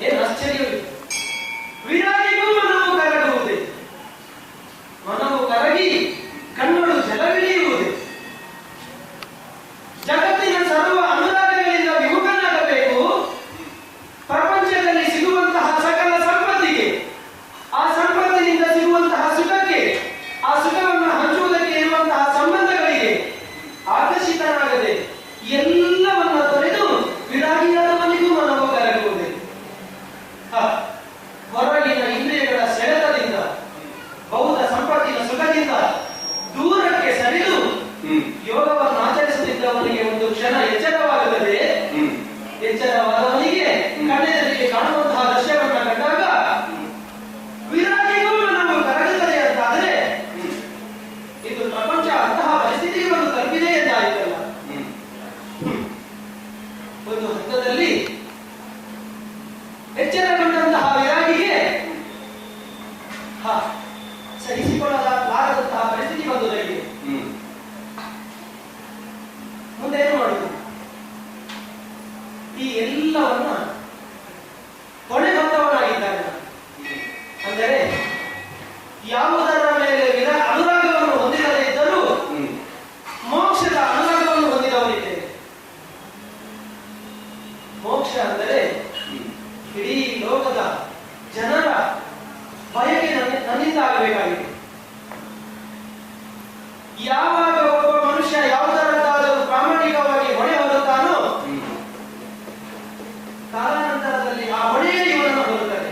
ಏನು ಆಶ್ಚರ್ಯವಿಲ್ಲ. ವಿರಾಗಿಗೂ ಮನವು ಕರಗುವುದೇ, ಮನವು ಕರಗಿ ಕಣ್ಣುಗಳು ಜಲವಿಳಿಯುವುದೇ. ಜಗತ್ತಿನ ಸರ್ವ ಅನುರಾಗಗಳಿಂದ ವಿಮುಖನಾಗಬೇಕು. ಪ್ರಪಂಚದಲ್ಲಿ ಸಿಗುವಂತಹ ಸಕಲ ಸಂಪತ್ತಿಗೆ, ಆ ಸಂಪತ್ತಿನಿಂದ ಸಿಗುವಂತಹ ಸುಖಕ್ಕೆ, ಆ ಸುಖವನ್ನು ಹಂಚುವುದಕ್ಕೆ ಇರುವಂತಹ ಸಂಬಂಧಗಳಿಗೆ ಆಕರ್ಷಿತನಾಗದೆ ಎಲ್ಲವನ್ನ ತೊರೆದು ವಿರಾಗಿಯಾದವನಿಗೂ ಮನವು ಕರಗುವುದೇ. ಹೊರಗಿನ ಇಂದ್ರಿಯಗಳ ಸೆಳೆತದಿಂದ, ಬೌದ್ಧ ಸಂಪತ್ತಿನ ಸುಖದಿಂದ ದೂರಕ್ಕೆ ಸರಿದು ಯೋಗವನ್ನು ಆಚರಿಸುತ್ತಿದ್ದವನಿಗೆ ಒಂದು ಕ್ಷಣ ಎಚ್ಚರವಾಗುತ್ತದೆ. ಎಚ್ಚರವಾದವನಿಗೆ ಕಣ್ಣೆದುರಿಗೆ ಕಾಣುವಂತಹ ದೃಶ್ಯವನ್ನ ಕಂಡಾಗ ವಿರಾಗಿಗೂ ಮನವು ಕರಗುತ್ತದೆ ಅಂತಾದ್ರೆ ಇದು ಪ್ರಪಂಚ ಅಂತಹ ಪರಿಸ್ಥಿತಿಗೆ ಒಂದು ತಲುಪಿದೆ ಎಂದಾಯಿತಲ್ಲ. ಒಂದು ಹಂತದಲ್ಲಿ ಎಚ್ಚರಗೊಂಡಂತಹ ವಿರಾಗಿಗೆ ಸಹಿಸಿಕೊಳ್ಳಲಾರದಂತಹ ಪರಿಸ್ಥಿತಿ ಬಂದುದಕ್ಕೆ ಮುಂದೆ ಏನು ಮಾಡುವುದು? ಈ ಎಲ್ಲವನ್ನ ಕೊನೆ ಬಂದವನಾಗಿದ್ದಾನೆ. ಅಂದರೆ ಯಾವುದರ ಮೇಲೆ ಅನುರಾಗವನ್ನು ಹೊಂದಿರದೇ ಇದ್ದರೂ ಮೋಕ್ಷದ ಅನುರಾಗವನ್ನು ಹೊಂದಿದವನಿದ್ದೇನೆ. ಮೋಕ್ಷ ಅಂದರೆ ಇಡೀ ಲೋಕದ ಜನರ ಬಯಕೆ ನನ್ನಿಂದ ಆಗಬೇಕಾಗಿದೆ. ಯಾವಾಗ ಒಬ್ಬ ಮನುಷ್ಯ ಯಾವುದರದ್ದಾದರೂ ಪ್ರಾಮಾಣಿಕವಾಗಿ ಹೊಣೆ ಹೊರುತ್ತಾನೋ ಕಾಲಾನಂತರದಲ್ಲಿ ಆ ಹೊಣೆಯೇ ಇವನನ್ನು ಹೊರುತ್ತದೆ.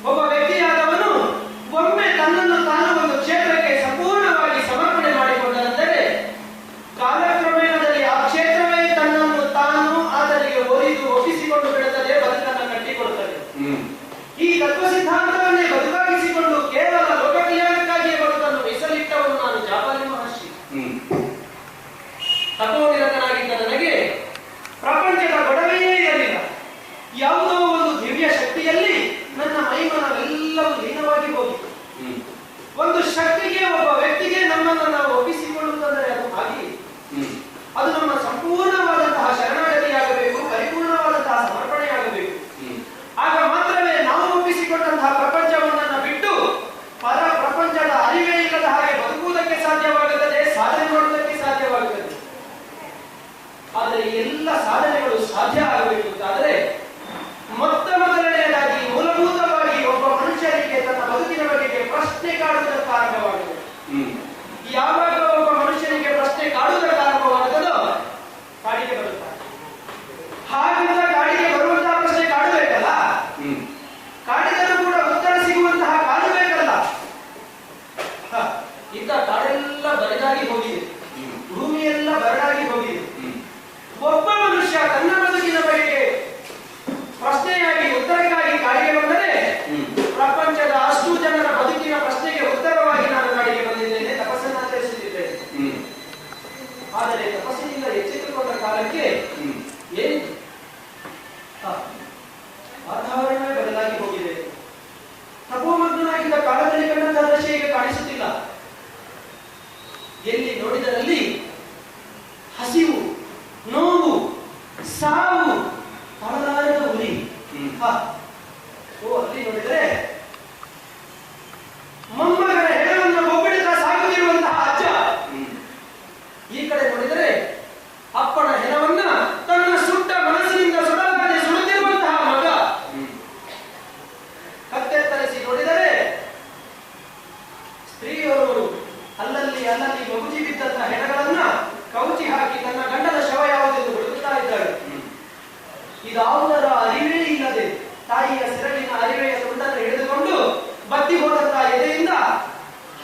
ಒಬ್ಬ ವ್ಯಕ್ತಿಯಾದವನು ಒಮ್ಮೆ ತನ್ನನ್ನು ತಾನು ಒಂದು ಕ್ಷೇತ್ರಕ್ಕೆ ಸಂಪೂರ್ಣವಾಗಿ ಸಮರ್ಪಣೆ ಮಾಡಿಕೊಂಡಂದರೆ ಕಾಲಕ್ರಮೇಣದಲ್ಲಿ ಆ ಕ್ಷೇತ್ರವೇ ತನ್ನನ್ನು ತಾನು ಆತನಿಗೆ ಒಪ್ಪಿಸಿಕೊಂಡು ಬಿಡುತ್ತದೆ, ಬದುಕನ್ನು ಕಟ್ಟಿಕೊಡುತ್ತದೆ. ಈ ತತ್ವ ಸಿದ್ಧಾಂತವನ್ನೇ ಬದುಕಾಗಿಸಿಕೊಂಡು ಕೇವಲ ಲೋಕ ಕಲ್ಯಾಣಕ್ಕಾಗಿಯೇ ಬದುಕನ್ನು ಮೀಸಲಿಟ್ಟವನು ನಾನು ಜಾಪಾಲಿ ಮಹರ್ಷಿ. ತಪೋನಿರತನಾಗಿದ್ದ ನನಗೆ ಪ್ರಪಂಚದ ಗೊಡವೆಯೇ ಇರಲಿಲ್ಲ. ಯಾವುದೋ ಒಂದು ದಿವ್ಯ ಶಕ್ತಿಯಲ್ಲಿ ನನ್ನ ಮೈಮನವೆಲ್ಲವೂ ಲೀನವಾಗಿ ಹೋಗಿತ್ತು. ಒಂದು ಶಕ್ತಿಗೆ, ಒಬ್ಬ ವ್ಯಕ್ತಿಗೆ ನಮ್ಮನ್ನು ನಾವು ಒಪ್ಪಿಸಿಕೊಳ್ಳುವುದಂದರೆ ಅದು ಹಾಗೆ. ಅದು ನಮ್ಮ ಸಂಪೂರ್ಣವಾದಂತಹ ಶರಣಾಗತಿಯಾಗಬೇಕು, ಪರಿಪೂರ್ಣವಾದಂತಹ ಸಮರ್ಪಣೆಯಾಗಬೇಕು. ಆಗ ಮಾತ್ರವೇ ನಾವು ಒಪ್ಪಿಸಿಕೊಂಡಂತಹ ಪ್ರಪಂಚವನ್ನ ಬಿಟ್ಟು ಪರ ಪ್ರಪಂಚದ ಅರಿವೇ ಇಲ್ಲದ ಹಾಗೆ ಬದುಕುವುದಕ್ಕೆ ಸಾಧ್ಯವಾಗುತ್ತದೆ, ಸಾಧನೆ ಮಾಡುವುದಕ್ಕೆ ಸಾಧ್ಯವಾಗುತ್ತದೆ. ಆದರೆ ಎಲ್ಲ ಸಾಧನೆಗಳು ಸಾಧ್ಯ ಆಗಬೇಕು ಅಂತಾದರೆ ಮೊದಲನೆಯದಾಗಿ ಮೂಲಭೂತವಾಗಿ ಒಬ್ಬ ಮನುಷ್ಯನಿಗೆ ತನ್ನ ಬದುಕಿನ ಬಗೆಗೆ ಪ್ರಶ್ನೆ ಕಾಡುವುದಕ್ಕೆ ಆರಂಭವಾಗುತ್ತದೆ. ಯಾವಾಗ ಒಬ್ಬ ಮನುಷ್ಯನಿಗೆ ಪ್ರಶ್ನೆ ಕಾಡುವುದಕ್ಕೆ ಆರಂಭವಾಗುತ್ತದೋ ಕಾಡಿಗೆ ಬರುತ್ತಾರೆ. ಹಾಗಿಂದ ಕಾಡಿಗೆ ಬರುವಂತಹ ಪ್ರಶ್ನೆ ಕಾಡಬೇಕಲ್ಲ, ಕಾಡಿದರೂ ಕೂಡ ಉತ್ತರ ಸಿಗುವಂತಹ ಕಾಡು ಬೇಕಲ್ಲ. ಇಂಥ ಕಾಡೆಲ್ಲ ಬರಡಾಗಿ ಹೋಗಿದೆ, ಭೂಮಿಯೆಲ್ಲ ಬರಡಾಗಿ ಹೋಗಿದೆ. ಒಬ್ಬ ಮನುಷ್ಯ ತನ್ನ ಬದುಕಿನ ಬಗೆಗೆ ಪ್ರಶ್ನೆಯಾಗಿ ಉತ್ತರಕ್ಕಾಗಿ ಕಾಡಿಗೆ ಬಂದರೆ ಪ್ರಪಂಚದ ಅಷ್ಟು ಜನರ ಬದುಕಿನ ಪ್ರಶ್ನೆಗೆ ಉತ್ತರವಾಗಿ ನಾನು ಕಾಡಿಗೆ ಬಂದಿದ್ದೇನೆ, ತಪಸ್ಸನ್ನು ಆಚರಿಸುತ್ತಿದ್ದೇನೆ. ಆದರೆ ತಪಸ್ಸಿನಿಂದ ಎಚ್ಚೆತ್ತುಕೊಂಡ ಕಾಲಕ್ಕೆ ಏನಿದೆ? ವಾತಾವರಣವೇ ಬದಲಾಗಿ ಹೋಗಿದೆ. ತಪೋಮಗ್ನಾಗಿದ್ದ ಕಾಲದಲ್ಲಿ ಕಂಡಂತಹ ದೃಶ್ಯ ಈಗ ಕಾಣಿಸುತ್ತಿಲ್ಲ. ಎಲ್ಲಿ ನೋಡಿದರಲ್ಲಿ ಹಸಿವು, ನೋವು, ಸಾವು, ತಳಲಾರದ ಉರಿ. ಅಲ್ಲಿ ನೋಡಿದರೆ ಮೊಮ್ಮಗನ ಹೆಣವನ್ನು ಒಬ್ಬಡಿತ ಸಾಕುತ್ತಿರುವಂತಹ ಅಜ್ಜ. ಈ ಕಡೆ ನೋಡಿದರೆ ಅಪ್ಪನ ಹೆಣವನ್ನ ತನ್ನ ಸುಟ್ಟ ಮನಸ್ಸಿನಿಂದ ಸುಡಲಾಗಿ ಸುಡುತ್ತಿರುವಂತಹ ಮಗ. ಕತ್ತೆತ್ತರಿಸಿ ನೋಡಿದರೆ ಸ್ತ್ರೀಯವರು ಅಲ್ಲಲ್ಲಿ ಬಗುಚಿ ಬಿದ್ದಂತಹ ಹೆಣಗಳನ್ನ ಕವುಚಿ ಹಾಕಿ ತನ್ನ ಗಂಡನ ಶವ ಯಾವುದೆಂದು ಹುಡುಕುತ್ತಾ ಇದ್ದಾಳೆ. ಇದಾವುದರ ಅರಿವೇ ಇಲ್ಲದೆ ತಾಯಿಯ ಸೆರಗಿನ ಅರಿವೆಯ ತುಂಡನ್ನು ಹಿಡಿದುಕೊಂಡು ಬತ್ತಿ ಹೋದಂತಹ ಎದೆಯಿಂದ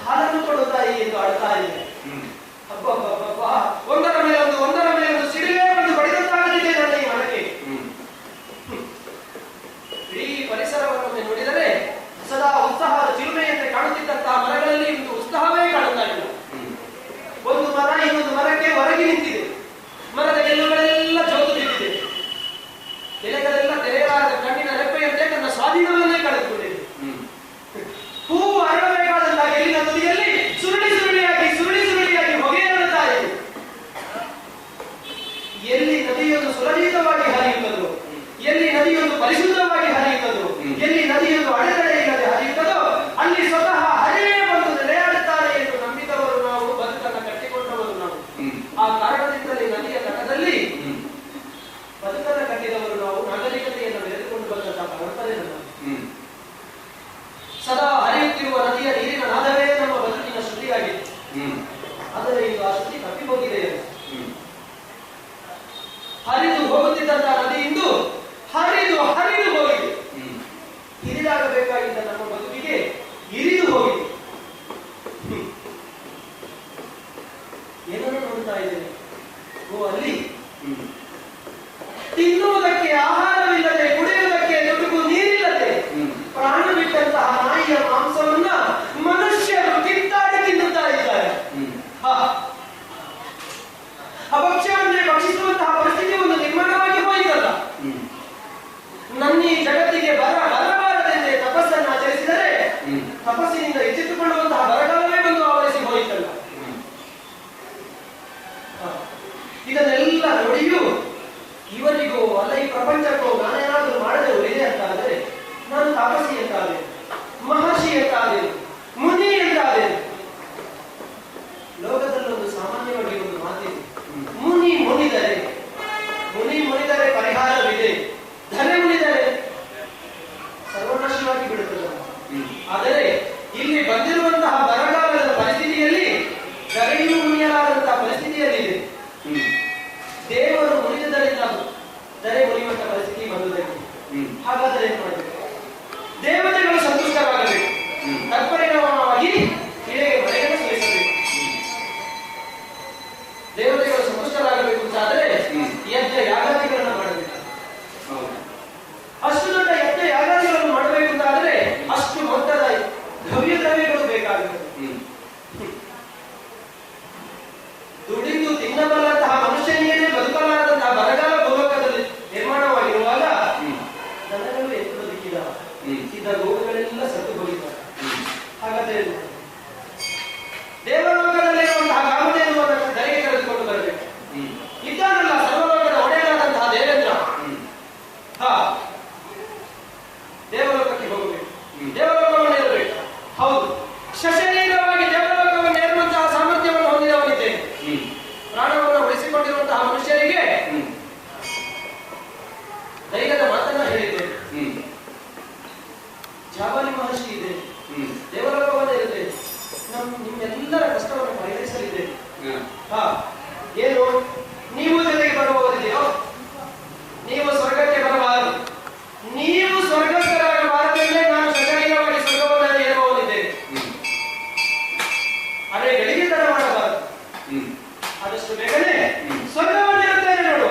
ಹಾಲನ್ನು ಕೊಡು ತಾಯಿ ಎಂದು ಆಡ್ತಾ ಇದೆ. ಅಬ್ಬಬ್ಬಬ್ಬ, ಒಂದರ ಮೇಲೆ ಒಂದು ಸಿಡಿಲೇ ಒಂದು ಬಡಿದಂತಾಗಲಿದೆ ನನ್ನ ಈ ಮನಕ್ಕೆ. ಇಡೀ ಪರಿಸರವನ್ನು ನೋಡಿದರೆ ಸದಾ ಉತ್ಸಾಹದ ಚಿಲುಮೆಯಂತೆ ಕಾಣುತ್ತಿದ್ದಂತಹ ಮರಗಳಲ್ಲಿ ಒಂದು ಉತ್ಸಾಹವೇ ಕಾಣುತ್ತಾ ಇಲ್ಲ. ಒಂದು ಮರ ಇನ್ನೊಂದು ಮರಕ್ಕೆ ಹೊರಗೆ ನಿಂತಿದೆ. ಮರದ ಗೆಲ್ಲುಗಳೆಲ್ಲ ಜೋತು ಬಿದ್ದಿದೆ. ಎಲೆಗಳೆಲ್ಲ ತೆರೆಯಲಾದ ಕಣ್ಣಿನ ರೆಪ್ಪೆಯಂತೆ ತನ್ನ ಸ್ವಾಧೀನವನ್ನೇ ಕಳೆದುಕೊಂಡಿದೆ. ಹೂವು ಅರಳಬೇಕಾದಂತಹ ಗೆಲ್ಲಿನ ತುದಿಯಲ್ಲಿ ಸುರುಳಿ ಸುರುಳಿಯಾಗಿ ಹೊಗೆ ಹರಡುತ್ತಾ ಇದೆ. ಪರಿಶುದ್ಧವಾಗಿ ಹರಿಯುತ್ತದೋ, ಎಲ್ಲಿ ನದಿಯೊಂದು ಅಡೆತಡೆ ಇಲ್ಲದೆ ಹರಿಯುತ್ತದೋ ಅಲ್ಲಿ ಸ್ವತಃ ಹರಿವೇ ಬಂದು ನೆಲೆಯಾಡುತ್ತಾರೆ ಎಂದು ನಂಬಿದವರು ನಾವು, ಬದುಕನ್ನು ಕಟ್ಟಿಕೊಂಡವರು ನಾವು. ಆ ಕಾರಣದಿಂದಲೇ ನದಿಯ ತಟದಲ್ಲಿ ಬದುಕನ್ನು ಕಟ್ಟಿದವರು ನಾವು, ನಾಗರಿಕತೆಯನ್ನು ಬೆಳೆದುಕೊಂಡು ಬಂದಂತಹ ಪರಂಪರೆ ನಮ್ಮ. ಸದಾ ಹರಿಯುತ್ತಿರುವ ನದಿಯ ನೀರಿನ ನಾದವೇ ನಮ್ಮ ಬದುಕಿನ ಶ್ರುತಿಯಾಗಿದೆ. ಆದರೆ ಇದು ಆ ಶ್ರುತಿ ತಪ್ಪಿ ಹೋಗಿದೆ. ಹರಿದು ಹೋಗುತ್ತಿದ್ದಂತಹ ನದಿ ಇಂದು ಹರಿದು ಹೋಗಿದೆ. ಹಿರಿದಾಗಬೇಕಾಗಿದ್ದ ನಮ್ಮ ಬದುಕಿಗೆ ಇರಿದು ಹೋಗಿದೆ. ಏನನ್ನು ನೋಡ್ತಾ ಇದ್ದೇನೆ? ಅಲ್ಲಿ ತಿನ್ನುವುದಕ್ಕೆ ಆಹಾರವಿಲ್ಲದೆ, ಕುಡಿಯುವುದಕ್ಕೆ ತುಡುಕು ನೀರಿಲ್ಲದೆ ಪ್ರಾಣ ಬಿಟ್ಟಂತಹ ನಾಯಿಯ ಮಾಂಸವನ್ನ ಮನುಷ್ಯರು ಕಿತ್ತಾಡಿ ತಿನ್ನುತ್ತಾ ಇದ್ದಾರೆ. ಭಕ್ಷ್ಯವನ್ನೇ ಭಕ್ಷಿಸುವಂತಹ ಪರಿಸ್ಥಿತಿ ಒಂದು ನಿರ್ಮಾಣವಾಗಿ ಹೋಯಿತಲ್ಲ. ನನ್ನೀ ಜಗತ್ತಿಗೆ ಬರಬಾರದೆಂದೇ ತಪಸ್ಸನ್ನು ಆಚರಿಸಿದರೆ ತಪಸ್ಸಿನಿಂದ ಎಚ್ಚೆತ್ತುಕೊಳ್ಳುವಂತಹ ಬರಗಾಲವೇ ಬಂದು ಆವರಿಸಿ ಹೋಯಿತಲ್ಲ. ಇದನ್ನೆಲ್ಲ ನೋಡಿಯೂ ಇವರಿಗೂ ಅಲ್ಲ ಈ ಪ್ರಪಂಚಕ್ಕೂ ನಾನೇನಾದರೂ ಮಾಡದೆ ಉಳಿದೆ ಅಂತಾದರೆ ನಾನು ತಾಪಸಿ ಅಂತಾದೆ, ಮಹರ್ಷಿ ಅಂತಾದೆ, ಮುನಿ ಅಂತಾದೆ. ಲೋಕದಲ್ಲೊಂದು ಸಾಮಾನ್ಯವಾಗಿ ಒಂದು ಮಾತಿದೆ, ಮುನಿ ಮುನಿದರೆ ಪರಿಹಾರವಿದೆ, ಧನೆ ಮುನಿದರೆ ಸರ್ವನಾಶವಾಗಿ ಬಿಡುತ್ತದೆ. ಆದರೆ ಇಲ್ಲಿ ಬಂದಿರುವಂತಹ ಬರಗಾಲದ ಪರಿಸ್ಥಿತಿಯಲ್ಲಿ ಗರೆಯೂ ಮುನಿಯಲಾದಂತಹ ಪರಿಸ್ಥಿತಿಯಲ್ಲಿದೆ. ದೇವರು ಮುನಿದರಿಂದ ಧರೆ ಮುನಿಯುವಂತಹ ಪರಿಸ್ಥಿತಿ ಬಂದುದಕ್ಕೆ. ಹಾಗಾದರೆ ಏನು ಮಾಡಬೇಕು? ದೇವತೆಗಳು ಸಂತುಷ್ಟರಾಗಬೇಕು, ತತ್ಪರಿಣಾಮವಾಗಿ ಇಳೆಗೆ ಮಳೆಯನ್ನು ಸುರಿಸಬೇಕು. ದೇವತೆಗಳು ಸಂತುಷ್ಟರಾಗಬೇಕು ಅಂತಾದರೆ ಯಜ್ಞ ಯಾಗಾದಿಗಳನ್ನು ಮಾಡಬೇಕು. ಅಷ್ಟು ದೊಡ್ಡ ಯಜ್ಞ ಯಾಗಾದಿಗಳನ್ನು ಮಾಡಬೇಕು ಅಂತಾದರೆ ಅಷ್ಟು ಮೊತ್ತದ ದ್ರವ್ಯಗಳು ಬೇಕಾಗುತ್ತದೆ. ದುಡಿದು ತಿನ್ನಬಲ್ಲಂತಹ ಮನುಷ್ಯನಿಗೆ ಬದುಕಲಾರದಂತಹ ಬರಗಾಲ ಭೂಲೋಕದಲ್ಲಿ ನಿರ್ಮಾಣವಾಗಿರುವಾಗ ದನಗಳು ಎದ್ದು ಬದುಕಿದ ಇದ್ದ ರೋಗಗಳೆಲ್ಲ ಸತ್ತು ಹೋಗಿದ್ದಾರೆ. ಹಾಗಾದರೆ ದೇವಲೋಕದಲ್ಲಿರುವಂತಹ ಕಾಮಧೇನು ಎನ್ನುವುದನ್ನು ಧರೆಗೆ ಕರೆದುಕೊಂಡು ಬರಬೇಕು. ಇದ್ದಾನಲ್ಲ ಸರ್ವಲೋಕದ ಒಡೆಯನಾದಂತಹ ದೇವೇಂದ್ರ, ದೇವಲೋಕಕ್ಕೆ ಹೋಗಬೇಕು, ದೇವಲೋಕವನ್ನು ಏರಬೇಕು. ಹೌದು, ಸಶರೀರವಾಗಿ ದೇವಲೋಕವನ್ನು ಏರುವಂತಹ ಸಾಮರ್ಥ್ಯವನ್ನು ಹೊಂದಿದವನಿದ್ದೇನೆ. ಪ್ರಾಣವನ್ನು ಉಳಿಸಿಕೊಂಡಿರುವಂತಹ ಮನುಷ್ಯರಿಗೆ ಧೈರ್ಯದ ಮಾತನ್ನ ಹೇಳಿದ್ದೇನೆ. ಜಾಬಾಲಿ ಮಹರ್ಷಿ ಇದೆ, ದೇವಲೋಕವನ್ನೇ ಇರುತ್ತೇನೆ, ನಿಮ್ಮೆಲ್ಲರ ಕಷ್ಟವನ್ನು ಪರಿಹರಿಸಲಿದ್ದೇನೆ. ಏನು ನೀವು ಜೊತೆಗೆ ಬರಬಹುದಿದೆಯೋ? ನೀವು ಸ್ವರ್ಗಕ್ಕೆ ಬರಬಾರದು, ನೀವು ಸ್ವರ್ಗಸ್ಥರಾಗಬಾರದೆಂದೇ ನಾನು ಸಶರೀರವಾಗಿ ಸ್ವರ್ಗವನ್ನು ಏರುವವನಿದ್ದೇನೆ. ಆದರೆ ಗಳಿಗೆ ತಡ ಮಾಡಬಾರದು, ಆದಷ್ಟು ಬೇಗನೆ ಸ್ವರ್ಗವನ್ನು ಇರುತ್ತೇನೆ. ನೋಡು,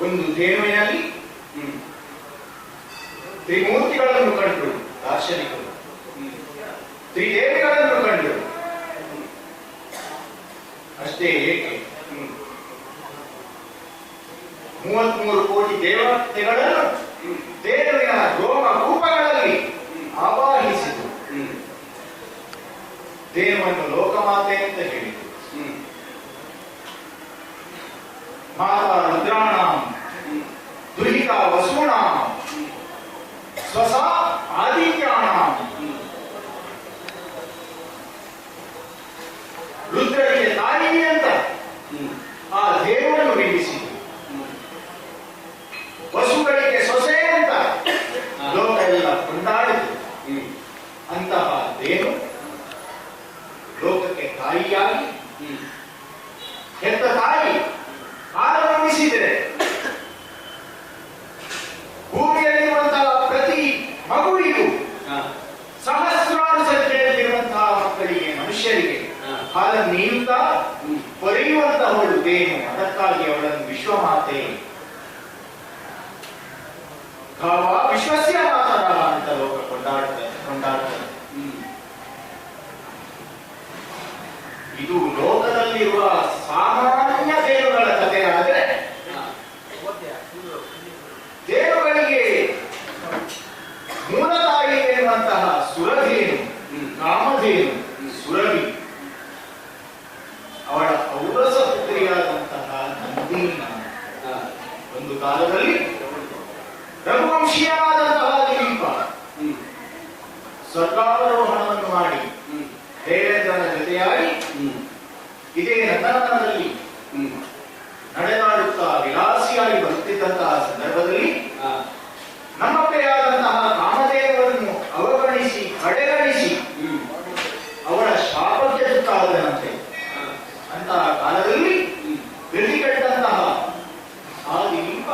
ಒಂದು ಧೇನುವಿನಲ್ಲಿ ತ್ರಿಮೂರ್ತಿಗಳನ್ನು ಕಂಡರು ದಾರ್ಶನಿಕರು, ತ್ರಿದೇವಿಗಳನ್ನು ಕಂಡರು. ಅಷ್ಟೇ ಏಕೆ 33 ಕೋಟಿ ದೇವತೆಗಳನ್ನು ದೇವಿನ ರೋಮ ರೂಪಗಳಲ್ಲಿ ಆವಾಹಿಸಿತು. ದೇವವನ್ನು ಲೋಕಮಾತೆ ಅಂತ ಹೇಳಿತು. ಮಾತಾ ರುದ್ರಾಣಾಂ ದುಹಿತಾ ವಸೂಣಾಂ ಸ್ವಸಾ ಆದಿತ್ಯಾಣಾಂ. ರುದ್ರರಿಗೆ ತಾಯಿ ಅಂತ ಆ ದೇವವನ್ನು ಬಿಂಬಿಸಿತು. ವಸುಗಳಿಗೆ ಸೊಸೆ ಅಂತ ಲೋಕ ಎಲ್ಲ ಕೊಂಡಾಡಿತು. ಅಂತಹ ದೇವರು ಲೋಕಕ್ಕೆ ತಾಯಿಯಾಗಿ ಹೆತ್ತ ತಾಯಿ ಆರಂಭಿಸಿದರೆ ಭೂಮಿಯಲ್ಲಿರುವಂತಹ ಪ್ರತಿ ಮಗುವಿಗೂ ಸಹಸ್ರಾರು ಸಂಖ್ಯೆಯಲ್ಲಿರುವಂತಹ ಮಕ್ಕಳಿಗೆ ಮನುಷ್ಯರಿಗೆ ಹಾಲನ್ನು ನೀಡುತ್ತಾ ಪೊರೆಯುವಂತಹವಳು ದೇನು. ಅದಕ್ಕಾಗಿ ಅವಳನ್ನು ವಿಶ್ವಮಾತೆ ಭಾವ ವಿಶ್ವಸ್ಯ ಮಾತರ ಅಂತ ಲೋಕ ಕೊಂಡಾಡ್ತಾರೆ. ಇದು ಲೋಕದಲ್ಲಿರುವ ಸಾಮಾನ್ಯ ದೇವರುಗಳ ಕಥೆ. ಆದರೆ ದೇವರುಗಳಿಗೆ ಮೂಲ ತಾಯಿ ಎನ್ನುವಂತಹ ಸುರಧೇನು, ಕಾಮಧೇನು, ಸುರಭಿ, ಅವಳ ಔರಸ ಪುತ್ರಿಯಾದಂತಹ ನಂದಿನ ಒಂದು ಕಾಲದಲ್ಲಿ ರಘುವಂಶೀಯವಾದಂತಹ ದಿಲೀಪ ಸ್ವರ್ಗಾರೋಹಣವನ್ನು ಮಾಡಿ ದೇವೇಂದ್ರನ ಜೊತೆಯಾಗಿ ಇದೇ ನಂದನವನದಲ್ಲಿ ನಡೆದಾಡುತ್ತಾ ವಿಲಾಸಿಯಾಗಿ ಬರುತ್ತಿದ್ದಂತಹ ಸಂದರ್ಭದಲ್ಲಿ ನಮ್ಮಪ್ಪೆಯಾದಂತಹ ಕಾಮದೇವರನ್ನು ಅವಗಣಿಸಿ ಕಡೆಗಣಿಸಿ ಅವಳ ಶಾಪಕ್ಕೆ ತುತ್ತಾದನಂತೆ. ಅಂತಹ ಕಾಲದಲ್ಲಿ ಗತಿಗೆಟ್ಟಂತಹ ಆ ದಿಲೀಪ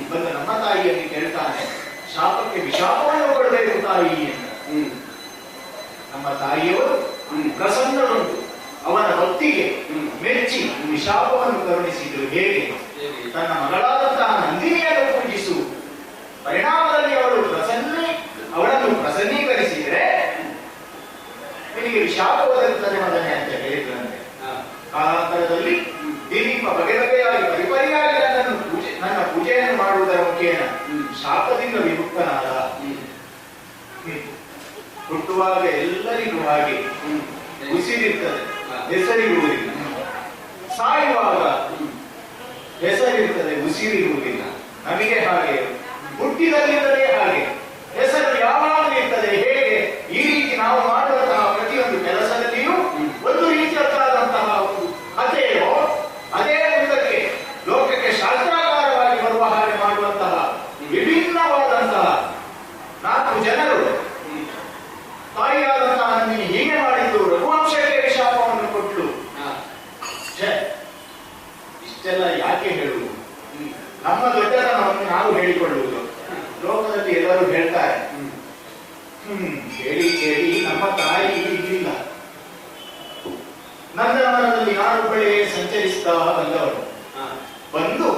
ಬಂದು ನಮ್ಮ ತಾಯಿಯನ್ನು ಕೇಳ್ತಾನೆ, ಶಾಪಕ್ಕೆ ವಿಶಾಪವನ್ನು ಕೊಡಬೇಕು ತಾಯಿ ಅಂತ. ನಮ್ಮ ತಾಯಿಯವರು ಪ್ರಸನ್ನಗೊಂಡು ಅವನ ಭಕ್ತಿಗೆ ಮೆಚ್ಚಿ ವಿಶಾಪವನ್ನು ಕರುಣಿಸಿದರು. ಹೇಗೆ? ತನ್ನ ಮಗಳಾದಂತಹ ನಂದಿನಿಯನ್ನು ಪೂಜಿಸು. ಪರಿಣಾಮದಲ್ಲಿ ಅವಳನ್ನು ಪ್ರಸನ್ನೀಕರಿಸಿದರೆ ನಿನಗೆ ವಿಶಾಪ ಒದಗುತ್ತದೆ ಮಗನೇ ಅಂತ ಹೇಳಿದ್ರಂತೆ. ಕಾಲಾಂತರದಲ್ಲಿ ದಿಲೀಪ ಬಗೆ ಬಗೆಯಾಗಿ ಪರಿಪರಿಯಾಗಿ ನನ್ನ ಪೂಜೆಯನ್ನು ಮಾಡುವುದರ ಮುಖೇನ ಶಾಪದಿಂದ ವಿಮುಕ್ತನಾದ. ಹುಟ್ಟುವಾಗ ಎಲ್ಲರಿಗೂ ಹಾಗೆ ಉಸಿರಿರ್ತದೆ, ಹೆಸರಿರುವುದಿಲ್ಲ. ಸಾಯುವಾಗ ಹೆಸರಿರ್ತದೆ, ಉಸಿರಿರುವುದಿಲ್ಲ. ನಮಗೆ ಹಾಗೆ ಹುಟ್ಟಿದಲ್ಲಿದ್ದರೆ ಹಾಗೆ ಹೆಸರು ಯಾವಾಗಲೂ ಇರ್ತದೆ. ಹೇಗೆ? ಈ ರೀತಿ ನಾವು ಮಾಡುವಂತಹ ಪ್ರತಿಯೊಂದು ಕೆಲಸದಲ್ಲಿಯೂ ಒಂದು ರೀತಿಯಾದಂತಹ ಒಂದು ಕಥೆಯೋ ಅದೇ ಮುಂದಕ್ಕೆ ಲೋಕಕ್ಕೆ ಶಾಸ್ತ್ರಾಕಾರವಾಗಿ ಬರುವ ಹಾಗೆ ಮಾಡುವಂತಹ ವಿಭಿನ್ನವಾದಂತಹ 4 ಜನರು ತಾಯಿಯಾದಂತಹ ನಂದಿನಿ ಹೀಗೆ ಮಾಡಿದ್ದು, ರಘುವಂಶಕ್ಕೆ ವಿಶಾಪವನ್ನು ಕೊಟ್ಟಳು. ಇಷ್ಟೆಲ್ಲ ಯಾಕೆ ಹೇಳುವುದು? ನಮ್ಮ ದೊಡ್ಡತನವನ್ನು ನಾವು ಹೇಳಿಕೊಳ್ಳುವುದು. ಲೋಕದಲ್ಲಿ ಎಲ್ಲರೂ ಹೇಳ್ತಾರೆ, ಕೇಳಿ ಕೇಳಿ ನಮ್ಮ ತಾಯಿ ಇರಲಿಲ್ಲ. ನಂದನವನದಲ್ಲಿ ನಾನೊಬ್ಬಳೇ ಸಂಚರಿಸ್ತಾ ಬಂದವರು ಬಂದು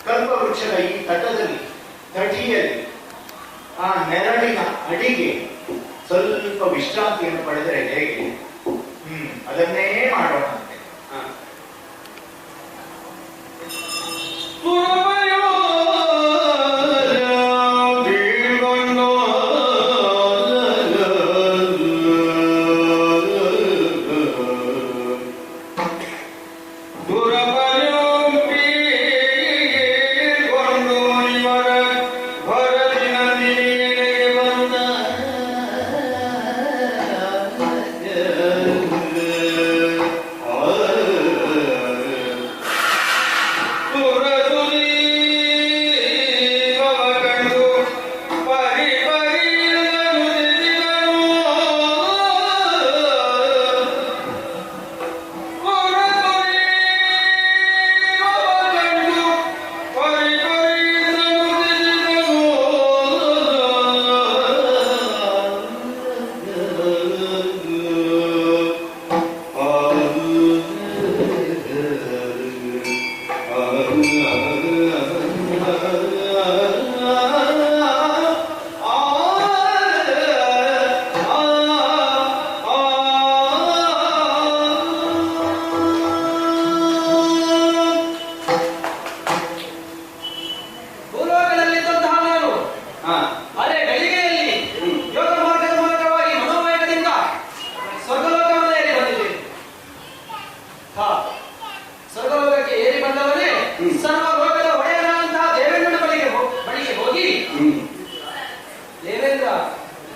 ಕಲ್ಪವೃಕ್ಷದ ಈ ತಟಿಯಲ್ಲಿ ಆ ನೆರಳಿನ ಅಡಿಗೆ ಸ್ವಲ್ಪ ವಿಶ್ರಾಂತಿಯನ್ನು ಪಡೆದರೆ ಹೇಗೆ? ಅದನ್ನೇ ಮಾಡೋಣಂತೆ.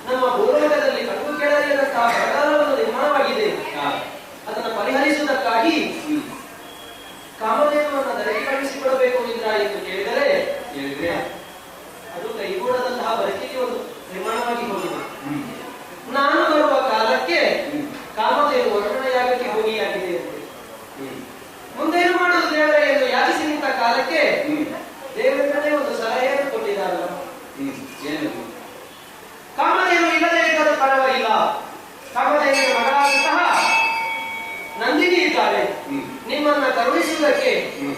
ನಮ್ಮ ಭೂಲೋಕದಲ್ಲಿ ಕಣ್ಣು ಕೆಳರಿಯದಂತಹ ಬರಗಾಲವನ್ನು ನಿರ್ಮಾಣವಾಗಿದೆ. ಅದನ್ನು ಪರಿಹರಿಸುವುದಕ್ಕಾಗಿ ಕಾಮಧೇನುವನ್ನು ಧರೆಗೆ ಕಳುಹಿಸಿಕೊಡಬೇಕು ಇಂದ್ರ ಎಂದು ಕೇಳಿದರೆ ಅದು ಕೈಗೂಡದಂತಹ ಪರಿಸ್ಥಿತಿ ಒಂದು ನಿರ್ಮಾಣವಾಗಿ ಹೋಗಿದೆ. ನಾನು ಬರುವ ಕಾಲಕ್ಕೆ ಕಾಮಧೇನು ವರ್ಣನೆಯಾಗಕ್ಕೆ ಹೋಗಿಯಾಗಿದೆ. ಮುಂದೇನು ಮಾಡುವುದು ದೇವರೇ ಎಂದು ಯಾಚಿಸಿ ನಿಂತ ಕಾಲಕ್ಕೆ ದೇವರೇ ಒಂದು ಸಲಹೆಯನ್ನು ಕೊಟ್ಟಿದ್ದಾರಲ್ಲ. ಕಾಮಧೇನು ಇಲ್ಲದೆ ಇದ್ದರೂ ಪರವಾಗಿಲ್ಲ, ಕಾಮಧೇನಿನ ಮಗಳಾದಂತಹ ನಂದಿನಿ ಇದ್ದಾಳೆ, ನಿಮ್ಮನ್ನ ಕರುಣಿಸುವುದಕ್ಕೆ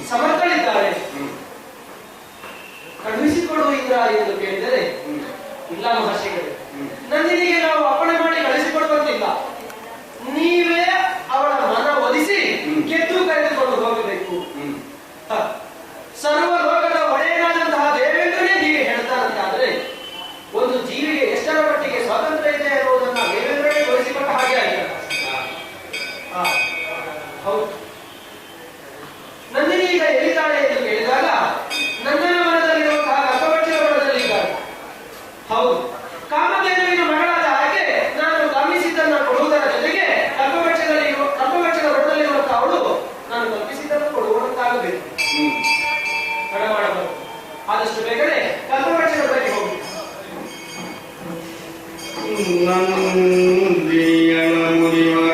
ಸಮರ್ಥಳಿದ್ದಾಳೆ, ಕಳುಹಿಸಿಕೊಡು ಇಂದ್ರ ಎಂದು ಕೇಳಿದರೆ ಇಲ್ಲ ಮಹರ್ಷಿಗಳೇ, ನಂದಿನಿಗೆ ನಾವು ಅಪ್ಪಣೆ ಮಾಡಿ ಕಳಿಸಿಕೊಡುವಂತಿಲ್ಲ, ನೀವೇ ಅವಳ ಮನ ಒಲಿಸಿ ಗೆದ್ದು ಕರೆದುಕೊಂಡು ಹೋಗಬೇಕು. ಸರ್ವ ಲೋಕದ ಒಡೆಯನಾದಂತಹ ದೇವೇಂದ್ರನೇ ಹೀಗೆ ಹೇಳ್ತಾನಂತಾದ್ರೆ ಒಂದು ಜೀವಿಗೆ ಎಷ್ಟರ ಮಟ್ಟಿಗೆ ಸ್ವಾತಂತ್ರ್ಯ ಇದೆ ಅನ್ನೋದನ್ನ ದೇವೇಂದ್ರನೇ ತೋರಿಸಿಕೊಟ್ಟ ಹಾಗೆ ಆಗಿದೆ. ಹೌದು, ನಂದಿನಿ ಈಗ ಎಲ್ಲಿದ್ದಾಳೆ ಎಂದು ಕೇಳಿದಾಗ ನಂದನ ವನದಲ್ಲಿರುವಂತಹ ಕಲ್ಪವೃಕ್ಷದ ವನದಲ್ಲಿದ್ದಾಳೆ. ಹೌದು, ಕಾಮಧೇನುವಿನ ಮಗಳಾದ ಹಾಗೆ ನಾನು ಗಮನಿಸಿದ್ದನ್ನು ಕೊಡುವುದರ ಜೊತೆಗೆ ಕಲ್ಪವೃಕ್ಷದ ವನದಲ್ಲಿರುವಂತಹ ಅವಳು ನಾನು ಕಲ್ಪಿಸಿದ್ದನ್ನು ಕೊಡುವಂತಾಗಬೇಕು. ತಡ ಮಾಡಬಹುದು, ಆದಷ್ಟು ಬೇಗನೆ ಕಲ್ಪವೃಕ್ಷದ ಬಳಿಗೆ ಹೋಗಿ ನಂದಿಯನ ಮುನಿವರ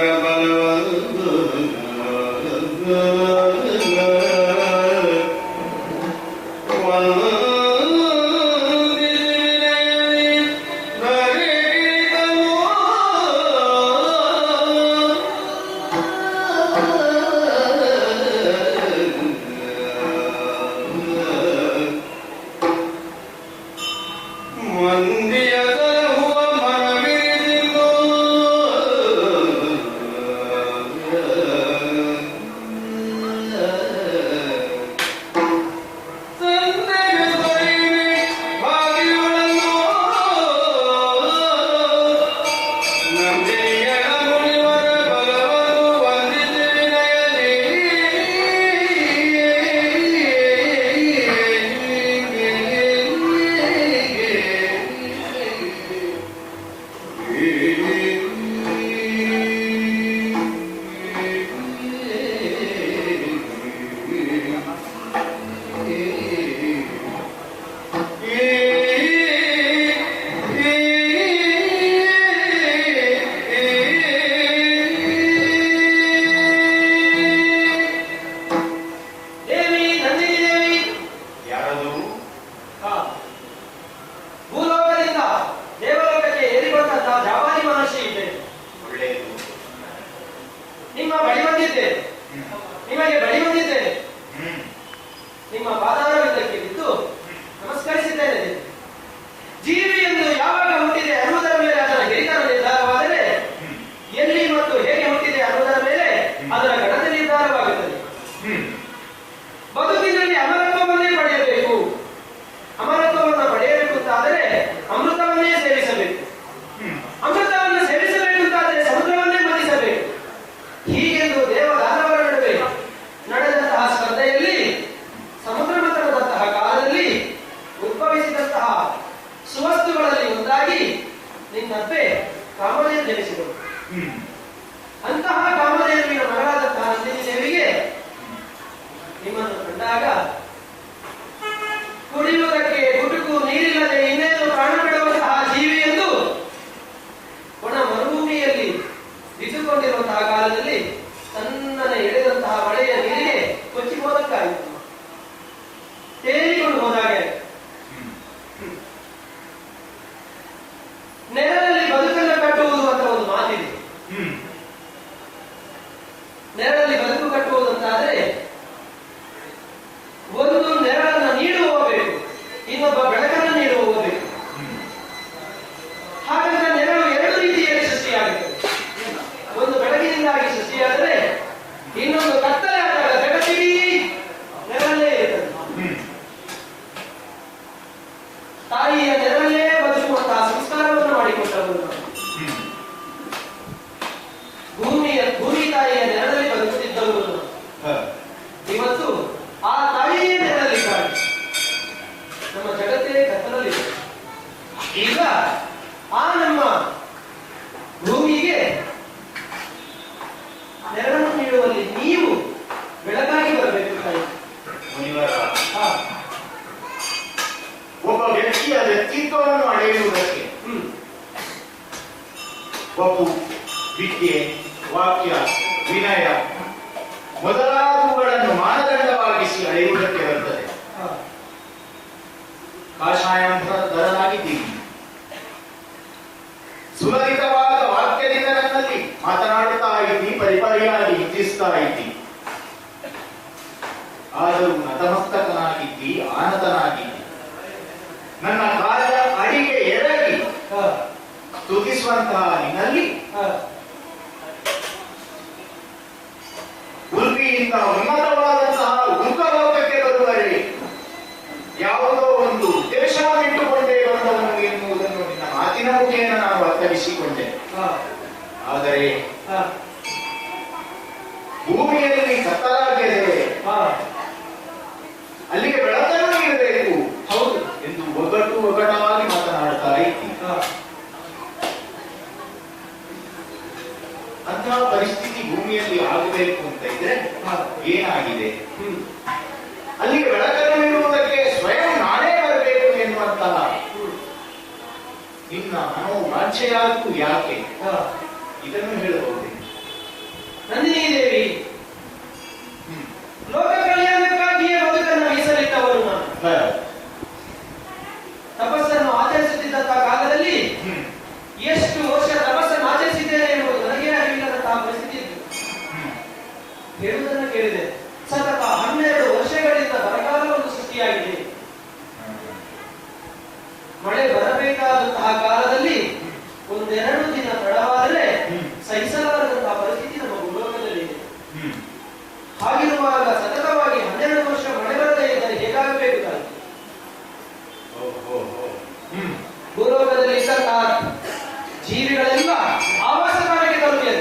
ನಿಮಗೆ ಬಳಿ ಬಂದಿದ್ದೇನೆ. ನಿಮ್ಮ ಪಾದಾರವಿಂದಕ್ಕೆ ಬಿದ್ದು ನಮಸ್ಕರಿಸಿದ್ದೇನೆ. ಜೀವಿ ಎಂದು ಯಾವಾಗ ಹುಟ್ಟಿದೆ ಅನ್ನುವುದರ ಮೇಲೆ ಅದರ ಹಿರಿತನ ನಿರ್ಧಾರವಾದರೆ ಎಲ್ಲಿ ಮತ್ತು ಹೇಗೆ ಹುಟ್ಟಿದೆ ಅನ್ನುವುದರ ಮೇಲೆ ಅದರ ಗಣನೆ ನಿರ್ಧಾರವಾಗುತ್ತದೆ. ಬದುಕಿನಲ್ಲಿ ಅಮರತ್ವವನ್ನೇ ಪಡೆಯಬೇಕು. ಅಮರತ್ವವನ್ನು ಪಡೆಯಬೇಕು ಅಂತಾದರೆ ಅಮೃತವನ್ನೇ ಸೇವಿಸಬೇಕು. ಅಮೃತವನ್ನು ಸೇವಿಸಬೇಕು ಅಂತಾದರೆ ಸಮುದ್ರವನ್ನೇ ಮತಿಸಬೇಕು. ಹೀಗೆಂದು ದೇವದಾನವರ ನಡುವೆ ನಡೆದಂತಹ ಸ್ಪರ್ಧೆಯಲ್ಲಿ ಸಮುದ್ರ ಮಥನದಂತಹ ಕಾಲದಲ್ಲಿ ಉದ್ಭವಿಸಿದಂತಹ ಸುವಸ್ತುಗಳಲ್ಲಿ ಒಂದಾಗಿ ನಿನ್ನಪ್ಪೆ ಕಾಮಧೇನು ಜನಿಸಿದರು. ಅಂತಹ ಕಾಮಧೇನುವಿನ ಮಗಳಾದಂತಹ ನಂದಿನಿ ದೇವಿಗೆ ನಿಮ್ಮನ್ನು ಕಂಡಾಗ ಕುಡಿಯುವುದಕ್ಕೆ ಗುಟುಕು ನೀರಿಲ್ಲದೆ ಇನ್ನೇನು ಪ್ರಾಣ ಬಿಡುವಂತಹ ಜೀವಿ ಎಂದು ಒಣ ಮರುಭೂಮಿಯಲ್ಲಿ ಬಿದ್ದುಕೊಂಡಿರುವಂತಹ ಕಾಲದಲ್ಲಿ ತನ್ನನ್ನು ಎಳೆದಂತಹ ಮಳೆಯ ನೀರಿಗೆ ಕೊಚ್ಚಿ ಹೋದಕ್ಕಾಯಿತು, ತೇಲಿಕೊಂಡು ಹೋದಾಗೆ. ನೆರಳಲ್ಲಿ ಬದುಕನ್ನು ಕಟ್ಟುವುದು ಅಂತ ಒಂದು ಮಾತಿದೆ. ನೆರಳಲ್ಲಿ ಬದುಕು ಕಟ್ಟುವುದಂತಾದ್ರೆ ಒಂದು ನೆರಳನ್ನು ನೀಡುವ ಬೇಕು, ಇನ್ನೊಬ್ಬ ಬೆಳಕನ್ನು ನೀಡುವ ಬೇಕು. ಹಾಗಾದ್ರೆ ನೆರಳು ಎರಡು ರೀತಿಯಲ್ಲಿ ಸೃಷ್ಟಿಯಾಗುತ್ತದೆ. ಒಂದು ಬೆಳಕಿನಿಂದಾಗಿ ಸೃಷ್ಟಿಯಾದರೆ ಇನ್ನೊಂದು ಕತ್ತಲೆ ಆದಾಗ ಜಗತ್ತಿಗೆ ನೆರಳಲ್ಲೇ ಇರುತ್ತದೆ. ತಾಯಿಯ ನೆರಳಲ್ಲೇ ಬದುಕುವಂತಹ ಸಂಸ್ಕಾರವನ್ನು ಮಾಡಿಕೊಂಡವರು ವಪು, ವಿದ್ಯೆ, ವಾಕ್ಯ, ವಿನಯ ಮೊದಲಾದವುಗಳನ್ನು ಮಾನದಂಡವಾಗಿಸಿ ಅಳೆಯುವುದಕ್ಕೆ ಬರ್ತದೆ. ಕಾಷಾಯಾಂಧರನಾಗಿದ್ದೀನಿ. ಸುಲಲಿತವಾದ ವಾಕ್ಯದಿಂದ ನನ್ನಲ್ಲಿ ಮಾತನಾಡುತ್ತಾ ಇದ್ದೀನಿ, ಪರಿಪರಿಯಾಗಿ ಹಿಂಸಿಸ್ತಾ ಇದ್ದೀನಿ. ಆದರೂ ನತಮಸ್ತಕನಾಗಿದ್ದಿ, ಆನತನಾಗಿದ್ದಿ. ನನ್ನ ಕಾಲದ ಅಡಿಗೆ ಎರಗಿ ಸ್ತುತಿಸುವಂತಹ ನಿನ್ನಲ್ಲಿ ಉಲ್ಪಿಯಿಂದ ಉನ್ನತವಾದಂತಹ ಉಲ್ಕಲೋಕಕ್ಕೆ ಬರುವರೆ ಯಾವುದೋ ಒಂದು ಉದ್ದೇಶವನ್ನಿಟ್ಟುಕೊಂಡೇ ಬಂದವನು ಎನ್ನುವುದನ್ನು ನಿನ್ನ ಮಾತಿನ ಮುಖೇನ ನಾನು ಅರ್ಥೈಸಿಕೊಂಡೆ. ಆದರೆ ಭೂಮಿಯಲ್ಲಿ ಕತ್ತಲಾಗಿದೆ, ಅಲ್ಲಿಗೆ ಬೆಳಕನ್ನು ಇರಬೇಕು ಹೌದು ಎಂದು ಒಗ್ಗಟವಾಗಿ ಮಾತನಾಡ್ತಾ ಇದ್ದೀನಿ. ಅಂತಹ ಪರಿಸ್ಥಿತಿ ಭೂಮಿಯಲ್ಲಿ ಆಗಬೇಕು ಅಂತ ಇದ್ರೆ ಏನಾಗಿದೆ? ಅಲ್ಲಿಗೆ ಬೆಳಕನ್ನು ನೀಡುವುದಕ್ಕೆ ಸ್ವಯಂ ನಾನೇ ಬರಬೇಕು ಎನ್ನುವಂತಹ ನಿನ್ನ ಮನೋವಾಂಛೆಯಾಗೂ ಯಾಕೆ? ಇದನ್ನು ಹೇಳಬಹುದೇ? ನಂದಿನಿ ದೇವಿ, ಲೋಕ ಕಲ್ಯಾಣಕ್ಕಾಗಿಯೇ ಬದುಕನ್ನು ಮೀಸಲಿಟ್ಟವರು ನಾನು. ತಪಸ್ಸನ್ನು ಆಚರಿಸುತ್ತಿದ್ದಂತಹ ಕಾಲದಲ್ಲಿ ಎಷ್ಟು ವರ್ಷ ತಪಸ್ಸನ್ನು ಆಚರಿಸಿದ್ದೇನೆ ಎನ್ನುವುದು ನನಗೆ ಅರಿವಿಲ್ಲದಂತಹ ಪರಿಸ್ಥಿತಿ ಇತ್ತು. ಹೇಳುವುದನ್ನು ಕೇಳಿದೆ. ಸತತ 12 ವರ್ಷಗಳಿಂದ ಬರಗಾಲ ಒಂದು ಸೃಷ್ಟಿಯಾಗಿದೆ. ಮಳೆ ಬರಬೇಕಾದಂತಹ ಕಾಲದಲ್ಲಿ ಒಂದೆರಡು ದಿನ ತಡವಾದರೆ ಸಹಿಸಲಾರದಂತಹ ಪರಿಸ್ಥಿತಿ ನಮ್ಮ ಭೂಲೋಕದಲ್ಲಿ ಇದೆ. ಹಾಗಿರುವಾಗ ಸತತವಾಗಿ 12 ವರ್ಷ ಮಳೆ ಬರದೇ ಇದ್ದರೆ ಹೇಗಾಗಬೇಕು ತಾಯಿ? ಭೂಲೋಕದಲ್ಲಿ ಇದ್ದಂತಹ ಜೀವಿಗಳೆಲ್ಲ ಆವಾಸ ತಾಣಕ್ಕೆ ತಲುಪಿದೆ.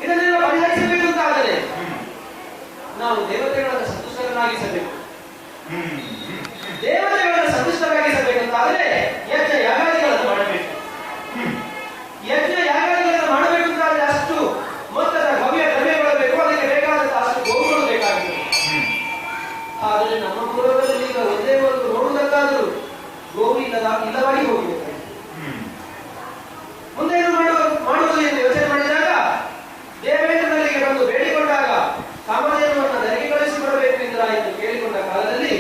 ಇದನ್ನೆಲ್ಲ ಪರಿಹರಿಸಬೇಕು ಅಂತಾದರೆ ನಾವು ದೇವತೆಗಳನ್ನು ಸಂತುಷ್ಟರನ್ನಾಗಿಸಬೇಕು. ದೇವತೆಗಳನ್ನು ಸಂತುಷ್ಟರಾಗಿಸಬೇಕಂತಾದರೆ ಯಜ್ಞ ಯಾಗಾದಿಗಳನ್ನು ಮಾಡಬೇಕು. ಯಜ್ಞ ಯಾಗಾದಿಗಳನ್ನು ಮಾಡಬೇಕು ಅಂತಾದರೆ ಅಷ್ಟು ಮೊತ್ತದ ಭವ್ಯ ದ್ರವ್ಯಗಳು ಬೇಕು, ಅದಕ್ಕೆ ಬೇಕಾದಂತಹ ಅಷ್ಟು ಗೋವುಗಳು ಬೇಕಾಗಿದೆ. ಆದರೆ ನಮ್ಮ ಪೂರ್ವದಲ್ಲಿ ಈಗ ಒಂದೇ ಒಂದು ನೋಡುವುದಕ್ಕಾದರೂ ಗೋವು ಇಲ್ಲವಾಗಿ ಹೋಗಿದೆ. ಮುಂದೆ ಏನು ಮಾಡುವುದು ಎಂದು ಯೋಚನೆ ಮಾಡಿದಾಗ ದೇವೇಂದ್ರನಿಗೆ ಬಂದು ಬೇಡಿಕೊಂಡಾಗ ಕಾಮಧೇನುವನ್ನು ಧರೆಗೆ ಕಳಿಸಿಕೊಡಬೇಕು ಎಂದು ಕೇಳಿಕೊಂಡ ಕಾಲದಲ್ಲಿ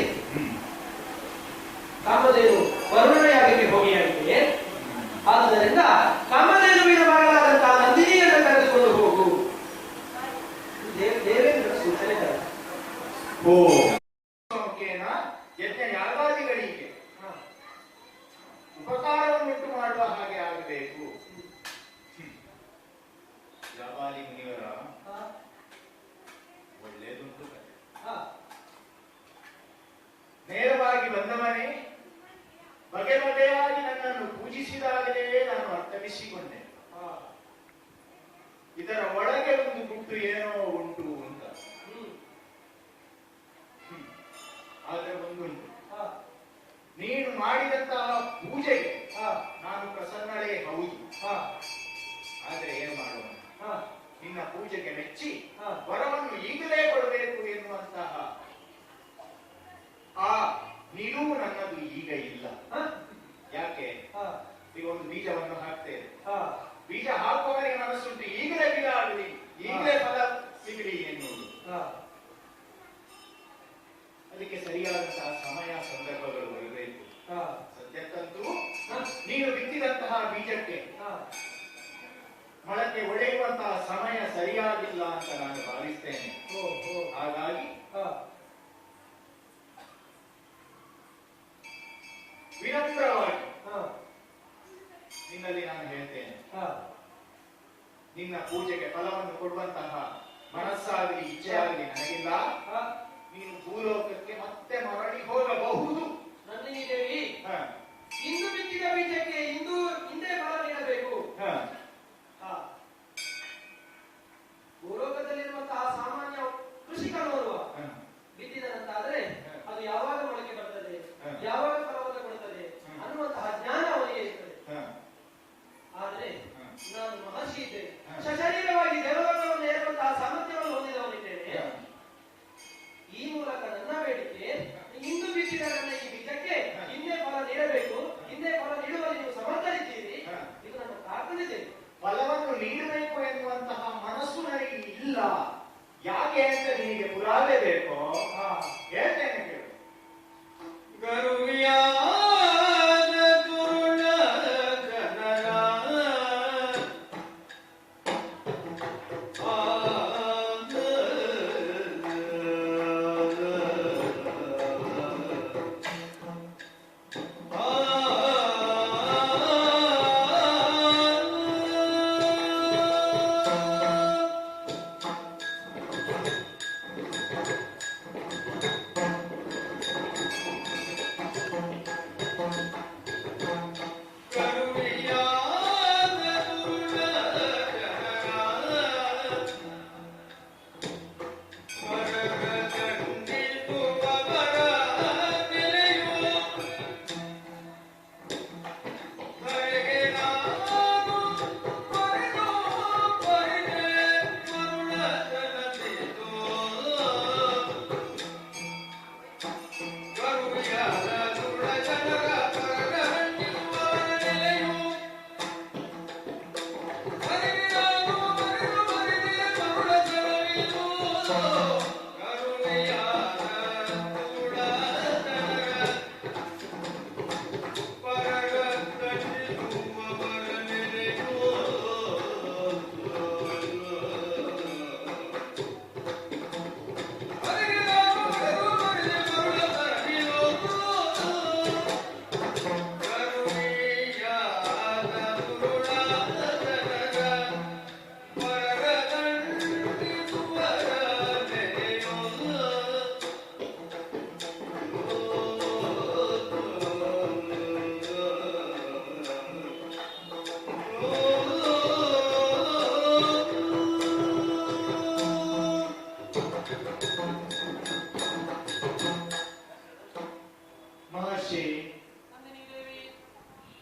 ಕಾಮಧೇನು ವರುಣಯಾಗಕ್ಕೆ ಹೋಗಿಯಾಗಿದೆ. ಆದ್ದರಿಂದ ಕಾಮಧೇನುವಿನ ಮಗಳಾದಂತಹ ನಂದಿನಿಯನ್ನು ಕರೆದುಕೊಂಡು ಹೋಗು ದೇವೇಂದ್ರ ಸೂಚನೆ ತರ. ಯಜ್ಞ ಯಾಗಾದಿಗಳಿಗೆ ಉಪಕಾರವನ್ನುಂಟು ಮಾಡುವ ಹಾಗೆ ಆಗಬೇಕು. ಜಾಬಾಲಿ ಮುನಿವರ ಒಳ್ಳೆಯದುಂಟು. ನೇರವಾಗಿ ಬಂದವನೇ ಬಗೆ ಬಗೆಯಾಗಿ ನನ್ನನ್ನು ಪೂಜಿಸಿದಾಗಲೇ ನಾನು ಅರ್ಥವಿಸಿಕೊಂಡೆ. ಇದರ ಒಳಗೆ ಒಂದು ಗುಟ್ಟು ಏನೋ ಉಂಟು ಅಂತ. ಆದ್ರೆ ಒಂದುಂಟು, ನೀನು ಮಾಡಿದಂತಹ ಪೂಜೆಗೆ ನಾನು ಪ್ರಸನ್ನಳೇ ಹೌದು. ಆದ್ರೆ ಏನು ಮಾಡೋಣ, ನಿನ್ನ ಪೂಜೆಗೆ ಮೆಚ್ಚಿ ವರವನ್ನು ಈಗಲೇ ಕೊಡಬೇಕು ಎನ್ನುವಂತಹ ಆ ನಿಲುವು ನನ್ನದು ಈಗ ಇಲ್ಲ. ಯಾಕೆ? ಈಗ ಒಂದು ಬೀಜವನ್ನು ಹಾಕ್ತೇವೆ, ಬೀಜ ಹಾಕುವವರಿಗೆ ಮನಸ್ಸುಂಟು ಈಗಲೇ ಗಿಡ ಆಗಲಿ, ಈಗಲೇ ಫಲ ಸಿಗಲಿ ಎನ್ನುವುದು. ಅದಕ್ಕೆ ಸರಿಯಾದಂತಹ ಸಮಯ ಸಂದರ್ಭಗಳು ಬರಬೇಕು. ಸದ್ಯಕ್ಕಂತೂ ನೀನು ಬಿತ್ತಿದಂತಹ ಬೀಜಕ್ಕೆ ಮೊಳಕೆ ಒಡೆಯುವಂತಹ ಸಮಯ ಸರಿಯಾಗಿಲ್ಲ ಅಂತ ನಾನು ಭಾವಿಸ್ತೇನೆ. ಹಾಗಾಗಿ ವಿನಮ್ರವಾಗಿ ನಿನ್ನಲ್ಲಿ ನಾನು ಹೇಳ್ತೇನೆ, ನಿನ್ನ ಪೂಜೆಗೆ ಫಲವನ್ನು ಕೊಡುವಂತಹ ಮನಸ್ಸಾಗಲಿ ಇಚ್ಛೆಯಾಗಲಿ ನನಗಿಲ್ಲ. ನೀನು ಭೂಲೋಕಕ್ಕೆ ಮತ್ತೆ ಮರಳಿ ಹೋಗಬಹುದು. ನಂದಿನಿ ದೇವಿ, ಇಂದು ಬಿತ್ತಿದ ಬೀಜಕ್ಕೆ ಹಿಂದೆ ಫಲ ನೀಡಬೇಕು. ಭೂಲೋಕದಲ್ಲಿರುವಂತಹ ಸಾಮಾನ್ಯ ಕೃಷಿಕನೋರ್ವ ಬಿತ್ತಿದಂತಾದ್ರೆ ಅದು ಯಾವಾಗ ಮೊಳಕೆ ಬರ್ತದೆ, ಯಾವಾಗ ಫಲವನ್ನು ಕೊಡುತ್ತದೆ ಅನ್ನುವಂತಹ ಜ್ಞಾನ ಅವನಿಗೆ ಇರ್ತದೆ. ಆದ್ರೆ ನಾನು ಮಹರ್ಷಿ ಇದ್ದೇನೆ, ಸಶರೀರವಾಗಿ ದೇವಲೋಕವನ್ನು ಏರುವಂತಹ ಸಾಮರ್ಥ್ಯವನ್ನು ಹೊಂದಿದವನಿದ್ದೇನೆ. ಈ ಮೂಲಕ ನನ್ನ ಬೇಡಿಕೆ, ಇಂದು ಬಿತ್ತಿದ ನನ್ನ ಈ ಬೀಜಕ್ಕೆ ಹಿಂದೆ ಫಲ ನೀಡಬೇಕು, ಹಿಂದೆ ಫಲ ನೀಡುವ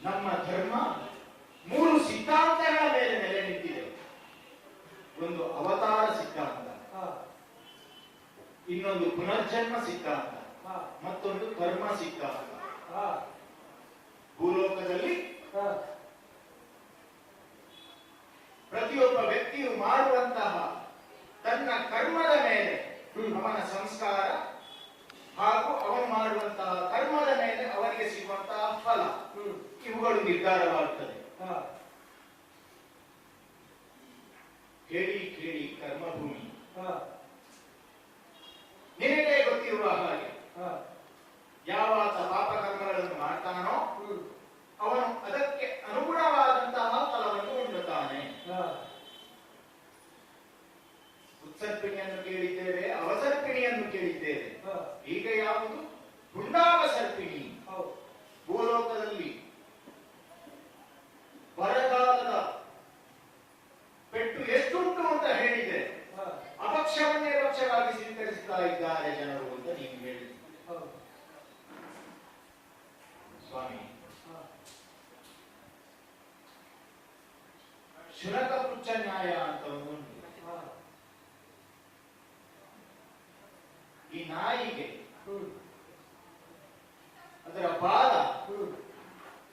ನಮ್ಮ ಧರ್ಮ 3 ಸಿದ್ಧಾಂತಗಳ ಮೇಲೆ ನೆಲೆ ನಿಂತಿದೆ. ಒಂದು ಅವತಾರ ಸಿದ್ಧಾಂತ, ಇನ್ನೊಂದು ಪುನರ್ಜನ್ಮ ಸಿದ್ಧಾಂತ, ಮತ್ತೊಂದು ಕರ್ಮ ಸಿದ್ಧಾಂತ. ಭೂಲೋಕದಲ್ಲಿ ಪ್ರತಿಯೊಬ್ಬ ವ್ಯಕ್ತಿಯು ಮಾಡುವಂತಹ ತನ್ನ ಕರ್ಮದ ಮೇಲೆ ಅವನ ಸಂಸ್ಕಾರ ಹಾಗೂ ಅವನು ಮಾಡುವಂತಹ ಕರ್ಮದ ಮೇಲೆ ಅವನಿಗೆ ಸಿಗುವಂತಹ ಫಲ, ಇವುಗಳು ನಿರ್ಧಾರವಾಗುತ್ತದೆ. ಕೇಳಿ ಕೇಳಿ ಕರ್ಮಭೂಮಿ. ನಿನಗೆ ಗೊತ್ತಿರುವ ಹಾಗೆ ಯಾವಾತ ಪಾಪ ಕರ್ಮಗಳನ್ನು ಮಾಡ್ತಾನೋ ಅವನು ಅದಕ್ಕೆ ಅನುಗುಣವಾದಂತಹ ಫಲವನ್ನು ಹೊಂದುತ್ತಾನೆ. ಉತ್ಸರ್ಪಿಣಿಯನ್ನು ಕೇಳಿದ್ದೇವೆ, ಅವಸರ್ಪಿಣಿಯನ್ನು ಕೇಳಿದ್ದೇವೆ. ಈಗ ಯಾವುದು? ಪುಂಡಾವಸರ್ಪಿಣಿ. ಭೂಲೋಕದಲ್ಲಿ ಬರಗಾಲದ ಪೆಟ್ಟು ಎಷ್ಟುಂಟು ಅಂತ ಹೇಳಿದೆ, ಅಪಕ್ಷವನ್ನೇ ಪಕ್ಷವಾಗಿ ಸ್ವೀಕರಿಸ್ತಾ ಇದ್ದಾರೆ ಜನರು ಅಂತ ನೀವು ಹೇಳಿದ್ರಿ ಸ್ವಾಮಿ. ಶುನಕ ಪುಚ್ಚ ನ್ಯಾಯ ಅಂತ ಒಂದು, ಈ ನಾಯಿಗೆ ಅದರ ಬಾಲ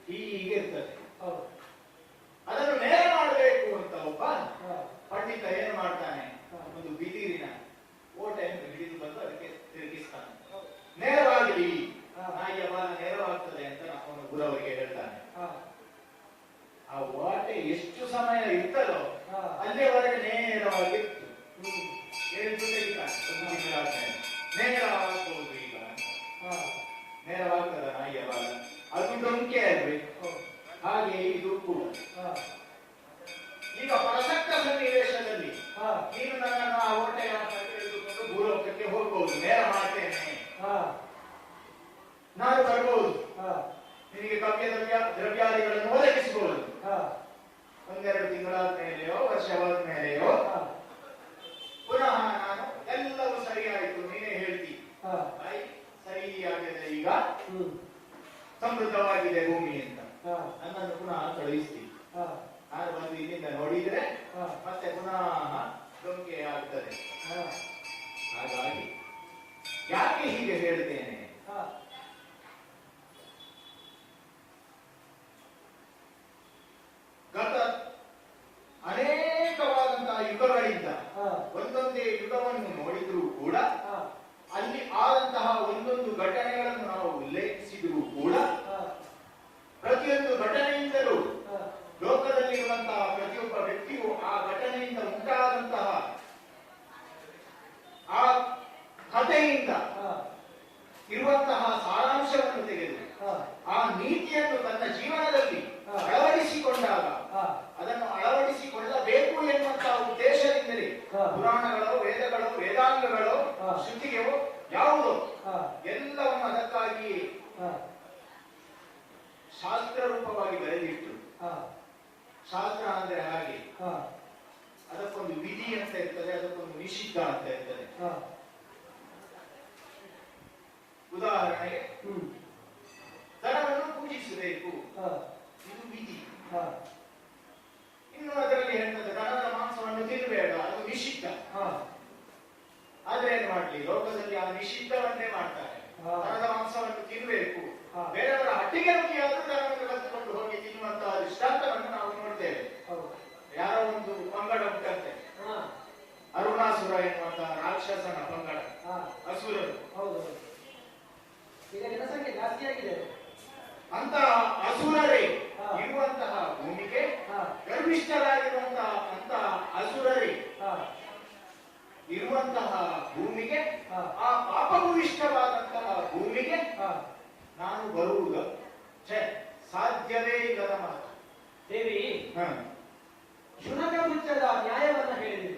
ಹೀಗಿರ್ತದೆ, ಅದನ್ನು ನೇರ ಮಾಡಬೇಕು ಅಂತ ಒಬ್ಬ ಪಂಡಿತ ಏನು ಮಾಡ್ತಾನೆ, ಒಂದು ಬಿದಿರಿನ ಓಟೆಯನ್ನು ಹಿಡಿದು ಬಂದು ಅದಕ್ಕೆ ತಿರುಗಿಸ್ತಾನೆ. ನೇರವಾಗಲಿ, ನಾಯಿಯ ಬಾಲ ನೇರವಾಗ್ತದೆ ಅಂತ ಅವನು ಗುರುವರಿಗೆ ಹೇಳ್ತಾನೆ. ಆ ಓಟೆ ಎಷ್ಟು ಸಮಯ ಇರ್ತದೋ ಅಲ್ಲಿವರೆಗೆ ನೇರವಾಗಿತ್ತು. ಹೇಳಿದ್ದು ತೆಗಿತಾನೆ, ಒಂದು ತಿಂಗಳಾದ್ಮೇಲೆ ನೇರವಾಗಬಹುದು. ಈಗ ನೇರವಾಗ್ತದ ನಾಯಿಯ ಬಾಲ? ಅದು ಡೊಂಕೆ ಆಗ್ಬೇಕು. ಹಾಗೆ ಇದು ಕೂಡ. ಈಗ ಪ್ರಸಕ್ತ ಸನ್ನಿವೇಶದಲ್ಲಿ ನೀನು ನನ್ನನ್ನು ಆ ಹೊಟ್ಟೆಯ ತೆಗೆದುಕೊಂಡು ಭೂಲೋಕಕ್ಕೆ ಹೋಗ್ಬಹುದು, ನೇರ ಮಾಡ್ತೇನೆ, ನಾನು ಬರ್ಬಹುದು, ನಿನಗೆ ಕವ್ಯ ದ್ರವ್ಯಾದಿಗಳನ್ನು ಒದಗಿಸಬಹುದು. ಒಂದೆರಡು ತಿಂಗಳಾದ ಮೇಲೆಯೋ ವರ್ಷವಾದ ಮೇಲೆಯೋ ಪುನಃ ನಾನು ಎಲ್ಲವೂ ಸರಿಯಾಯಿತು, ನೀನೇ ಹೇಳ್ತಿ ಸರಿಯಾಗಿದೆ, ಈಗ ಸಮೃದ್ಧವಾಗಿದೆ ಭೂಮಿ ಅಂತ ನನ್ನನ್ನು ಪುನಃ ಕಳುಹಿಸ್ತೀನಿ. ನಾನು ಬಂದು ಇಲ್ಲಿಂದ ನೋಡಿದ್ರೆ ಮತ್ತೆ ಪುನಃ ಡೊಂಕೆ ಆಗ್ತದೆ. ಹಾಗಾಗಿ ಯಾಕೆ ಹೀಗೆ ಹೇಳ್ತೇನೆ? ಗತ ಅನೇಕವಾದಂತಹ ಯುಗಗಳಿಂದ ಒಂದೊಂದೇ ಯುಗವನ್ನು ನೋಡಿದ್ರೂ ಕೂಡ ಅಲ್ಲಿ ಆದಂತಹ ಒಂದೊಂದು ಘಟನೆಗಳನ್ನು ನಾವು ಉಲ್ಲೇಖಿಸಿದರೂ ಕೂಡ ಪ್ರತಿಯೊಂದು ಘಟನೆಯಿಂದಲೂ ಲೋಕದಲ್ಲಿರುವಂತಹ ಪ್ರತಿಯೊಬ್ಬ ವ್ಯಕ್ತಿಯು ಆ ಘಟನೆಯಿಂದ ಉಂಟಾದಂತಹ ಆ ಕಥೆಯಿಂದ ಇರುವಂತಹ ಸಾರಾಂಶವನ್ನು ತೆಗೆದು ಆ ನೀತಿಯನ್ನು ತನ್ನ ಜೀವನದಲ್ಲಿ ಅಳವಡಿಸಿಕೊಂಡಾಗ ಅದನ್ನು ಅಳವಡಿಸಿಕೊಳ್ಳಬೇಕು ಎನ್ನುವಂತಹ ಉದ್ದೇಶದಿಂದಲೇ ಪುರಾಣಗಳು, ವೇದಗಳು, ವೇದಾಂಗಗಳು, ಶ್ರುತಿಯು ಯಾವುದೋ ಎಲ್ಲವನ್ನು ಅದಕ್ಕಾಗಿ ಶಾಸ್ತ್ರ ರೂಪವಾಗಿ ಬರೆದಿಟ್ಟು, ಶಾಸ್ತ್ರ ಅಂದ್ರೆ ಹಾಗೆ ಅದಕ್ಕೊಂದು ವಿಧಿ ಅಂತ ಇರ್ತದೆ, ಅದಕ್ಕೊಂದು ನಿಷಿದ್ಧ ಅಂತ ಇರ್ತದೆ. ಉದಾಹರಣೆಗೆ ದನವನ್ನು ಪೂಜಿಸಬೇಕು, ಇದು ವಿಧಿ. ಇನ್ನು ಅದರಲ್ಲಿ ಹೇಳ್ತದೆ ದನದ ಮಾಂಸವನ್ನು ತಿನ್ನಬೇಡ, ಅದು ನಿಷಿದ್ಧ. ಆದ್ರೆ ಏನ್ ಮಾಡ್ಲಿ, ಲೋಕದಲ್ಲಿ ಆ ನಿಷಿದ್ಧವನ್ನೇ ಮಾಡ್ತಾರೆ. ದನದ ಮಾಂಸವನ್ನು ತಿನ್ನಬೇಕು, ಬೇರೆಯವರ ಹಟ್ಟಿಗೆ ನುಗ್ಗಿಯಾದ್ರೂ ದನವನ್ನು ಕರೆದುಕೊಂಡು ಹೋಗಿ ತಿನ್ನುವಂತಹ ದೃಷ್ಟಾಂತವನ್ನು ನಾವು ನೋಡ್ತೇವೆ. ಯಾರೋ ಒಂದು ಪಂಗಡ ಉಂಟಂತೆ, ಅರುಣಾಸುರ ಎನ್ನುವಂತಹ ರಾಕ್ಷಸನ ಪಂಗಡ, ಅಸುರರು. ಅಂತಹ ಅಸುರರೇ ಇರುವಂತಹ ಭೂಮಿಗೆ, ಗರ್ವಿಷ್ಠರಾಗಿರುವಂತಹ ಅಂತಹ ಅಸುರರೇ ಇರುವಂತಹ ಭೂಮಿಗೆ, ಆ ಪಾಪಭೂಯಿಷ್ಠವಾದಂತಹ ಭೂಮಿಗೆ ನಾನು ಬರುವುದು ಸಾಧ್ಯವೇ ಇಲ್ಲದ ಮಾತು. ದೇವಿ, ಶುನಕ ಪುಚ್ಚದ ನ್ಯಾಯವನ್ನ ಹೇಳಿದೆ.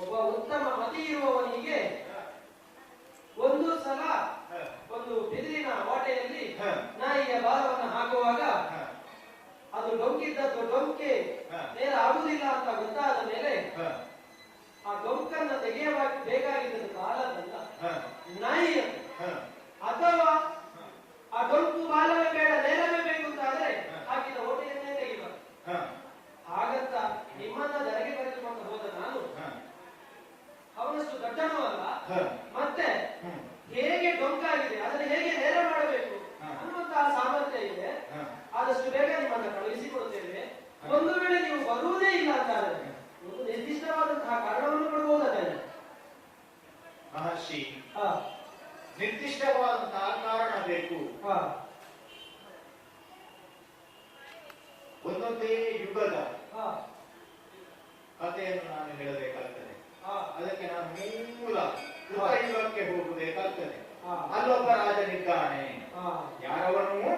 ಒಬ್ಬ ಉತ್ತಮ ಮತಿ ಇರುವವನಿಗೆ ಒಂದು ಸಲ ಒಂದು ಬಿದಿರಿನ ಓಟೆಯಲ್ಲಿ ನಾಯಿಯ ಬಾಲವನ್ನು ಹಾಕುವಾಗ ಅದು ಡೊಂಕಿದ್ದದ್ದು ಡೊಂಕೆ ನೇರ ಆಗುವುದಿಲ್ಲ ಅಂತ ಗೊತ್ತಾದ ಮೇಲೆ ಆ ಡೊಂಕನ್ನ ತೆಗೆಯಬೇಕಾಗಿದ್ದ ಬಾಲದಲ್ಲ, ನಾಯಿಯನ್ನು. ಅಥವಾ ಆ ಡೊಂಕು ಬಾಲವೇ ಬೇಡ, ನೇರ ಮತ್ತೆ ಹೇಗೆ ಡೊಂಕಾಗಿದೆ ಅದನ್ನು ಹೇಗೆ ನೇರ ಮಾಡಬೇಕು ಅನ್ನುವಂತಹ ಸಾಮರ್ಥ್ಯ ಇದೆ. ಆದಷ್ಟು ಬೇಗ ನಿಮ್ಮನ್ನು ಕಳುಹಿಸಿಕೊಡುತ್ತೇವೆ. ಒಂದು ವೇಳೆ ನೀವು ಬರುವುದೇ ಇಲ್ಲ ಅಂತಾದರೆ ಒಂದು ನಿರ್ದಿಷ್ಟವಾದಂತಹ ಕಾರಣವನ್ನು ಕೊಡಬಹುದಾದರೆ ಮಹರ್ಷಿ, ನಿರ್ದಿಷ್ಟವಾದಂತಹ ಕಾರಣ ಬೇಕು. ಒಂದೊಂದೇ ಯುಗದ ಕಥೆಯನ್ನು ನಾನು ಹೇಳಬೇಕಾಗ್ತದೆ. ಅದಕ್ಕೆ ನಾನು ಮೂಲ ಕೃತಯುಗಕ್ಕೆ ಹೋಗಬೇಕಾಗ್ತದೆ. ಅಲ್ಲೊಬ್ಬ ರಾಜನಿದ್ದಾನೆ. ಯಾರವನು?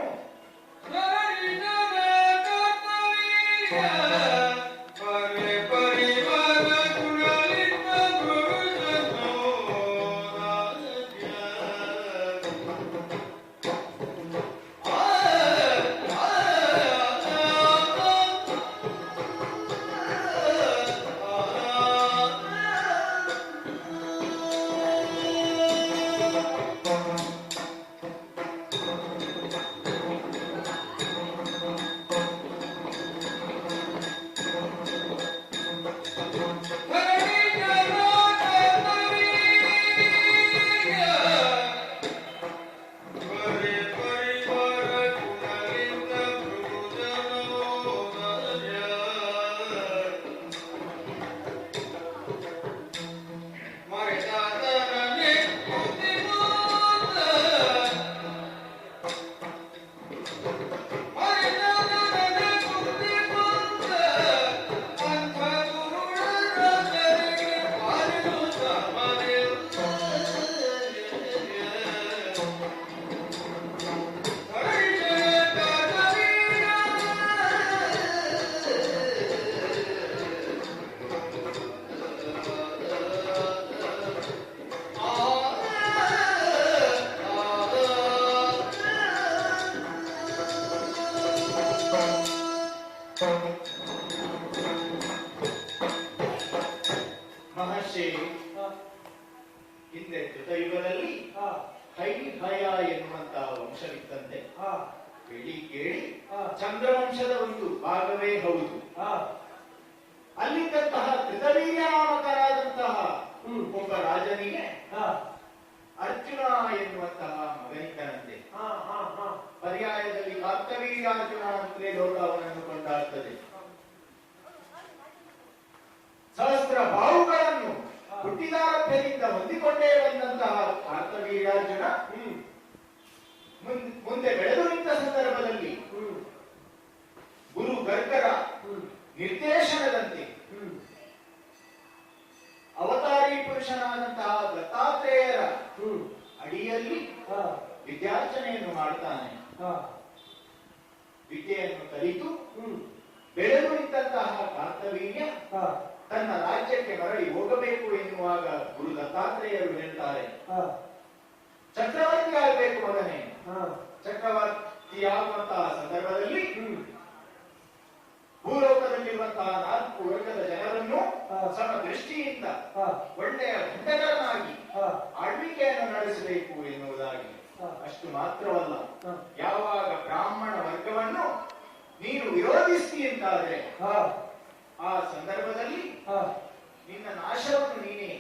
ಮಹರ್ಷಿ, ಹಿಂದೆ ಕೃತಯುಗದಲ್ಲಿ ಹೈಹಯ ಎನ್ನುವಂತಹ ವಂಶವಿದ್ದಂತೆ ಕೇಳಿ ಕೇಳಿ ಚಂದ್ರವಂಶದ ಒಂದು ಭಾಗವೇ ಹೌದು. ಅಲ್ಲಿದ್ದಂತಹ ಕೃತವೀರ್ಯ ನಾಮಕರಾದಂತಹ ಒಬ್ಬ ರಾಜನಿಗೆ ಅರ್ಜುನ ಎನ್ನುವಂತಹ ಮಗನಿದ್ದನಂತೆ. ಪರ್ಯಾಯದಲ್ಲಿ ಕರ್ತವೀರ್ಯಾರ್ಜುನ ಅಂತಲೇ ಲೋಕ ಅವನನ್ನು ಕೊಂಡಾಡ್ತದೆ. ಸಹಸ್ರ ಬಾಹುಗಳನ್ನು ಹುಟ್ಟಿದಾರಭ್ಯದಿಂದ ಹೊಂದಿಕೊಂಡೇ ಬಂದಂತಹ ಕರ್ತವೀರ್ಯಾರ್ಜುನ ಮುಂದೆ ಬೆಳೆದು ನಿಂತ ಸಂದರ್ಭದಲ್ಲಿ ಗುರು ಗರ್ಗರ ನಿರ್ದೇಶನದಂತೆ ಅವತಾರಿ ಪುರುಷನಾದಂತಹ ದತ್ತಾತ್ರೇಯರ ಅಡಿಯಲ್ಲಿ ವಿದ್ಯಾರ್ಚನೆಯನ್ನು ಮಾಡ್ತಾನೆ. ವಿದ್ಯೆಯನ್ನು ಕಲಿತು ಬೆಳೆದು ನಿಂತಹ ಕರ್ತವೀರ್ಯ ತನ್ನ ರಾಜ್ಯಕ್ಕೆ ಮರಳಿ ಹೋಗಬೇಕು ಎನ್ನುವಾಗ ಗುರು ದತ್ತಾತ್ರೇಯರು ಹೇಳ್ತಾರೆ, ಚಕ್ರವರ್ತಿ ಆಗಬೇಕು ಮಗನೇ. ಚಕ್ರವರ್ತಿಯಾಗುವಂತಹ ಸಂದರ್ಭದಲ್ಲಿ ಭೂಲೋಕದಲ್ಲಿರುವಂತಹ 4 ವರ್ಗದ ಜನರನ್ನು ಸಮ ದೃಷ್ಟಿಯಿಂದ ಒಳ್ಳೆಯ ಭಂಡಕರನಾಗಿ ಆಳ್ವಿಕೆಯನ್ನು ನಡೆಸಬೇಕು ಎನ್ನುವುದಾಗಿ. ಅಷ್ಟು ಮಾತ್ರವಲ್ಲ, ಯಾವಾಗ ಬ್ರಾಹ್ಮಣ ವರ್ಗವನ್ನು ನೀನು ವಿರೋಧಿಸ್ತಿ ಅಂತಾದ್ರೆ ಆ ಸಂದರ್ಭದಲ್ಲಿ ನಿನ್ನ ನಾಶವನ್ನು ನೀನೇ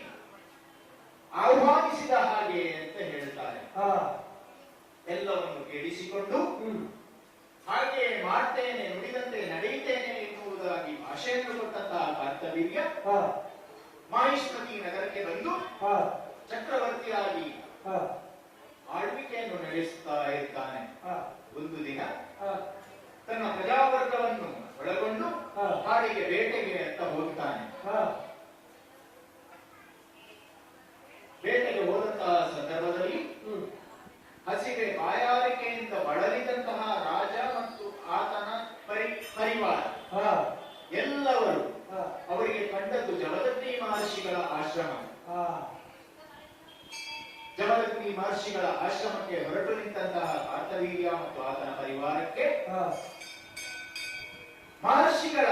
ಆಹ್ವಾನಿಸಿದ ಹಾಗೆ ಅಂತ ಹೇಳ್ತಾರೆ. ಎಲ್ಲವನ್ನು ಕೇಳಿಸಿಕೊಂಡು ಹಾಗೆ ಮಾಡ್ತೇನೆ, ನುಡಿದಂತೆ ನಡೆಯುತ್ತೇನೆ ಎನ್ನುವುದಾಗಿ ಭಾಷೆಯನ್ನು ಕೊಟ್ಟಂತಹ ಕರ್ತವೀರ್ಯ ಮಾಹಿಷ್ಮತಿ ನಗರಕ್ಕೆ ಬಂದು ಚಕ್ರವರ್ತಿಯಾಗಿ ಆಳ್ವಿಕೆಯನ್ನು ನಡೆಸುತ್ತಾ ಇರ್ತಾನೆ. ಒಂದು ದಿನ ತನ್ನ ಪ್ರಜಾವರ್ಗವನ್ನು ಒಳಗೊಂಡು ಕಾಡಿಗೆ ಬೇಟೆಗೆ ಅಂತ ಹೋಗ್ತಾನೆ. ಬೇಟೆಗೆ ಹೋದಂತಹ ಸಂದರ್ಭದಲ್ಲಿ ಹಸಿವೆ ಬಾಯಾರಿಕೆಯಿಂದ ಬಳಲಿದಂತಹ ರಾಜ ಮತ್ತು ಆತನ ಪರಿವಾರ ಎಲ್ಲವರು ಅವರಿಗೆ ಕಂಡದ್ದು ಜಮದಗ್ನಿ ಮಹರ್ಷಿಗಳ ಆಶ್ರಮ. ಜಮದಗ್ನಿ ಮಹರ್ಷಿಗಳ ಆಶ್ರಮಕ್ಕೆ ಹೊರಟು ನಿಂತಹ ಕರ್ತವೀರ್ಯ ಮತ್ತು ಆತನ ಪರಿವಾರಕ್ಕೆ ಮಹರ್ಷಿಗಳ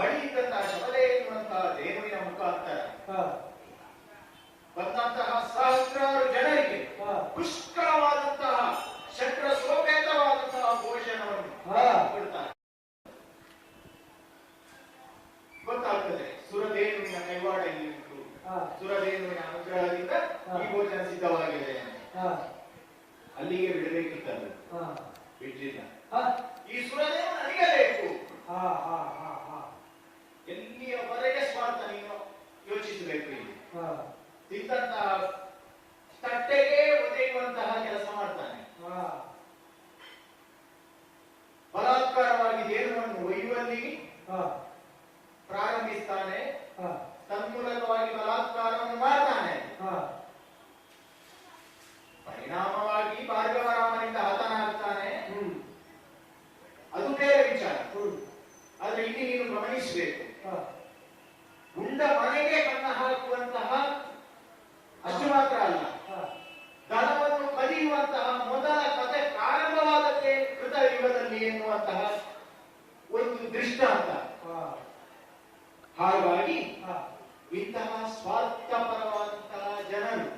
ಬಳಿ ಇದ್ದಂತಹ ಶಬಲೆ ಎನ್ನುವಂತಹ ದೇವರಿನ ಮುಖಾಂತರ ಬಂದಂತಹ ಸಹಸ್ರಾರು ಜನರಿಗೆ ಪುಷ್ಕಳವಾದಂತಹ ಶಕ್ರ ಸೋಪೇತವಾದಂತಹ ಭೋಜನವನ್ನು ಕೊಡ್ತಾರೆ. ಗೊತ್ತಾಗ್ತದೆ ಸುರದೇನುವಿನ ಕೈವಾಡ ಇಲ್ಲಿ ಉಂಟು. ಸುರದೇನುವಿನ ಅನುಗ್ರಹದಿಂದ ಗಮನಿಸಬೇಕು. ಇಲ್ಲಿ ತಿಂದಂತಹ ತಟ್ಟೆಗೆ ಒದೆಯುವಂತಹ ಕೆಲಸ ಮಾಡ್ತಾನೆ. ಬಲಾತ್ಕಾರವಾಗಿ ದೇಹವನ್ನು ಒಯ್ಯುವಲ್ಲಿ ಪ್ರಾರಂಭಿಸ್ತಾನೆ. ತನ್ಮೂಲಕವಾಗಿ ಬಲಾತ್ಕಾರವನ್ನು ಮಾಡ್ತಾನೆ. ಪರಿಣಾಮವಾಗಿ ಭಾರ್ಗವರಾಮನಿಂದ ಹತನಾಗ್ತಾನೆ. ಅದು ಬೇರೆ ವಿಚಾರ. ಆದ್ರೆ ಇಲ್ಲಿ ನೀನು ಗಮನಿಸಬೇಕು, ಉಂಡ ಮನೆಗೆ ಕನ್ನ ಹಾಕುವಂತಹ ಅಷ್ಟು ಮಾತ್ರ ಅಲ್ಲ, ದನವನ್ನು ಕದಿಯುವಂತಹ ಮೊದಲ ಕಥೆ ಪ್ರಾರಂಭವಾದದ್ದೇ ಕೃತಯುಗದಲ್ಲಿ ಎನ್ನುವಂತಹ ಒಂದು ದೃಷ್ಟಾಂತ. ಹಾಗಾಗಿ ಇಂತಹ ಸ್ವಾರ್ಥಪರವಾದಂತಹ ಜನರು,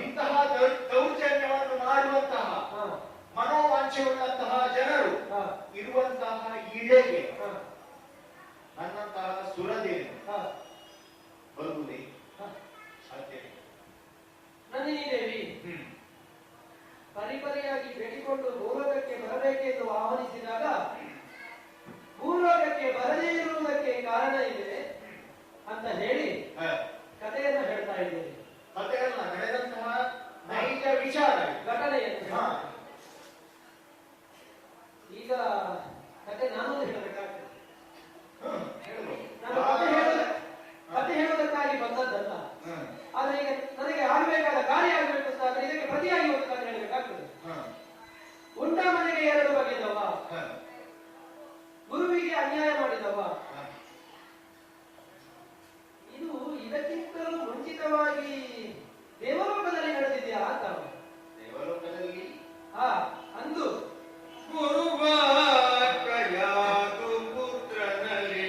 ಇಂತಹ ದೌರ್ಜನ್ಯವನ್ನು ಮಾಡುವಂತಹ ಮನೋವಾಂಛೆಯುಳ್ಳಂತಹ ಜನರು ಇರುವಂತಹ ಇಳೆಗೆ ನನ್ನಂತಹ ಸುರದೇನು ಬರುವುದೇ ಸಾಧ್ಯ. ನಂದಿನಿ ದೇವಿ ಪರಿಪರಿಯಾಗಿ ಬೇಡಿಕೊಂಡು ಭೂಲೋಕಕ್ಕೆ ಬರಬೇಕೆಂದು ಆಹ್ವಾನಿಸಿದಾಗ ಭೂಲೋಕಕ್ಕೆ ಬರದೇ ಇರುವುದಕ್ಕೆ ಕಾರಣ ಇದೆ ಅಂತ ಹೇಳಿ ಕಥೆಯನ್ನು ಹೇಳ್ತಾ ಇದ್ದೇನೆ. ಕಥೆಯಲ್ಲ, ನಡೆದಂತಹ ನೈಜ ವಿಚಾರ, ಘಟನೆಯನ್ನು. ಈಗ ಕಥೆ ನಾನು ಹೇಳಬೇಕಾಗ್ತದೆ. ನಾನು ಕಥೆ ಹೇಳುವುದಕ್ಕಾಗಿ ಬಂದದ್ದಲ್ಲ. ಆದ್ರೆ ಈಗ ನನಗೆ ಆಗಬೇಕಾದ ಕಾರ್ಯ ಆಗಬೇಕು ಅಂತ ಆದ್ರೆ ಇದಕ್ಕೆ ಪ್ರತಿಯಾಗಿ ಒಂದು ಕಥೆ ಹೇಳಬೇಕಾಗ್ತದೆ. ಉಂಡ ಮನೆಗೆ ಎರಡು ಬಗೆದವ, ಗುರುವಿಗೆ ಅನ್ಯಾಯ ಮಾಡಿದವ. ಇದು ಇದಕ್ಕಿಂತಲೂ ಮುಂಚಿತವಾಗಿ ದೇವಲೋಕದಲ್ಲಿ ನಡೆದಿದೆಯಾ ಅಂತ. ದೇವಲೋಕದಲ್ಲಿ ಅಂದು ಗುರುವಾಕಯಾದು ಪುತ್ರನಲ್ಲಿ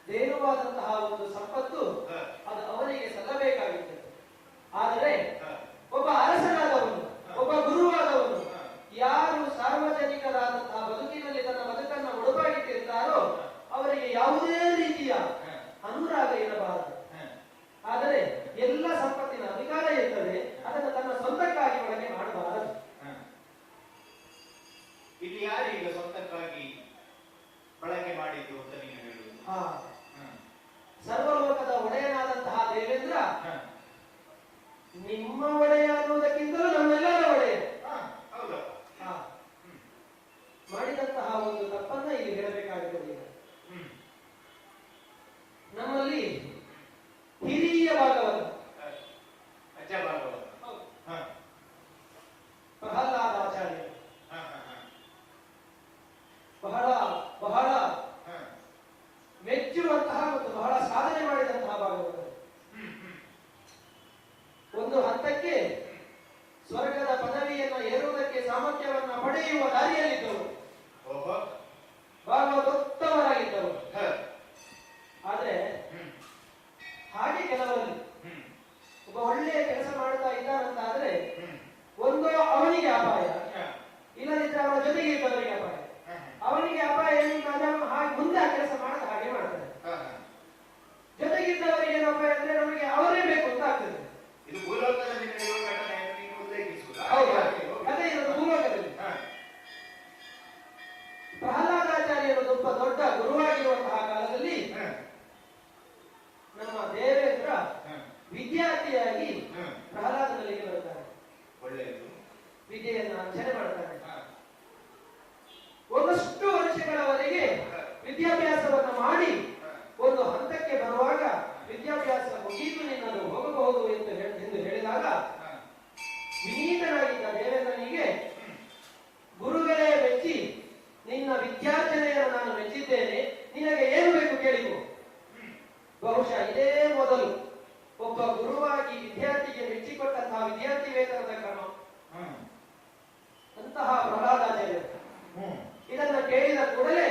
ಧೇನುವಾದಂತಹ ಒಂದು ಸಂಪತ್ತು ಅದು ಅವನಿಗೆ ಸಲ್ಲಬೇಕಾಗಿತ್ತು. ಆದರೆ ಒಬ್ಬ ಅರಸನಾದವನು, ಒಬ್ಬ ಗುರುವಾದವನು ಯಾರು ಸಾರ್ವಜನಿಕರಾದಂತಹ ಬದುಕಿನಲ್ಲಿ ತನ್ನ ಬದುಕನ್ನು ಒಡಪಾಗಿಟ್ಟಿರ್ತಾರೋ ಅವರಿಗೆ ಯಾವುದೇ ರೀತಿಯ ಅನುರಾಗ ಇರಬಾರದು. ಆದರೆ ಎಲ್ಲ ಸಂಪತ್ತಿನ ಅಧಿಕಾರ ಇರ್ತದೆ, ಅದನ್ನು ತನ್ನ ಸ್ವಂತಕ್ಕಾಗಿ ಬಳಕೆ ಮಾಡಬಾರದು. ಇಲ್ಲಿ ಯಾರು ಈಗ ಸ್ವಂತಕ್ಕಾಗಿ ಬಳಕೆ ಮಾಡಿದ್ದು ಅಂತ ನೀವು ಹೇಳುವುದು? ಸರ್ವಲೋಕದ ಒಡೆಯನಾದಂತಹ ದೇವೇಂದ್ರ ನಿಮ್ಮ ಒಡೆಯ ಅನ್ನುವುದಕ್ಕಿಂತಲೂ ನಮ್ಮೆಲ್ಲರ ಒಡೆಯ. ಮಾಡಿದಂತಹ ಒಂದು ತಪ್ಪನ್ನ ಇಲ್ಲಿ ಹೇಳಬೇಕಾಗುತ್ತದೆ. ನಮ್ಮಲ್ಲಿ ಹಿರಿಯ ಭಾಗವತ ದೊಡ್ಡ ಗುರುವಾಗಿರುವಂತಹ ಕಾಲದಲ್ಲಿ ನಮ್ಮ ದೇವೇಂದ್ರ ವಿದ್ಯಾರ್ಥಿಯಾಗಿ ಪ್ರಹ್ಲಾದನಿಗೆ ಬರುತ್ತಾರೆ. ಒಳ್ಳೆಯದು. ವಿದ್ಯೆಯನ್ನು ಅರ್ಚನೆ ಮಾಡುತ್ತಾರೆ. ಒಂದಷ್ಟು ವರ್ಷಗಳವರೆಗೆ ವಿದ್ಯಾಭ್ಯಾಸವನ್ನು ಮಾಡಿ ಒಂದು ಹಂತಕ್ಕೆ ಬರುವಾಗ ವಿದ್ಯಾಭ್ಯಾಸ ಮುಗಿದು ನಿನ್ನದು ಹೋಗಬಹುದು ಎಂದು ಹೇಳಿದಾಗ ವಿನೀತನಾಗಿದ್ದ ದೇವೇಂದ್ರನಿಗೆ ಗುರುಗಳೇ ಮೆಚ್ಚಿ ನಿನ್ನ ವಿದ್ಯಾರ್ಜನೆಯನ್ನು ನಾನು ಮೆಚ್ಚಿದ್ದೇನೆ, ನಿನಗೆ ಏನು ಬೇಕು ಕೇಳಿಕೊ. ಬಹುಶಃ ಇದೇ ಮೊದಲು ಒಬ್ಬ ಗುರುವಾಗಿ ವಿದ್ಯಾರ್ಥಿಗೆ ಮೆಚ್ಚಿಕೊಟ್ಟಂತಹ ವಿದ್ಯಾರ್ಥಿ ವೇತನದ ಕ್ರಮ. ಅಂತಹ ಪ್ರಹ್ಲಾದಾಚಾರ್ಯರು ಇದನ್ನ ಕೇಳಿದ ಕೂಡಲೇ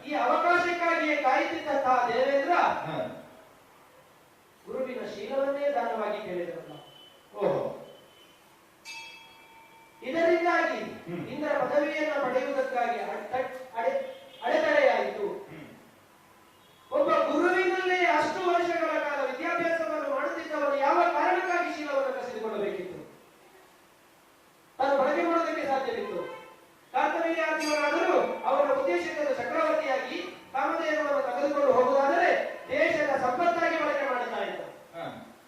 ಈ ಅವಕಾಶಕ್ಕಾಗಿಯೇ ಕಾಯುತ್ತಿದ್ದಂತಹ ದೇವೇಂದ್ರ ಗುರುವಿನ ಶೀಲವನ್ನೇ ದಾನವಾಗಿ ಕೇಳಿದರಲ್ಲ. ಇದರಿಂದಾಗಿ ಇಂದ್ರ ಪದವಿಯನ್ನು ಪಡೆಯುವುದಕ್ಕಾಗಿ ಅಡೆತಡೆಯಾಯಿತು. ಒಬ್ಬ ಗುರುವಿನಲ್ಲೇ ಅಷ್ಟು ವರ್ಷಗಳ ಕಾಲ ವಿದ್ಯಾಭ್ಯಾಸವನ್ನು ಮಾಡುತ್ತಿದ್ದವನು ಯಾವ ಕಾರಣಕ್ಕಾಗಿ ಶೀಲವನ್ನು ಕಸಿದುಕೊಳ್ಳಬೇಕಿತ್ತು? ತಾನು ಬಳಕೆ ಮಾಡುವುದಕ್ಕೆ ಸಾಧ್ಯವಿತ್ತು. ಕಾರ್ತವೀರ್ಯಾದಿಗಳಾದರೂ ಅವರ ಉದ್ದೇಶದ ಚಕ್ರವರ್ತಿಯಾಗಿ ಕಾಮಧೇನುವನ್ನು ತೆಗೆದುಕೊಂಡು ಹೋಗುವುದಾದರೆ ದೇಶದ ಸಂಪತ್ತಾಗಿ ಬಳಕೆ ಮಾಡುತ್ತಾ ಇದ್ದ.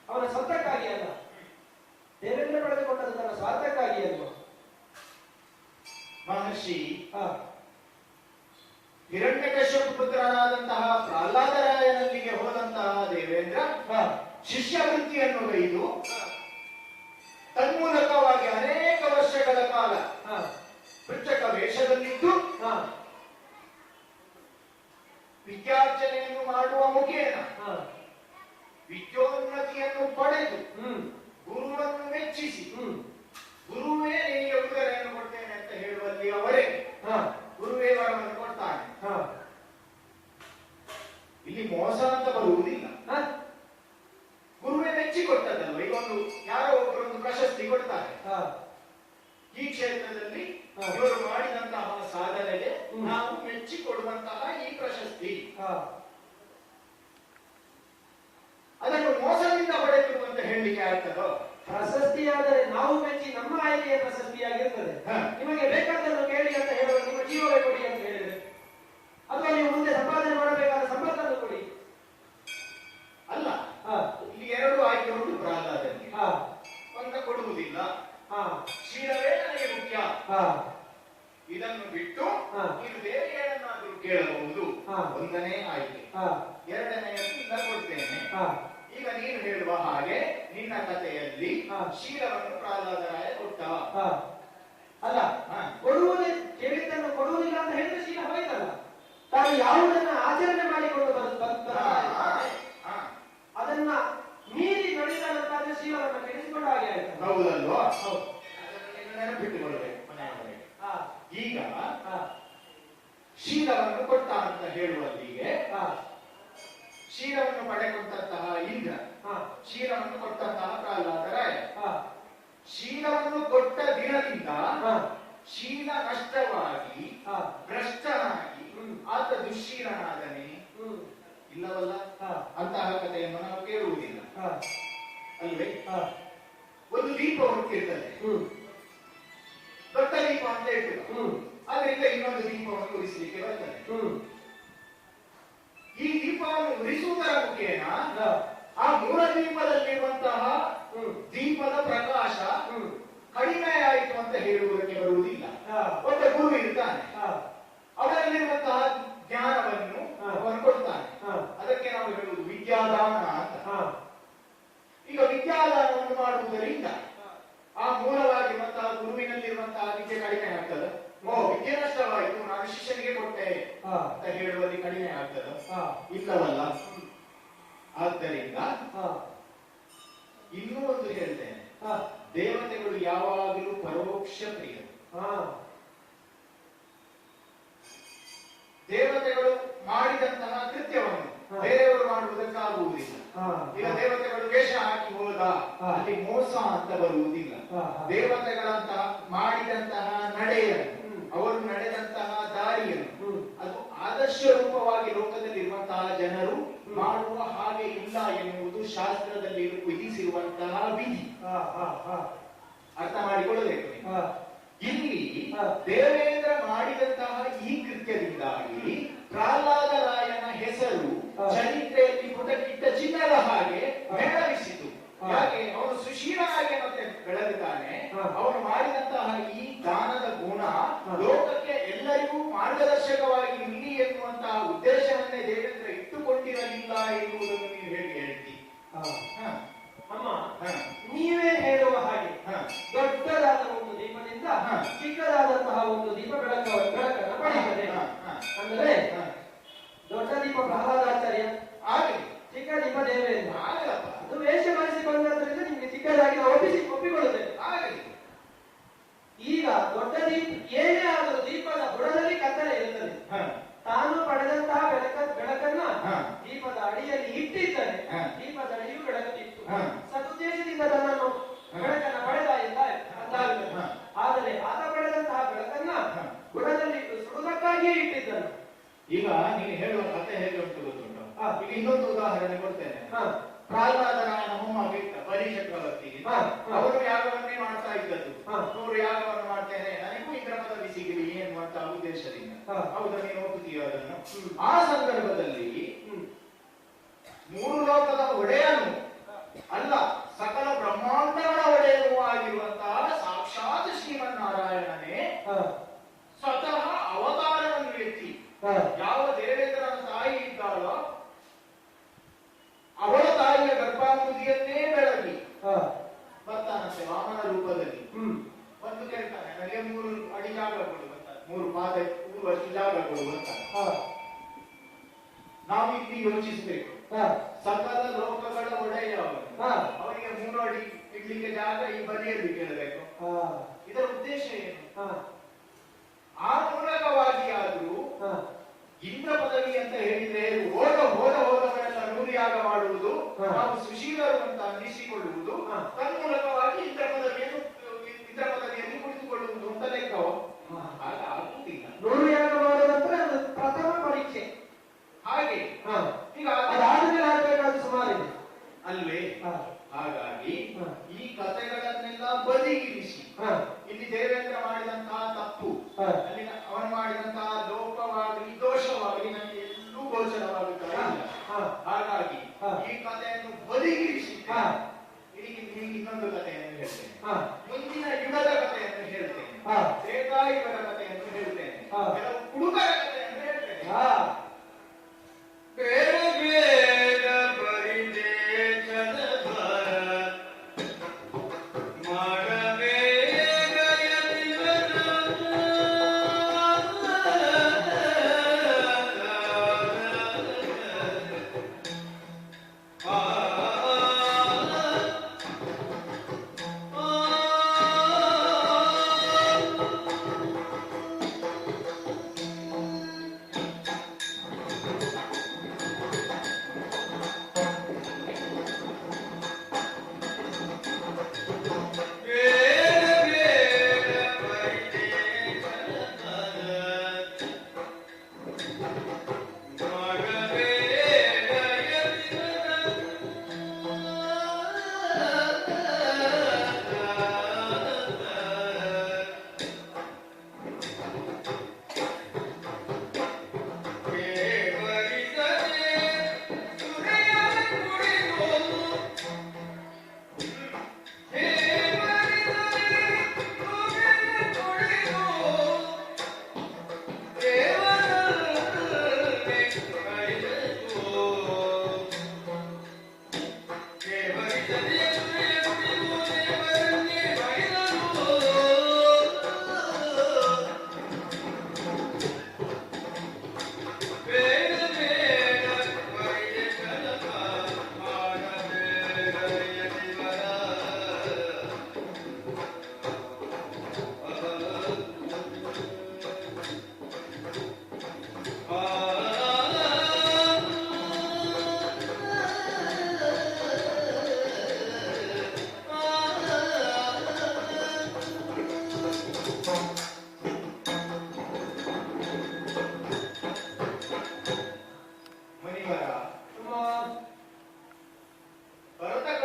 ಅವನ ಸ್ವಂತಕ್ಕಾಗಿ ಅಲ್ಲ. ದೇವೇಂದ್ರ ಪಡೆದುಕೊಂಡದ್ದು ತನ್ನ ಸ್ವಾರ್ಥಕ್ಕಾಗಿ ಅಲ್ವ? ಮಹರ್ಷಿ ಹಿರಣ್ಯಕಶ್ಯಪ ಪುತ್ರನಾದಂತಹ ಪ್ರಹ್ಲಾದರಾಯನಲ್ಲಿಗೆ ಹೋದಂತಹ ದೇವೇಂದ್ರ ಶಿಷ್ಯವೃತ್ತಿಯನ್ನು ಗೈದು ತನ್ಮೂಲಕವಾಗಿ ಅನೇಕ ವರ್ಷಗಳ ಕಾಲ ಪೃಚ್ಛಕ ವೇಷದಲ್ಲಿದ್ದು ವಿದ್ಯಾರ್ಜನೆಯನ್ನು ಮಾಡುವ ಮುಖೇನ ವಿದ್ಯೋನ್ನತಿಯನ್ನು ಪಡೆದು ಗುರುವನ್ನು ಮೆಚ್ಚಿಸಿ ಗುರುವೇ ನಿನಗೆ ಉಡುಗೊರೆಯನ್ನು ಕೊಡ್ತೇನೆ ಅಂತ ಹೇಳುವಲ್ಲಿ ಅವರೇ ಗುರುವೇ ವರವನ್ನು ಕೊಡ್ತಾನೆ. ಇಲ್ಲಿ ಮೋಸ ಅಂತ ಬರುವುದಿಲ್ಲ. ಗುರುವೇ ಮೆಚ್ಚಿಕೊಟ್ಟದಲ್ವ. ಈಗ ಒಂದು ಯಾರೋ ಒಬ್ಬರೊಂದು ಪ್ರಶಸ್ತಿ ಕೊಡ್ತಾರೆ. ಈ ಕ್ಷೇತ್ರದಲ್ಲಿ ಇವರು ಮಾಡಿದಂತಹ ಸಾಧನೆಗೆ ನಾವು ಮೆಚ್ಚಿಕೊಡುವಂತಹ ಈ ಪ್ರಶಸ್ತಿ, ಅದನ್ನು ಮೋಸದಿಂದ ಪಡೆಯುವುದು ಅಂತ ಹೇಳಲಿಕ್ಕೆ ಆಗ್ತದೋ? ಪ್ರಶಸ್ತಿಯಾದರೆ ನಾವು ಮೆಚ್ಚಿ ನಮ್ಮ ಆಯ್ಕೆಯ ಪ್ರಶಸ್ತಿಯಾಗಿರ್ತದೆ. ನಿಮಗೆ ಬೇಕಾದನ್ನು ಕೇಳಿ ಅಂತ ಹೇಳುವ ನಿಮ್ಮ ಜೀವವೇ ಕೊಡಿ ಅಂತ ಹೇಳಿದ್ರೆ, ಅಥವಾ ನೀವು ಮುಂದೆ ಸಂಪಾದನೆ ಮಾಡಬೇಕಾದ ಸಂಪತ್ತನ್ನು ಕೊಡಿ ಅಲ್ಲ. ಇಲ್ಲಿ ಎರಡು ಆಯ್ಕೆ ಉಂಟು ಪ್ರಹ್ಲಾದನಿಗೆ. ಒಂದ ಕೊಡುವುದಿಲ್ಲ, ಶೀಲವೇ ನನಗೆ ಮುಖ್ಯ, ಇದನ್ನು ಬಿಟ್ಟು ನೀನು ಬೇರೆ ಏನನ್ನಾದರೂ ಕೇಳಬಹುದು. ಒಂದನೇ ಆಯ್ಕೆ. ಎರಡನೆಯದು ಇಲ್ಲ ಕೊಡ್ತೇನೆ. ಈಗ ನೀನು ಹೇಳುವ ಹಾಗೆ ನಿನ್ನ ಕಥೆಯಲ್ಲಿ ಶೀಲವನ್ನು ಪ್ರಹ್ಲಾದರಾಯ ಕೊಟ್ಟ ಅಲ್ಲ. ಕೊಡುವುದೇ ಕೇಳಿದ್ದನ್ನು ಕೊಡುವುದಿಲ್ಲ ಅಂತ ಹೇಳಿದ್ರೆ ಶೀಲ ಹೋಯ್ತಲ್ಲ. ತಾನು ಯಾವುದನ್ನ ಆಚರಣೆ ಮಾಡಿಕೊಂಡು ಅದನ್ನ ಮೀರಿ ನಡೆದ ನಂತರ ಶೀಲವನ್ನು ಕೆಡಿಸಿಕೊಂಡ ಹಾಗೆ ಆಯ್ತು. ಹೌದಲ್ವಾ? ನೆನಪಿಟ್ಟುಕೊಳ್ಳಬೇಕು ಮನೆಯವರಿಗೆ. ಈಗ ಶೀಲವನ್ನು ಕೊಟ್ಟ ಅಂತ ಹೇಳುವಲ್ಲಿಗೆ ಶೀಲವನ್ನು ಪಡೆಕೊಂಡಂತಹ ಇಂದ್ರ, ಶೀಲವನ್ನು ಕೊಟ್ಟಂತಹ ಪ್ರಹ್ಲಾದರಾಯ, ಶೀಲವನ್ನು ಕೊಟ್ಟ ದಿನದಿಂದ ಶೀಲ ನಷ್ಟವಾಗಿ ಭ್ರಷ್ಟನಾಗಿ ಆತ ದುಶ್ಶೀಲನಾದನೆ ಇಲ್ಲವಲ್ಲ? ಅಂತಹ ಕಥೆಯನ್ನು ನಾವು ಕೇಳುವುದಿಲ್ಲ ಅಲ್ವೇ? ಒಂದು ದೀಪ ಹುಟ್ಟಿರ್ತದೆ, ದೊಡ್ಡ ದೀಪ ಅಂತ ಇರ್ತದೆ, ಅದರಿಂದ ಇನ್ನೊಂದು ದೀಪವನ್ನು ಉರಿಸಲಿಕ್ಕೆ ಬರ್ತದೆ. ಈ ದೀಪವನ್ನು ಉರಿಸುವುದರ ಮುಖೇನ ಆ ಮೂಲ ದೀಪದಲ್ಲಿರುವಂತಹ ದೀಪದ ಪ್ರಕಾಶ ಕಡಿಮೆ ಆಯಿತು ಅಂತ ಹೇಳುವುದಕ್ಕೆ ಬರುವುದಿಲ್ಲ. ಒಬ್ಬ ಗುರು ಇರ್ತಾನೆ, ಅವರಲ್ಲಿರುವಂತಹ ಜ್ಞಾನವನ್ನು ಅವನು ಕೊಡ್ತಾನೆ. ಅದಕ್ಕೆ ನಾವು ಹೇಳುವುದು ವಿದ್ಯಾದಾನ ಅಂತ. ಈಗ ವಿದ್ಯಾದಾನವನ್ನು ಮಾಡುವುದರಿಂದ ಆ ಮೂಲವಾಗಿರುವಂತಹ ಗುರುವಿನಲ್ಲಿರುವಂತಹ ವಿದ್ಯೆ ಕಡಿಮೆ ಆಗ್ತದೆ. ವಿದ್ಯೆ ನಷ್ಟವಾಯಿತು, ನಾನು ಶಿಷ್ಯನಿಗೆ ಕೊಟ್ಟೆ ಅಂತ ಹೇಳುವಲ್ಲಿ ಕಡಿಮೆ ಆಗ್ತದ? ಇಲ್ಲವಲ್ಲ. ಆದ್ದರಿಂದ ಇನ್ನೂ ಒಂದು ಹೇಳ್ತೇನೆ, ದೇವತೆಗಳು ಯಾವಾಗಲೂ ಪರೋಕ್ಷ ಪ್ರಿಯರು. ದೇವತೆಗಳು ಮಾಡಿದಂತಹ ಕೃತ್ಯವನ್ನು ಬೇರೆಯವರು ಮಾಡುವುದಕ್ಕಾಗುವುದಿಲ್ಲ. ಈಗ ದೇವತೆಗಳು ವೇಷ ಹಾಕಿ ಹೋದ, ಅಲ್ಲಿ ಮೋಸ ಅಂತ ಬರುವುದಿಲ್ಲ. ದೇವತೆಗಳಂತಹ ಮಾಡಿದಂತಹ ನಡೆಯನ್ನು, ಅವರು ನಡೆದಂತಹ ದಾರಿಯನ್ನು, ಅದು ಆದರ್ಶ ರೂಪವಾಗಿ ಲೋಕದಲ್ಲಿ ಇರುವಂತಹ ಜನರು ಮಾಡುವ ಹಾಗೆ ಇಲ್ಲ ಎನ್ನುವುದು ಶಾಸ್ತ್ರದಲ್ಲಿ ವಿಧಿಸಿರುವಂತಹ ವಿಧಿ. ಅರ್ಥ ಮಾಡಿಕೊಳ್ಳಬೇಕು. ಇಲ್ಲಿ ದೇವೇಂದ್ರ ಮಾಡಿದಂತಹ ಈ ಕೃತ್ಯದಿಂದಾಗಿ ಮಾರ್ಗದರ್ಶಕವಾಗಿ ನಿಲ್ಲಿ ಎನ್ನುವಂತಹ ಉದ್ದೇಶವನ್ನೇ ದೇವೇಂದ್ರ ಇಟ್ಟುಕೊಂಡಿರಲಿಲ್ಲ ಎನ್ನುವುದನ್ನು ನೀವು ಹೇಗೆ ಹೇಳ್ತೀವಿ? ಅಮ್ಮ, ನೀವೇ ಹೇಳುವ ಹಾಗೆ ದೊಡ್ಡದಾದ ಒಂದು ದೀಪದಿಂದ ಚಿಕ್ಕದಾದಂತಹ ಒಂದು ದೀಪ ಬೆಳಕನ್ನು ಪಡೆಯುತ್ತದೆ. ಅಂದರೆ ದೊಡ್ಡ ದೀಪ ಪ್ರಹ್ಲಾದಾಚಾರ್ಯ, ಚಿಕ್ಕ ದೀಪ ದೇವೇಂದ್ರ. ಅದು ವೇಷ ಮಾಡಿಸಿ ಬಂದದ್ರಿಂದ ನಿಮ್ಗೆ ಚಿಕ್ಕದಾಗಿ ನಾವು ಒಪ್ಪಿಕೊಳ್ಳುತ್ತೇವೆ. ಈಗ ದೊಡ್ಡ ದೀಪ ಏನೇ ಆದರೂ ದೀಪದ ಬುಡದಲ್ಲಿ ಕತ್ತಲೆ ಇರುತ್ತದೆ. ತಾನು ಪಡೆದಂತಹ ಬೆಳಕನ್ನ ದೀಪದ ಅಡಿಯಲ್ಲಿ ಇಟ್ಟಿದ್ದಾನೆ. ದೀಪದ ಅಡಿಯೂ ಬೆಳಕುತ್ತಿತ್ತು. ಸದುದ್ದೇಶದಿಂದ ತನ್ನನ್ನು ಬೆಳಕನ್ನ ಪಡೆದ ಇಲ್ಲ ಅಂತಾಗುತ್ತದೆ. ಆದರೆ ಆತ ಪಡೆದಂತಹ ಬೆಳಕನ್ನ ಬುಡದಲ್ಲಿ ಇಟ್ಟು ಸುಡುವುದಕ್ಕಾಗಿಯೇ ಇಟ್ಟಿದ್ದಾನೆ. ಈಗ ನೀನು ಹೇಳುವ ಕಥೆ ಹೇಗೆ ಉಂಟು ಗೊತ್ತುಂಟು? ಈಗ ಇನ್ನೊಂದು ಉದಾಹರಣೆ ಕೊಡ್ತೇನೆ. ಪ್ರಹ್ಲಾದರಾಯನ ಮೊಮ್ಮ ಬಲಿ ಚಕ್ರವರ್ತಿ, ಅವರು ಯಾಗವನ್ನೇ ಮಾಡ್ತಾ ಇದ್ದದ್ದು. 100 ಯಾಗವನ್ನು ಮಾಡ್ತೇನೆ, ನನಗೂ ಇಂದ್ರ ಪದವಿ ಸಿಗಲಿ ಎನ್ನುವಂತಹ ಉದ್ದೇಶದಿಂದ. ಹೌದಾ, ನೀನು ಒಪ್ಪುತ್ತೀಯ ಅದನ್ನು? ಆ ಸಂದರ್ಭದಲ್ಲಿ 3 ಲೋಕದ ಒಡೆಯನು ಅಲ್ಲ, ಸಕಲ ಬ್ರಹ್ಮಾಂಡಗಳ ಒಡೆಯನೂ ಆಗಿರುವಂತಹ ಸಾಕ್ಷಾತ್ ಶ್ರೀಮನ್ನಾರಾಯಣನೇ ಸ್ವತಃ ಅವತಾರವನ್ನು ಎತ್ತಿ ಯಾವ ದೇವೇಂದ್ರನ ತಾಯಿ ಇದ್ದಾಳೋ ಅವಳ ತಾಯಿಯ ಗರ್ಭಾಂಬುದಿಯನ್ನೇ ಬೆಳಗಿ ಬರ್ತಾನಂತೆ ವಾಮನ ರೂಪದಲ್ಲಿ. ಒಂದು ಕೇಳ್ತಾನೆ, ನನಗೆ 3 ಅಡಿ ಜಾಗ ಕೊಡು ಬರ್ತಾನೆ, 3 ಪಾದ ಕೂರುವಷ್ಟು ಜಾಗ ಕೊಡು ಬರ್ತಾನೆ. ನಾವಿಲ್ಲಿ ಯೋಚಿಸಬೇಕು, ಸಕಲ ಲೋಕಗಳ ಒಡೆಯ ಅವರಿಗೆ 3 ಅಡಿ ಇಡ್ಲಿಕ್ಕೆ ಜಾಗ ಈ ಬದಿಯಲ್ಲಿ ಕೇಳಬೇಕು. ಇದರ ಉದ್ದೇಶ ಏನು? ಆ ಮೂಲಕವಾಗಿ ಆದ್ರೂ ಇಂದ್ರ ಪದವಿ ಅಂತ ಹೇಳಿದ್ರೆ ಹೋದವರೆಲ್ಲ 100 ಯಾಗ ಮಾಡುವುದು, ನಾವು ಸುಶೀಲರು ಅಂತ ಅನ್ನಿಸಿಕೊಳ್ಳುವುದು, ತನ್ಮೂಲಕವಾಗಿ ಇಂದ್ರ ಪದವಿಯಲ್ಲಿ ಕುಳಿತುಕೊಳ್ಳುವುದು ಅಂತ ಲೆಕ್ಕವ. ಆಗ ಆಗುತ್ತಿಲ್ಲ. 100 ಯಾಗ ಮಾಡೋದಂದ್ರೆ ಅದು ಪ್ರಥಮ ಪರೀಕ್ಷೆ. ಹಾಗೆ ಈಗ ಅದಾದ್ಮೇಲೆ ಆಗಬೇಕಾದ ಸುಮಾರಿದೆ ಅಲ್ವೇ? ಹಾಗಾಗಿ ಈ ಕಥೆಗಳನ್ನೆಲ್ಲ ಬದಿಗಿರಿಸಿ ಇಲ್ಲಿ ದೇವೇಂದ್ರ ಮಾಡಿದಂತಹ ತಪ್ಪು, ಅಲ್ಲಿ ಅವನು ಮಾಡಿದಂತಹ ಲೋಪವಾಗಲಿ ದೋಷವಾಗಲಿ ನನಗೆ ಎಲ್ಲೂ ಗೋಚರವಾಗುತ್ತಾ ಇಲ್ಲ. ಹಾಗಾಗಿ ಈ ಕಥೆಯನ್ನು ಬದಿಗಿರಿಸಿ ನಿಮಗೆ ಇನ್ನೊಂದು ಕಥೆಯನ್ನು ಹೇಳ್ತೇನೆ. ಮುಂದಿನ ಯುಗದ ಕಥೆಯನ್ನು ಹೇಳ್ತೇನೆ, ತ್ರೇತಾಯುಗದ ಕಥೆಯನ್ನು ಹೇಳ್ತೇನೆ, ಕೆಲವು ಹುಡುಗರ ಕಥೆಯನ್ನು ಹೇಳ್ತೇನೆ. ಬೇರೆ ಬೇಗ ಬರಿದೆ ಚಲಭಾರ ಮಾಡಬೇಗ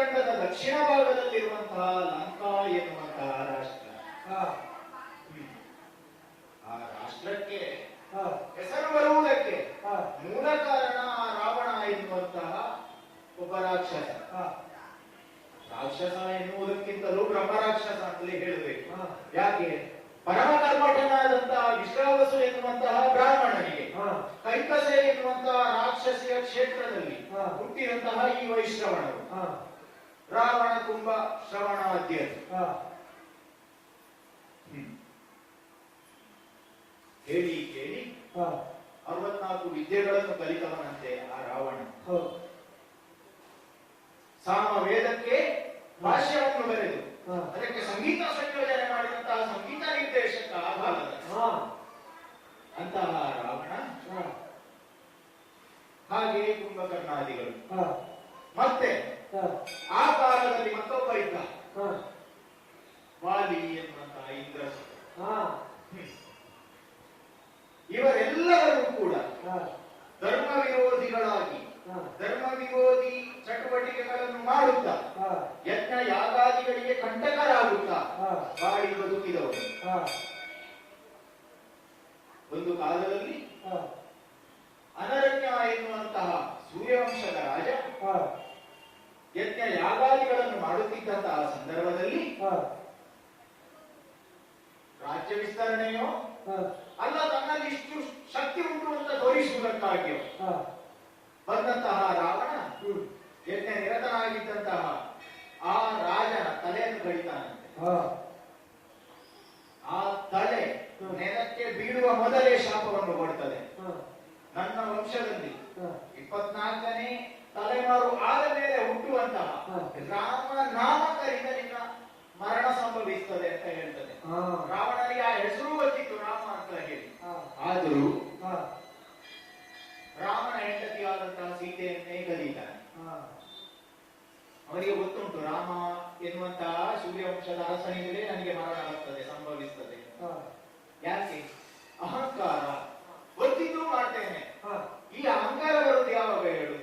ಯತಿವರ ದಕ್ಷಿಣ ಭಾಗದಲ್ಲಿರುವಂತಹ ಲಂಕಾ ಎನ್ನುವಂತಹ ರಾಷ್ಟ್ರ, ಆ ರಾಷ್ಟ್ರಕ್ಕೆ ಹೆಸರು ಬರುವುದಕ್ಕೆ ಮೂಲ ಕಾರಣ ರಾವಣ ಎನ್ನುವಂತಹ ಒಬ್ಬ ರಾಕ್ಷಸ. ರಾಕ್ಷಸ ಎನ್ನುವುದಕ್ಕಿಂತಲೂ ಬ್ರಹ್ಮ ರಾಕ್ಷಸ ಅಂತಲೇ ಹೇಳಬೇಕು. ಯಾಕೆ? ಪರಮ ಕರ್ಮಠನಾದಂತಹ ವಿಶ್ರಾವಸು ಎನ್ನುವಂತಹ ಬ್ರಾಹ್ಮಣನಿಗೆ ಕೈಕಸೆ ಎನ್ನುವಂತಹ ರಾಕ್ಷಸಿಯ ಕ್ಷೇತ್ರದಲ್ಲಿ ಹುಟ್ಟಿದಂತಹ ಈ ವೈಶ್ರವಣರು ರಾವಣ ಕುಂಭ ಶ್ರವಣಾದ್ಯರು ಹೇಳಿ ಕೇಳಿ 64 ವಿದ್ಯೆಗಳನ್ನು ಕಲಿತವನಂತೆ ಆ ರಾವಣ. ಸಾಮ ವೇದಕ್ಕೆ ಭಾಷ್ಯವನ್ನು ಬರೆದು ಅದಕ್ಕೆ ಸಂಗೀತ ಸಂಯೋಜನೆ ಮಾಡಿದಂತಹ ಸಂಗೀತ ನಿರ್ದೇಶಕ ಭಾಗದ ಅಂತಹ ರಾವಣ, ಹಾಗೆ ಕುಂಭಕರ್ಣಾದಿಗಳು. ಮತ್ತೆ ಆ ಕಾಲದಲ್ಲಿ ಮತ್ತೊಬ್ಬ ಇದ್ದ, ವಾಲಿ ಎನ್ನುವಂತಹ ಇಂದ್ರ. ಇವರೆಲ್ಲರೂ ಕೂಡ ಧರ್ಮ ವಿರೋಧಿಗಳಾಗಿ ಧರ್ಮ ವಿರೋಧಿ ಚಟುವಟಿಕೆಗಳನ್ನು ಮಾಡುತ್ತಾ ಯಜ್ಞ ಯಾಗಾದಿಗಳಿಗೆ ಕಂಟಕರಾಗುತ್ತಾ ಬಾಳಿ ಬದುಕಿದವರು. ಒಂದು ಕಾಲದಲ್ಲಿ ಅನರಣ್ಯ ಎನ್ನುವಂತಹ ಸೂರ್ಯವಂಶದ ರಾಜ ಯಜ್ಞ ಯಾಗಾದಿಗಳನ್ನು ಮಾಡುತ್ತಿದ್ದಂತಹ ಸಂದರ್ಭದಲ್ಲಿ ರಾಜ್ಯ ವಿಸ್ತರಣೆಯೋ ಅಲ್ಲ, ತನ್ನಲ್ಲಿ ಇಷ್ಟು ಶಕ್ತಿ ಉಂಟು ಅಂತ ತೋರಿಸುವುದಕ್ಕಾಗಿಯೋ ಬಂದಂತಹ ರಾವಣ ಯಜ್ಞ ನಿರತನಾಗಿದ್ದಂತಹ ಆ ರಾಜನ ತಲೆಯನ್ನು ಕಡಿತಾನಂತೆ. ಆ ತಲೆ ನೆಲಕ್ಕೆ ಬೀಳುವ ಮೊದಲೇ ಶಾಪವನ್ನು ಕೊಡ್ತದೆ. ನನ್ನ ವಂಶದಲ್ಲಿ 24ನೇ ತಲೆಮಾರು ಆದ ಮೇಲೆ ಹುಟ್ಟುವಂತಹ ರಾಮ ನಾಮಕರಿಂದ ನಿನ್ನ ಮರಣ ಸಂಭವಿಸ್ತದೆ ಅಂತ ಹೇಳ್ತದೆ. ರಾವಣನಿಗೆ ಆ ಹೆಸರು ಗೊತ್ತಿತ್ತು, ರಾಮ ಅಂತ ಹೇಳಿ. ಆದರೂ ರಾಮನ ಹೆಂಡತಿಯಾದಂತಹ ಸೀತೆಯನ್ನೇ ಕದೀತಾನೆ. ಅವರಿಗೆ ಗೊತ್ತುಂಟು, ರಾಮ ಎನ್ನುವಂತಹ ಸೂರ್ಯವಂಶದ ಅರಸನಿಂದಲೇ ನನಗೆ ಮರಣ ಬರ್ತದೆ, ಸಂಭವಿಸ್ತದೆ. ಯಾಕೆ? ಅಹಂಕಾರ. ಗೊತ್ತಿದ್ದು ಮಾಡ್ತೇನೆ. ಈ ಅಹಂಕಾರ ಬರುವುದು ಯಾವಾಗ ಹೇಳು?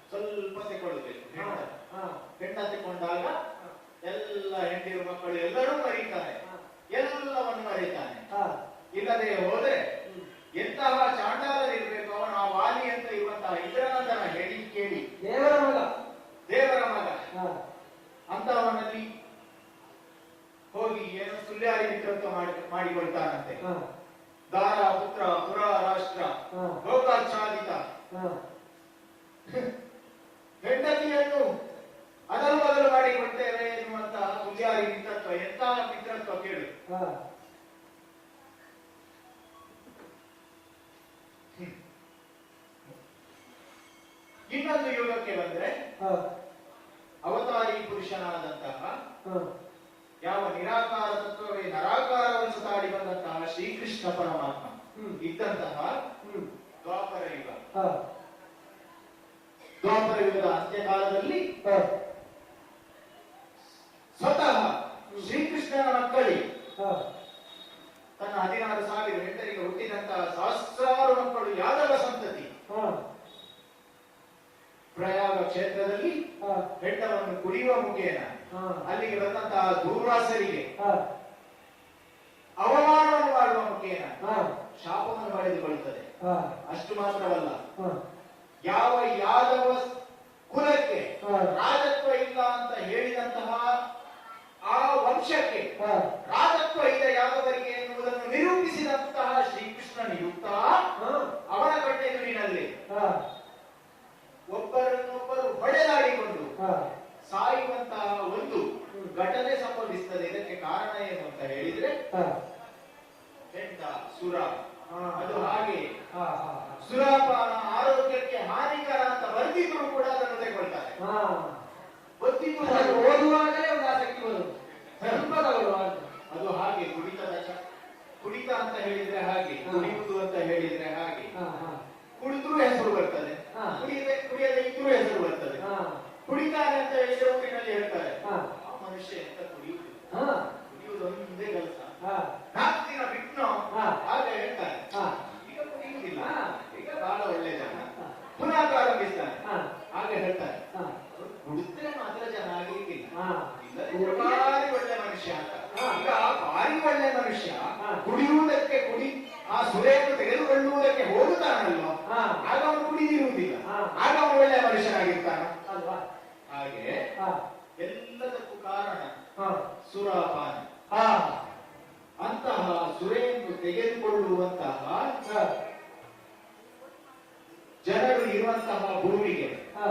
ಸ್ವಲ್ಪ ತೆಕೊಳ್ಳಬೇಕು. ಹೆಂಡ ತೆಕೊಂಡಾಗ ಎಲ್ಲ ಹೆಂಡಿರು ಮಕ್ಕಳು ಎಲ್ಲರೂ ಮರೀತಾನೆ, ಎಲ್ಲವನ್ನು ಮರೀತಾನೆ. ಇಲ್ಲದೆ ಹೋದ್ರೆ ಎಂತಹ ಚಾಂಡಾಲರಿರ್ಬೇಕು ಅವನು. ಆ ವಾಲಿ ಅಂತ ಇರುವಂತಹ ಇಂದ್ರನಂದನ ಹೇಳಿ ಕೇಳಿ ದೇವರ ಮಗ ಅಂತವನಲ್ಲಿ ಹೋಗಿ ಏನೋ ಸುಳ್ಯಾರಿ ಮಿತ್ರತ್ವ ಮಾಡಿಕೊಳ್ತಾನಂತೆ. ದಾರ ಪುತ್ರ ಪುರ ರಾಷ್ಟ್ರ ಲೋಕಾಚ್ಛಾದಿತ ಹೆಂಡತಿಯನ್ನು ಅದಲು ಬದಲು ಮಾಡಿಕೊಡ್ತೇವೆ ಎನ್ನುವಂತಹ ಸುಳ್ಯಾರಿ ಮಿತ್ರತ್ವ. ಎಂತಹ ಮಿತ್ರತ್ವ ಕೇಳು. ಇನ್ನೊಂದು ಯುಗಕ್ಕೆ ಬಂದ್ರೆ ಅವತಾರಿ ಪುರುಷನಾದಂತಹ ಯಾವ ನಿರಾಕಾರ ತತ್ವವೇ ನರಾಕಾರವನ್ನು ತಾಡಿ ಬಂದಂತಹ ಶ್ರೀಕೃಷ್ಣ ಪರಮಾತ್ಮ ಇದ್ದಂತಹ ದ್ವಾಪರ ಯುಗ. ದ್ವಾಪರ ಯುಗದ ಅಂತ್ಯಕಾಲದಲ್ಲಿ ಸ್ವತಃ ಶ್ರೀಕೃಷ್ಣನ ಮಕ್ಕಳಿಗೆ ತನ್ನ 16,000 ಹೆಂಡರಿಗೆ ಹುಟ್ಟಿದಂತಹ ಸಹಸ್ರಾರು ಮಕ್ಕಳು ಯಾದವ ಸಂತತಿ ಪ್ರಯಾಗ ಕ್ಷೇತ್ರದಲ್ಲಿ ಹೆಂಡವನ್ನು ಕುಡಿಯುವ ಮುಖೇನ ಅಲ್ಲಿಗೆ ಬಂದಂತಹ ದೂರ್ವಾಸರಿಗೆ ಅವಮಾನವನ್ನು ಮಾಡುವ ಮುಖೇನ ಶಾಪವನ್ನು ಪಡೆದುಕೊಳ್ಳುತ್ತದೆ. ಅಷ್ಟು ಮಾತ್ರವಲ್ಲ, ಯಾವ ಯಾದವ ಕುಲಕ್ಕೆ ರಾಜತ್ವ ಇಲ್ಲ ಅಂತ ಹೇಳಿದಂತಹ ಆ ವಂಶಕ್ಕೆ ರಾಜತ್ವ ಇದೆ ಯಾದವರಿಗೆ ಎನ್ನುವುದನ್ನು ನಿರೂಪಿಸಿದಂತಹ ಶ್ರೀಕೃಷ್ಣನ ಯುಕ್ತ ಅವನ ಕಣ್ಣೆದುರಿನಲ್ಲಿ ಒಬ್ಬರನ್ನೊಬ್ಬರು ಹೊಡೆದಾಡಿಕೊಂಡು ಸಾಯುವಂತಹ ಒಂದು ಘಟನೆ ಸಂಭವಿಸುತ್ತದೆ. ಇದಕ್ಕೆ ಕಾರಣ ಏನು ಅಂತ ಹೇಳಿದ್ರೆ ಹೆಂಡ ಸುರ. ಅದು ಹಾಗೆ ಸುರಾಪಾನ ಆರೋಗ್ಯಕ್ಕೆ ಹಾನಿಕರ ಅಂತ ಬರ್ತಿದ್ರು ಕೂಡ ಅದನ್ನು ತೆಗೊಳ್ತಾರೆ. ಓದುವಾಗಲೇ ಒಂದು ಆಸಕ್ತಿ ಬರುವುದು, ಅದು ಹಾಗೆ. ಕುಡಿತ ಅಂತ ಹೇಳಿದ್ರೆ ಹಾಗೆ, ಕುಡಿಯುವುದು ಅಂತ ಹೇಳಿದ್ರೆ ಹಾಗೆ. ಕುಡಿದ್ರೂ ಹೆಸರು ಬರ್ತದೆ, ಕುಡಿಯದೆ ಇದ್ರೂ ಹೆಸರು ಬರ್ತದೆ. ಕುಡಿತಾನೆ ಅಂತ ಹೇಳಿದ್ರೆ ಊರಿನಲ್ಲಿ ಹೇಳ್ತಾರೆ, ಆ ಮನುಷ್ಯ ಎಂತ ಕುಡಿಯುವುದು ಒಂದೇ ಕೆಲಸ, 4 ದಿನ ಬಿಟ್ಟು ಹಾಗೆ ಹೇಳ್ತಾರೆ. ಈಗ ಕುಡಿಯುವುದಿಲ್ಲ, ಈಗ ಬಹಳ ಒಳ್ಳೆ ಜನ, ಪುನಃ ಪ್ರಾರಂಭಿಸ್ತಾನೆ, ಹಾಗೆ ಹೇಳ್ತಾರೆ. ಕುಡಿದ್ರೆ ಮಾತ್ರ ಜನ ಆಗಲಿಕ್ಕಿಲ್ಲ, ಭಾರಿ ಒಳ್ಳೆ ಮನುಷ್ಯ ಅಂತ. ಈಗ ಭಾರಿ ಒಳ್ಳೆ ಮನುಷ್ಯ ಕುಡಿಯುವುದಕ್ಕೆ ಆ ಸುರೆಯನ್ನು ತೆಗೆದುಕೊಳ್ಳುವುದಕ್ಕೆ ಹೋಗುತ್ತಾನಲ್ವ, ಇರುವಂತಹ ಭೂಮಿಗೆ ಹಾ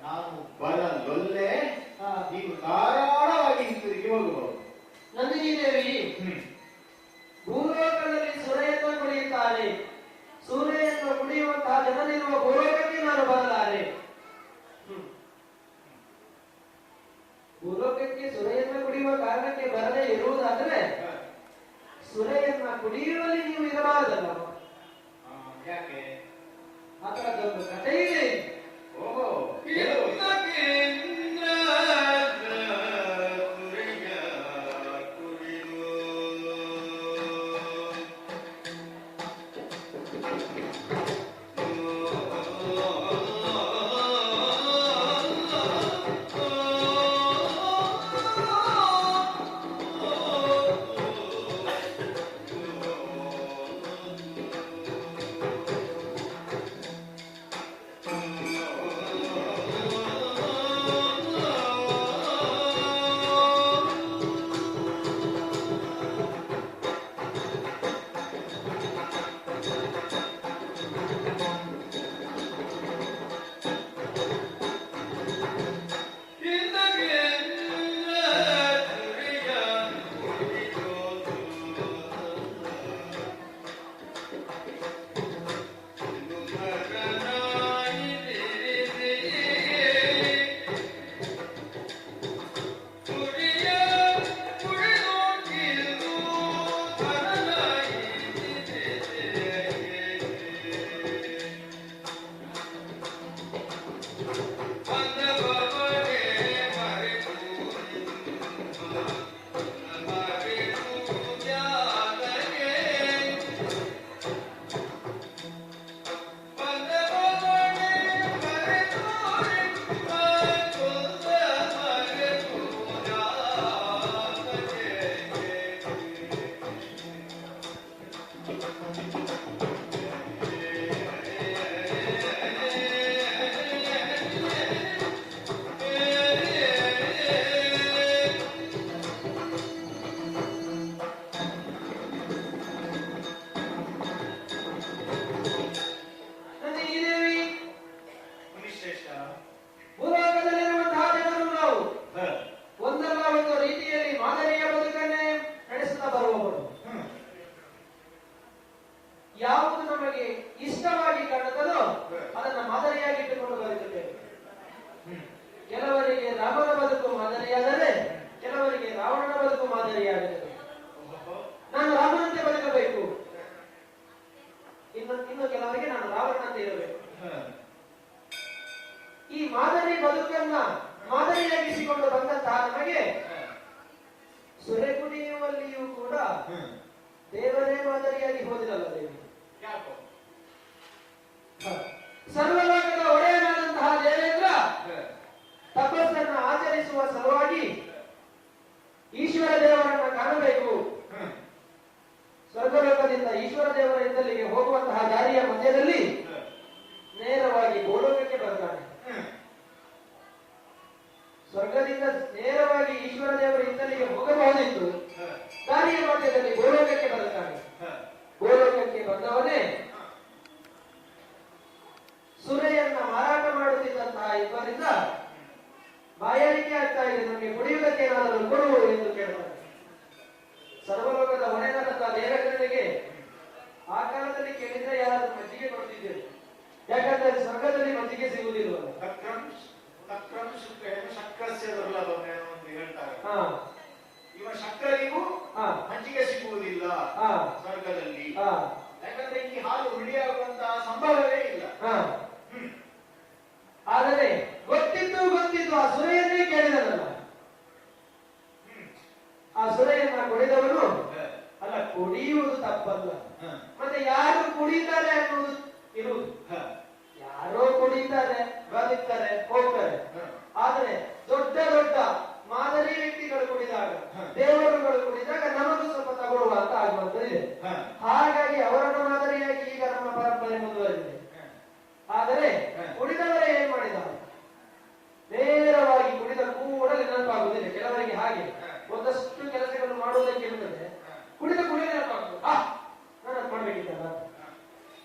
ನಾನು ಬರಲೊಲ್ಲೆ, ಹಾ. ನೀವು ಧಾರಾಳವಾಗಿ ಹಿಂತಿರುಗಿ ಹೋಗಬಹುದು. ನಂದಿನಿ ದೇವಿ, ಭೂಲೋಕದಲ್ಲಿ ಸುರೆಯನ್ನು ಕುಡಿಯುತ್ತಾರೆ, ಸೂರ್ಯಯನ್ನು ಕುಡಿಯುವಂತಹ ಜನರಿರುವ ಭೂಲೋಕಕ್ಕೆ ನಾನು ಬರಲಾರೆ. ಭೂಲೋಕಕ್ಕೆ ಸುರೆಯನ್ನು ಕುಡಿಯುವ ಕಾರಣಕ್ಕೆ ಬರದೇ ಇರುವುದಾದರೆ ಸುರೆಯನ್ನ ಕುಡಿಯುವಲ್ಲಿ ನೀವು ಇರಬಾರದಲ್ಲ. ಯಾಕೆ? ಆ ತರದೊಂದು ಕಥೆ ಇದೆ. ಓಹೋ,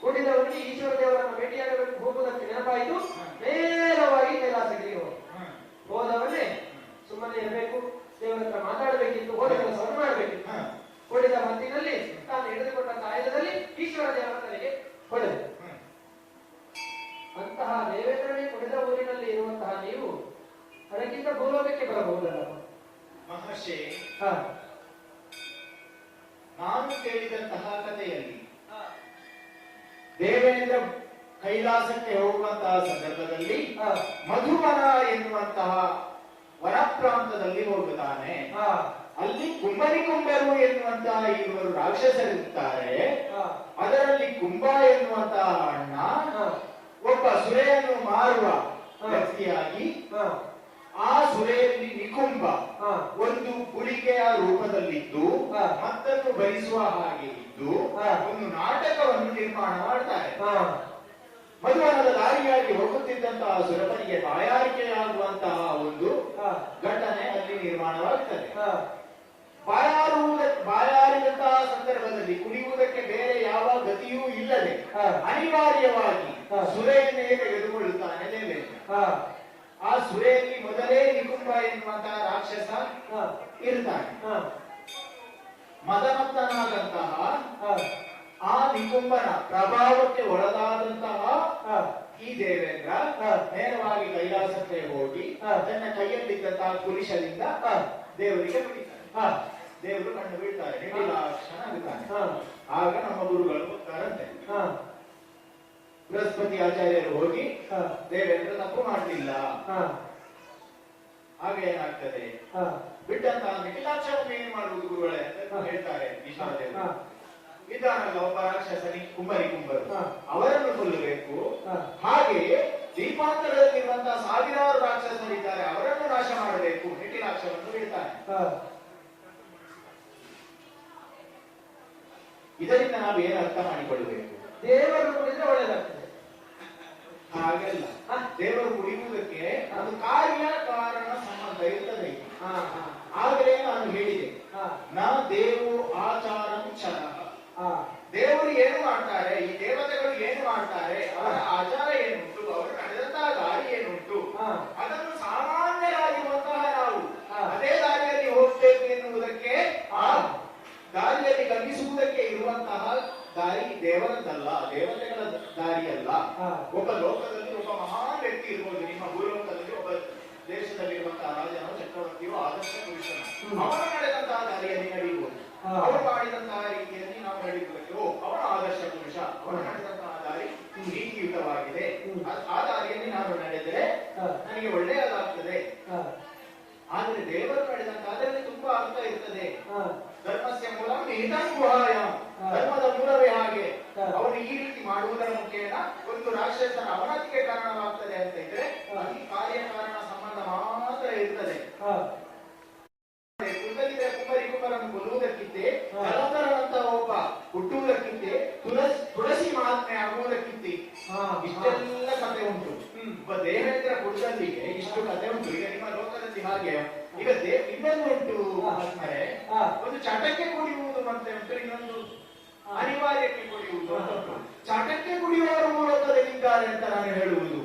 ಕುಡಿದವನಿಗೆ ಈಶ್ವರ ದೇವರನ್ನು ಭೇಟಿಯಾಗಬೇಕು ಹೋಗುವುದಕ್ಕೆ ನೆನಪಾಯಿತು, ನೇರವಾಗಿ ಕೈಲಾಸಗಿರಿಗೆ ಹೋದವನ್ನೇ ಸುಮ್ಮನೆ ಇರಬೇಕು, ದೇವರ ಹತ್ರ ಮಾತಾಡಬೇಕಿತ್ತು, ಹೋದ ಕೆಲಸವನ್ನು ಮಾಡಬೇಕಿತ್ತು. ಹೊಡೆದ ಮತ್ತಿನಲ್ಲಿ ತಾನು ಹಿಡಿದುಕೊಂಡ ಆಯುಧದಲ್ಲಿ ಈಶ್ವರ ದೇವರ ತಲೆಗೆ ಹೊಡೆದ. ಅಂತಹ ದೇವೇಂದ್ರನೇ ಹೊಡೆದ ಊರಿನಲ್ಲಿ ಇರುವಂತಹ ನೀವು ಅದಕ್ಕಿಂತ ಭೂಲೋಕಕ್ಕೆ ಬರಬಹುದಲ್ಲ ಮಹರ್ಷಿ? ನಾನು ಕೇಳಿದಂತಹ ಕಥೆಯಲ್ಲಿ ದೇವೇಂದ್ರ ಕೈಲಾಸಕ್ಕೆ ಹೋಗುವಂತಹ ಸಂದರ್ಭದಲ್ಲಿ ಮಧುವನ ಎನ್ನುವಂತಹ ವನಪ್ರಾಂತದಲ್ಲಿ ಹೋಗುತ್ತಾನೆ. ಅಲ್ಲಿ ಕುಂಬರು ಎನ್ನುವಂತಹ ಇವರು ರಾಕ್ಷಸರಿರುತ್ತಾರೆ. ಅದರಲ್ಲಿ ಕುಂಬ ಎನ್ನುವಂತಹ ಅಣ್ಣ ಒಬ್ಬ ಸುರೆಯನ್ನು ಮಾರುವ ವ್ಯಕ್ತಿಯಾಗಿ, ಆ ಸುರೆಯಲ್ಲಿ ನಿಕುಂಬ ಒಂದು ಗುಳಿಗೆಯ ರೂಪದಲ್ಲಿದ್ದು ಮತ್ತನ್ನು ಭರಿಸುವ ಹಾಗೆ ಇದ್ದು ಒಂದು ನಾಟಕವನ್ನು ನಿರ್ಮಾಣ ಮಾಡ್ತಾರೆ. ಮಧುವನದ ದಾರಿಯಾಗಿ ಹೋಗುತ್ತಿದ್ದಂತಹ ಸುರಪನಿಗೆ ಬಾಯಾರಿಕೆಯಾಗುವಂತಹ ಒಂದು ಘಟನೆ ಅಲ್ಲಿ ನಿರ್ಮಾಣವಾಗುತ್ತದೆ. ಬಾಯಾರಿದಂತಹ ಸಂದರ್ಭದಲ್ಲಿ ಕುಡಿಯುವುದಕ್ಕೆ ಬೇರೆ ಯಾವ ಗತಿಯೂ ಇಲ್ಲದೆ ಅನಿವಾರ್ಯವಾಗಿ ಸುರೆಯನ್ನೇ ತೆಗೆದುಕೊಳ್ಳುತ್ತಾನೆ ದೇವೇಂದ್ರ. ಆ ಸುರೆಯಲ್ಲಿ ಮೊದಲೇ ನಿಕುಂಬ ಎನ್ನುವಂತಹ ರಾಕ್ಷಸ ಇರ್ತಾನೆ. ಮದಮತ್ತನಾದಂತಹ ಆ ನಿಕುಂಬನ ಪ್ರಭಾವಕ್ಕೆ ಒಳಗಾದಂತಹ ಈ ದೇವೇಂದ್ರ ನೇರವಾಗಿ ಕೈಲಾಸಕ್ಕೆ ಹೋಗಿ ತನ್ನ ಕೈಯಲ್ಲಿದ್ದಂತಹ ಕುಲಿಶದಿಂದ ದೇವರಿಗೆ ಬಿಡಿತಾನೆ. ದೇವರು ಕಣ್ಣು ಬೀಳ್ತಾರೆ, ನಿಡಿಲಾಕ್ಷಣ ಆಗುತ್ತಾನೆ. ಆಗ ನಮ್ಮ ಗುರುಗಳು ಹೋಗ್ತಾರಂತೆ. ಬೃಹಸ್ಪತಿ ಆಚಾರ್ಯರು ಹೋಗಿ ದೇವೇಂದ್ರ ತಪ್ಪು ಮಾಡಲಿಲ್ಲ, ಆಗ ಏನಾಗ್ತದೆ, ಬಿಟ್ಟಂತಹ ನಿಖಿಲಾಕ್ಷವನ್ನು ಏನು ಮಾಡುವುದು ಗುರುಗಳೇ ಅಂತ ಹೇಳ್ತಾರೆ ಈಶ್ವರ ದೇವರು. ಇದಾನಲ್ಲ ಒಬ್ಬ ರಾಕ್ಷಸನಿ ಕುಂಬರು, ಅವರನ್ನು ಕೊಲ್ಲಬೇಕು. ಹಾಗೆಯೇ ದೀಪಾಂತರದಲ್ಲಿರುವಂತಹ ಸಾವಿರಾರು ರಾಕ್ಷಸರಿದ್ದಾರೆ, ಅವರನ್ನು ನಾಶ ಮಾಡಬೇಕು, ನಿಖಿಲಾಕ್ಷವನ್ನು ಹೇಳ್ತಾರೆ. ಇದರಿಂದ ನಾವು ಏನು ಅರ್ಥ ಮಾಡಿಕೊಳ್ಳಬೇಕು? ದೇವರು ಕುಡಿದ್ರೆ ಒಳ್ಳೆದಾಗ್ತದೆ ಹಾಗೆಲ್ಲ. ದೇವರು ಕುಡಿಯುವುದಕ್ಕೆ ಅದು ಕಾರ್ಯ ಕಾರಣ ಸಂಬಂಧ ಇರ್ತದೆ. ಆಗಲೇ ನಾನು ಹೇಳಿದೆ, ನಾ ದೇವು ಆಚಾರ ಕ್ಷಣ. ದೇವರು ಏನು ಮಾಡ್ತಾರೆ, ಈ ದೇವತೆಗಳು ಏನು ಮಾಡ್ತಾರೆ, ಅವರ ಆಚಾರ ಏನುಂಟು, ಅವರು ನಡೆದಂತಹ ದಾರಿ ಏನುಂಟು, ಅದನ್ನು ಸಾಮಾನ್ಯರಾಗಿರುವಂತಹ ನಾವು ಅದೇ ದಾರಿಯಲ್ಲಿ ಹೋಗ್ಬೇಕು ಎನ್ನುವುದಕ್ಕೆ, ಆ ದಾರಿಯಲ್ಲಿ ಗಮನಿಸುವುದಕ್ಕೆ ಇರುವಂತಹ ದಾರಿ ದೇವರದ್ದಲ್ಲ, ದೇವತೆಗಳ ದಾರಿಯಲ್ಲ. ಒಬ್ಬ ಲೋಕದಲ್ಲಿ ಒಬ್ಬ ಮಹಾನ್ ವ್ಯಕ್ತಿ ಇರ್ಬೋದು, ನಿಮ್ಮ ಭೂಲೋಕದಲ್ಲಿ ಒಬ್ಬ ದೇಶದಲ್ಲಿರುವಂತಹ ರಾಜನೋ ಚಕ್ರವರ್ತಿಯೋ ಆದರ್ಶ ಪುರುಷನು, ಅವನು ನಡೆದಂತಹ ದಾರಿಯಲ್ಲಿ ನಡೆಯುವುದು, ಅವರು ಮಾಡಿದಂತಹ ರೀತಿಯಲ್ಲಿ ನಾವು ನಡೆಯುವುದಕ್ಕೆ ಅವನ ಆದರ್ಶ ಪುರುಷ, ಅವನು ನಡೆದಂತಹ ದಾರಿ ನೀತಿಯುತವಾಗಿದೆ, ಆ ದಾರಿಯಲ್ಲಿ ನಾನು ನಡೆದರೆ ನನಗೆ ಒಳ್ಳೆಯದಾಗ್ತದೆ. ಆದ್ರೆ ದೇವರು ನಡೆದಂತಹ ಅದರಲ್ಲಿ ತುಂಬಾ ಅರ್ಥ ಇರ್ತದೆ. ಧರ್ಮಸ್ಯ ಮೂಲ ನಿಹಿತಂಗುಹಾಯ, ಧರ್ಮದ ಮೂಲವೇ ಹಾಗೆ. ಅವನು ಈ ರೀತಿ ಮಾಡುವುದರ ಮುಖೇನ ಒಂದು ರಾಕ್ಷಸನ ಅವನತಿಗೆ ಕಾರಣವಾಗ್ತದೆ ಅಂತ ಇದ್ರೆ ಅಲ್ಲಿ ಕಾರ್ಯಕಾರಣ ಸಂಬಂಧ ಮಾತ್ರ ಇರ್ತದೆ. ಕುಂಬರನ್ನು ಕೊಲ್ಲುವುದಕ್ಕಿಂತೆ ಕಲಂದರನಂತ ಒಬ್ಬ ಹುಟ್ಟುವುದಕ್ಕಿಂತೆ ತುಳಸಿ ಮಹಾತ್ಮೆ ಆಗುವುದಕ್ಕಿಂತೆ ಇಷ್ಟೆಲ್ಲ ಕಥೆ ಉಂಟು. ಒಬ್ಬ ದೇವೇಂದ್ರ ಕುಟುಂಬದಲ್ಲಿಗೆ ಇಷ್ಟು ಕಥೆ ಉಂಟು. ಈಗ ನಿಮ್ಮ ಲೋಕದಲ್ಲಿ ಹಾಗೆ ಈಗ ಇನ್ನೊಂದು ಉಂಟು ಮಹಾತ್ಮರೇ, ಒಂದು ಚಟಕ್ಕೆ ಕುಡಿಯುವುದು ಮತ್ತೆ ಉಂಟು, ಇನ್ನೊಂದು ಅನಿವಾರ್ಯಕ್ಕೆ ಕುಡಿಯುವುದು ಅಂತ ಉಂಟು. ಚಟಕ್ಕೆ ಕುಡಿಯುವವರು ಮೂಲಕದಲ್ಲಿದ್ದಾರೆ ಅಂತ ನಾನು ಹೇಳುವುದು.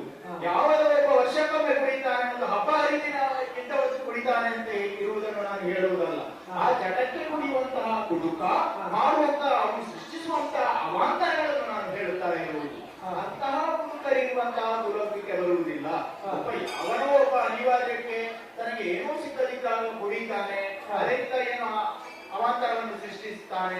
ಯಾವುದೋ ಒಬ್ಬ ವರ್ಷಕ್ಕೊಮ್ಮೆ ಕುಡಿತಾನೆ, ಒಂದು ಹಬ್ಬ ಹರಿದಿನ ಇಂಥವತ್ತು ಕುಡಿತಾನೆ ಅಂತ ಇರುವುದನ್ನು ನಾನು ಹೇಳುವುದಲ್ಲ. ಆ ಚಟಕ್ಕೆ ಕುಡಿಯುವಂತಹ ಕುಡುಕ ಮಾಡುವಂತಹ ಅವನು ಸೃಷ್ಟಿಸುವಂತಹ ಅವಾಂತರಗಳನ್ನು ನಾನು ಹೇಳುತ್ತಾ ಇರುವುದು. ಅಂತಹ ಕುಡುಕರಿರುವಂತಹ ದುರೊಪ್ಪಿಗೆ ಬರುವುದಿಲ್ಲ. ಅವನೋ ಒಬ್ಬ ಅನಿವಾರ್ಯಕ್ಕೆ ತನಗೆ ಏನೋ ಸಿಕ್ಕದಿದ್ದಾಗ ಕುಡಿತಾನೆ, ಅದರಿಂದ ಏನು ಅವಾಂತರವನ್ನು ಸೃಷ್ಟಿಸುತ್ತಾನೆ.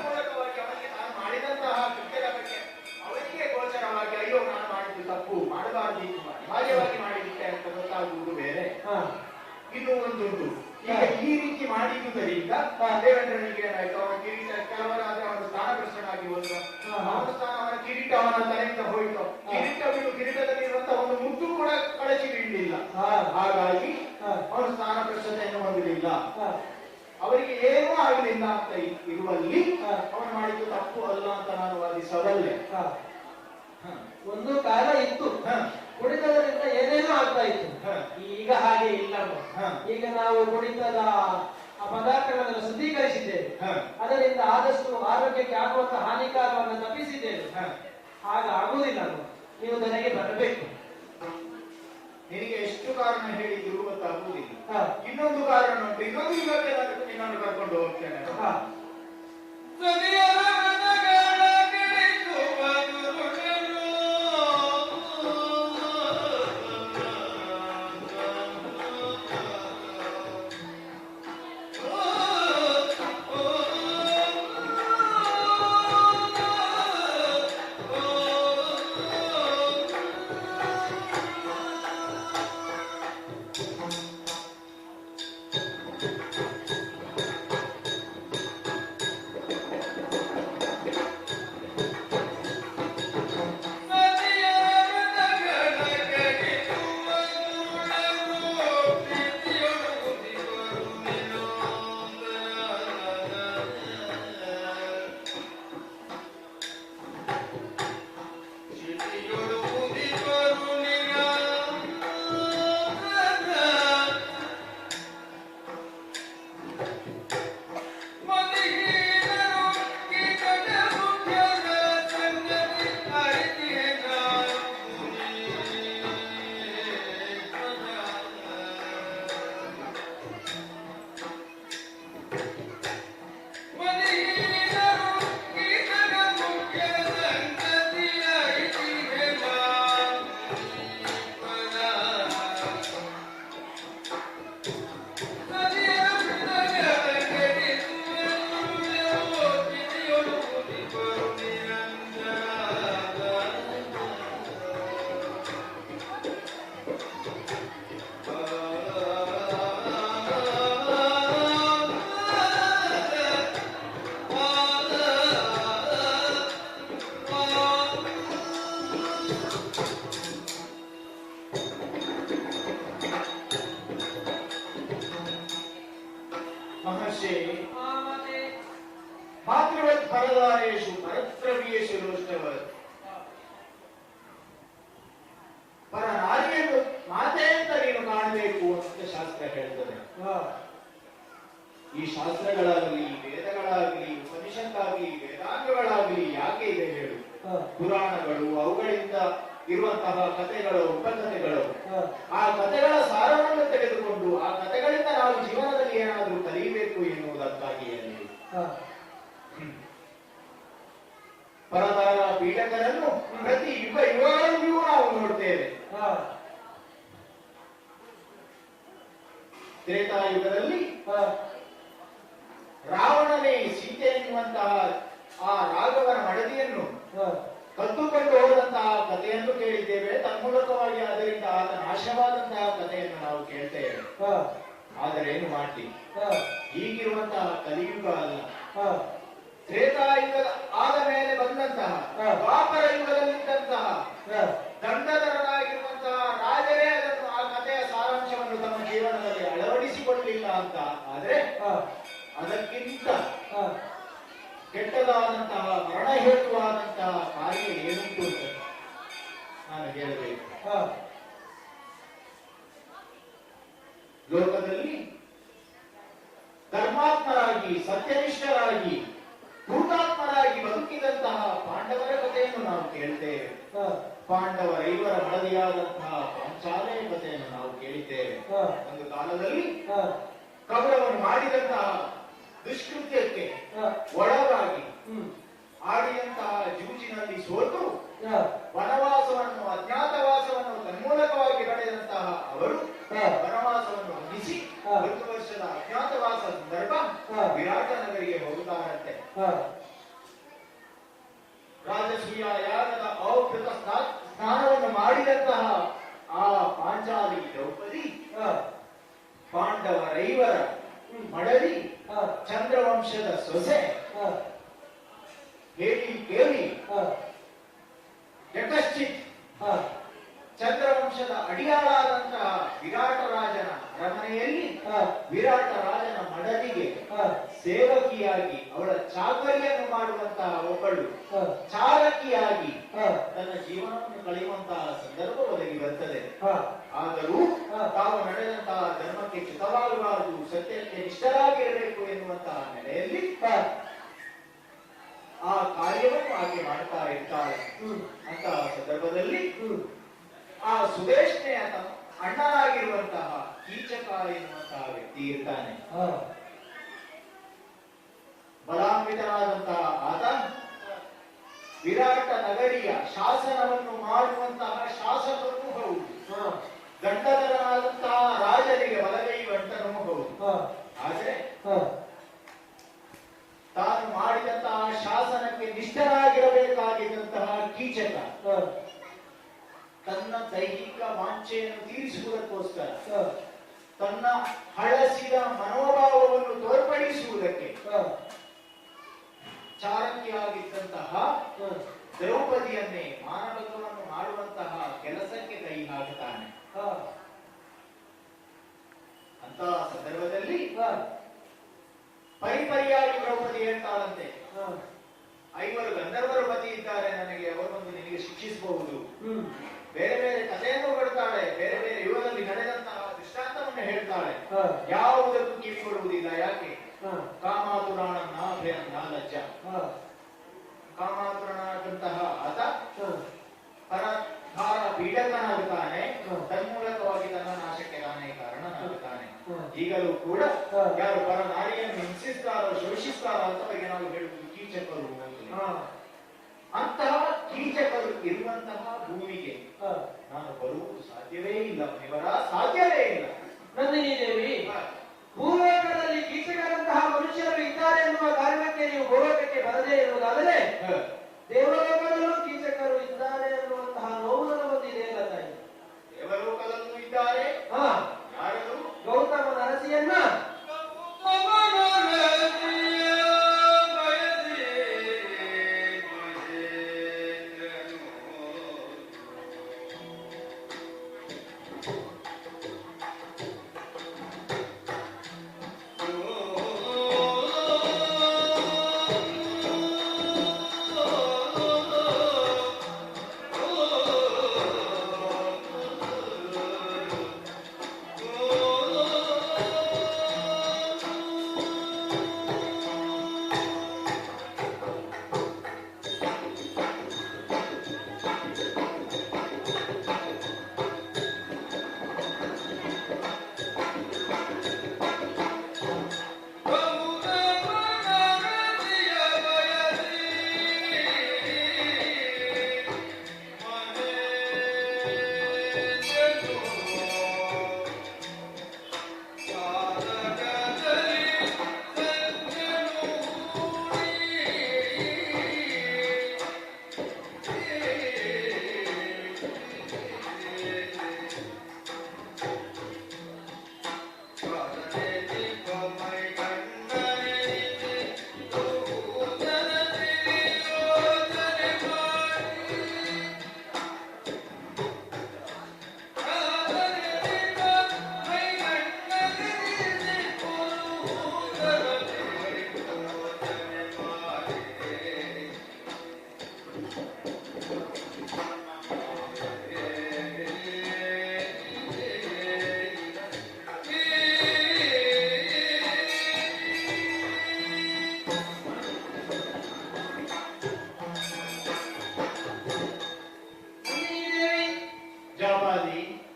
ಮೂಲಕವಾಗಿ ಅವನಿಗೆ ನಾನು ಮಾಡಿದಂತಹ ಕೃತ್ಯದ ಬಗ್ಗೆ ಅವನಿಗೆ ಗೋಚರವಾಗಿ ಅಯ್ಯೋ ನಾನು ಮಾಡಿದ್ದು ತಪ್ಪು, ಮಾಡಬಾರದಿತ್ತು, ಅನಿವಾರ್ಯವಾಗಿ ಮಾಡಿದ್ದೆ ಅಂತ ಗೊತ್ತಾಗುವುದು ಬೇರೆ. ಇನ್ನು ಒಂದುಂಟು, ಈಗ ಈ ರೀತಿ ಮಾಡಿದ್ದುದರಿಂದ ದೇವೇಂದ್ರನಿಗೆ ಏನಾಯ್ತು, ಅವನ ಕಿರೀಟ ಕೆಲವರಾದ್ರೆ ಅವನ ಸ್ಥಾನಭ್ರಷ್ಟನಾಗಿ ಹೋದ, ಅವನ ಸ್ಥಾನ ಅವನ ಕಿರೀಟ ಅವನ ತಲೆಯಿಂದ ಹೋಯಿತು. ಕಿರೀಟದಲ್ಲಿರುವಂತಹ ಒಂದು ಮುದ್ದು ಕೂಡ ಕಳಚಿ ಬೀಳಲಿಲ್ಲ. ಹಾಗಾಗಿ ಅವನ ಸ್ಥಾನಭ್ರಷ್ಟತೆಯನ್ನು ಹೊಂದಲಿಲ್ಲ. ಅವರಿಗೆ ಏನೂ ಆಗಲಿಲ್ಲ ಅಂತ ಇರುವಲ್ಲಿ ಅವನು ಮಾಡಿದ್ದು ತಪ್ಪು ಅಲ್ಲ ಅಂತ ನಾನು ವಾದಿಸಬಲ್ಲೆ. ಒಂದು ಕಾಲ ಇತ್ತು, ಕುಡಿತದರಿಂದ ಏನೇನೋ ಆಗ್ತಾ ಇತ್ತು. ಈಗ ಹಾಗೆ ಇಲ್ಲ. ಈಗ ನಾವು ಕುಡಿತದ ಆ ಪದಾರ್ಥಗಳನ್ನು ಶುದ್ಧೀಕರಿಸಿದ್ದೇವೆ, ಅದರಿಂದ ಆದಷ್ಟು ಆರೋಗ್ಯಕ್ಕೆ ಆಗುವಂತಹ ಹಾನಿಕಾರವನ್ನು ತಪ್ಪಿಸಿದ್ದೇವೆ. ಆಗ ಆಗುವುದಿಲ್ಲ. ನೀವು ನನಗೆ ಬರಬೇಕು. ನಿನಗೆ ಎಷ್ಟು ಕಾರಣ ಹೇಳಿದ್ರು ಗೊತ್ತಾಗುವುದಿಲ್ಲ. ಹಾ. ಇನ್ನೊಂದು ಕಾರಣ ಉಂಟು. ಇನ್ನೊಂದು ಯುಗಕ್ಕೆ ನಾನು ನಿನ್ನನ್ನು ಕರ್ಕೊಂಡು ಹೋಗ್ತೇನೆ. ಹಾ. ಮಹರ್ಷಿ, ಮಾತೃವತ್ ಪರದಾರೇಶು ಪರದ್ರವ್ಯೇಶು ರೋಷ್ಟವತ್. ಪರ ನಾರಿಯನ್ನು ಮಾತೆ ಅಂತ ನೀನು ಕಾಣಬೇಕು ಅಂತ ಶಾಸ್ತ್ರ ಹೇಳ್ತದೆ. ಈ ಶಾಸ್ತ್ರಗಳಾಗಲಿ, ವೇದಗಳಾಗಲಿ, ಉಪನಿಷತ್ತಾಗಲಿ, ವೇದಾಂಗಗಳಾಗಲಿ ಯಾಕೆ ಇದೆ ಹೇಳು? ಪುರಾಣಗಳು, ಅವುಗಳಿಂದ ಇರುವಂತಹ ಕಥೆಗಳು, ಉಪಕಥೆಗಳು, ಆ ಕಥೆಗಳ ಸಾರವನ್ನು ತೆಗೆದುಕೊಂಡು ಆ ಕಥೆಗಳಿಂದ ನಾವು ಜೀವನದಲ್ಲಿ ಏನಾದರೂ ಕಲಿಯಬೇಕು ಎನ್ನುವುದಕ್ಕಾಗಿ ಪರದಾರ ಪೀಡಕರನ್ನು ಪ್ರತಿ ಯುಗಗಳಿಗೂ ನಾವು ನೋಡ್ತೇವೆ. ತ್ರೇತಾಯುಗದಲ್ಲಿ ರಾವಣನೇ ಸೀತೆ ಎನ್ನುವಂತಹ ಆ ರಾಘವನ ಮಡದಿಯನ್ನು ಕದ್ದುಕೊಂಡು ಹೋದಂತಹ ಕಥೆಯನ್ನು ಕೇಳಿದ್ದೇವೆ. ತನ್ಮೂಲಕವಾಗಿ ಅದರಿಂದ ಆತ ನಾಶವಾದಂತಹ ಕಥೆಯನ್ನು ನಾವು ಕೇಳ್ತೇವೆ. ಆದರೆ ಏನು ಮಾಡ್ತೀವಿ? ಈಗಿರುವಂತಹ ಕಲಿಯುಗ ಅಲ್ಲ, ತ್ರೇತಾಯುಗದ ಆದ ಮೇಲೆ ಬಂದಂತಹ ದ್ವಾಪರ ಯುಗದಲ್ಲಿದ್ದಂತಹ ದಂಡಧರನಾಗಿರುವಂತಹ ರಾಜರೇ ಅದನ್ನು ಆ ಕಥೆಯ ಸಾರಾಂಶವನ್ನು ತಮ್ಮ ಜೀವನದಲ್ಲಿ ಅಳವಡಿಸಿಕೊಳ್ಳಲಿಲ್ಲ ಅಂತ ಆದ್ರೆ ಅದಕ್ಕಿಂತ ಕೆಟ್ಟದಾದಂತಹ ಮರಣ ಹೇತುವಾದಂತಹ ಕಾರ್ಯ ಏನುಂಟು ಅಂತ ನಾನು ಹೇಳಬೇಕು. ಲೋಕದಲ್ಲಿ ಧರ್ಮಾತ್ಮರಾಗಿ, ಸತ್ಯನಿಷ್ಠರಾಗಿ, ಭೂತಾತ್ಮರಾಗಿ ಬದುಕಿದಂತಹ ಪಾಂಡವರ ಕಥೆಯನ್ನು ನಾವು ಕೇಳ್ತೇವೆ. ಪಾಂಡವರೈವರ ಮಡದಿಯಾದಂತಹ ಪಾಂಚಾಲೆಯ ಕಥೆಯನ್ನು ನಾವು ಕೇಳಿದ್ದೇವೆ. ಒಂದು ಕಾಲದಲ್ಲಿ ಕೌರವನು ಮಾಡಿದಂತಹ ದುಷ್ಕೃತ್ಯಕ್ಕೆ ಒಳಗಾಗಿ ಆಡಿದಂತಹ ಜೂಜಿನಲ್ಲಿ ಸೋತು ವನವಾಸವನ್ನು, ಅಜ್ಞಾತವಾಸವನ್ನು ತನ್ಮೂಲಕವಾಗಿ ಪಡೆದಂತಹ ಅವರು ವನವಾಸವನ್ನು ಮುಗಿಸಿ 1 ವರ್ಷದ ಅಜ್ಞಾತವಾಸ ಸಂದರ್ಭ ವಿರಾಟ ನಗರಿಗೆ ಹೋಗುತ್ತಾರಂತೆ. ರಾಜಸೂಯ ಯಾಗದ ಔಕೃತ ಸ್ನಾನವನ್ನು ಮಾಡಿದಂತಹ ಆ ಪಾಂಚಾಲಿ ದ್ರೌಪದಿ ಪಾಂಡವರೈವರ ಮಡದಿ, ಚಂದ್ರವಂಶದ ಸೊಸೆ ಹೇಳಿ ಕೇಳಿ ಯಕಶ್ಚಿತ್ ಚಂದ್ರವಂಶದ ಅಡಿಯಾಳಾದಂತಹ ವಿರಾಟ ರಾಜನ ಅರಮನೆಯಲ್ಲಿ ವಿರಾಟ ರಾಜನ ಮಡದಿಗೆ ಸೇವಕಿಯಾಗಿ, ಅವಳ ಚಾಕರಿಯನ್ನು ಮಾಡುವಂತಹ ಒಬ್ಬಳು ಚಾರಕಿಯಾಗಿ ತನ್ನ ಜೀವನವನ್ನು ಕಳೆಯುವಂತಹ ಸಂದರ್ಭ ಒದಗಿ ಬರ್ತದೆ. ಆದರೂ ತಾವು ನಡೆದಂತಹ ಧರ್ಮಕ್ಕೆ ಚ್ಯುತವಾಗಬಾರದು, ಸತ್ಯಕ್ಕೆ ನಿಷ್ಠರಾಗಿರಬೇಕು ಎನ್ನುವಂತಹ ನೆಲೆಯಲ್ಲಿ ಆ ಕಾರ್ಯವನ್ನು ಆಕೆ ಮಾಡ್ತಾ ಇರ್ತಾಳೆ. ಅಂತಹ ಸಂದರ್ಭದಲ್ಲಿ ಆ ಸುದೇಶ್ನೆಯ ಅಣ್ಣನಾಗಿರುವಂತಹ ಕೀಚಕ ಎನ್ನುವಂತಹ ವ್ಯಕ್ತಿ ಇರ್ತಾನೆ. ಬಲಾನ್ವಿತನಾದಂತಹ ಆತ ವಿರಾಟ ನಗರಿಯ ಶಾಸನವನ್ನು ಮಾಡುವಂತಹ ಶಾಸಕನೂ ಹೌದು, ಗಂಡಧರನಾದಂತಹ ರಾಜನಿಗೆ ಬಲಗೈ ಗಂಟನೂ ಹೌದು. ಆದರೆ ತಾನು ಮಾಡಿದಂತಹ ಶಾಸನಕ್ಕೆ ನಿಷ್ಠರಾಗಿರಬೇಕಾಗಿದ್ದಂತಹ ಕೀಚಕ ತನ್ನ ದೈಹಿಕ ವಾಂಛೆಯನ್ನು ತೀರಿಸುವುದಕ್ಕೋಸ್ಕರ, ತನ್ನ ಹಳಸಿದ ಮನೋಭಾವವನ್ನು ತೋರ್ಪಡಿಸುವುದಕ್ಕೆ ಚಾರಕಿಯಾಗಿದ್ದಂತಹ ದ್ರೌಪದಿಯನ್ನೇ ಮಾನವತ್ವವನ್ನು ಮಾಡುವಂತಹ ಕೆಲಸಕ್ಕೆ ಕೈ ಹಾಕುತ್ತಾನೆ. ಅಂತಹ ಸಂದರ್ಭದಲ್ಲಿ ಪರಿಪರಿಯಾಗಿ ದ್ರೌಪದಿ ಹೇಳ್ತಾಳಂತೆ, 5 ಗಂಧರ್ವರು ಪತಿ ಇದ್ದಾರೆ ನನಗೆ, ಅವರೊಂದು ನಿನಗೆ ಶಿಕ್ಷಿಸಬಹುದು. ಬೇರೆ ಬೇರೆ ಕಥೆಯನ್ನು ಕೊಡ್ತಾಳೆ, ಬೇರೆ ಬೇರೆ ಯುಗದಲ್ಲಿ ನಡೆದಂತಹ ದೃಷ್ಟಾಂತವನ್ನು ಹೇಳ್ತಾಳೆ. ಯಾವುದಕ್ಕೂ ಕಿವಿ ಕೊಡುವುದಿಲ್ಲ. ಯಾಕೆ? ಕಾಮಾತುರಾಣ ಲಜ್ಜ. ಕಾಮಾತುರನಾದಂತಹ ಆತ ಪರಧಾರ ಪೀಡಕನಾಗುತ್ತಾನೆ, ತನ್ಮೂಲಕವಾಗಿ ತನ್ನ ನಾಶಕ್ಕೆ ತಾನೇ ಕಾರಣನಾಗುತ್ತಾನೆ. ಈಗಲೂ ಕೂಡ ಯಾರು ಪರ ನಾರಿಯನ್ನು ಹಿಂಸಿಸ್ತಾರೋ ಶೋಷಿಸ್ತಾರೋ ಅಂತವರಿಗೆ ನಾವು ಹೇಳುವುದು ಕೀಚಕರು. ಅಂತಹ ಕೀಚಕರು ಇರುವಂತಹ ಭೂಮಿಗೆ ನಾನು ಬರುವುದು ಸಾಧ್ಯವೇ ಇಲ್ಲ, ಇವರ ಸಾಧ್ಯವೇ ಇಲ್ಲ. ನಂದಿನಿ ದೇವಿ, ಭೂಲೋಕದಲ್ಲಿ ಕೀಚಕರಂತಹ ಮನುಷ್ಯರು ಇದ್ದಾರೆ ಎನ್ನುವ ಕಾರಣಕ್ಕೆ ನೀವು ಭೂಲೋಕಕ್ಕೆ ಬರದೇ ಇರುವುದಾದರೆ ದೇವಲೋಕದಲ್ಲೂ ಕೀಚಕರು ಇದ್ದಾರೆ ಎನ್ನುವಂತಹ ನೋವು ಬಂದಿದೆ ಅಲ್ಲ ತಾಯಿ? ದೇವಲೋಕದಲ್ಲೂ ಇದ್ದಾರೆ. ಯಾರು? ಗೌತಮ ನರಸಿಯನ್ನ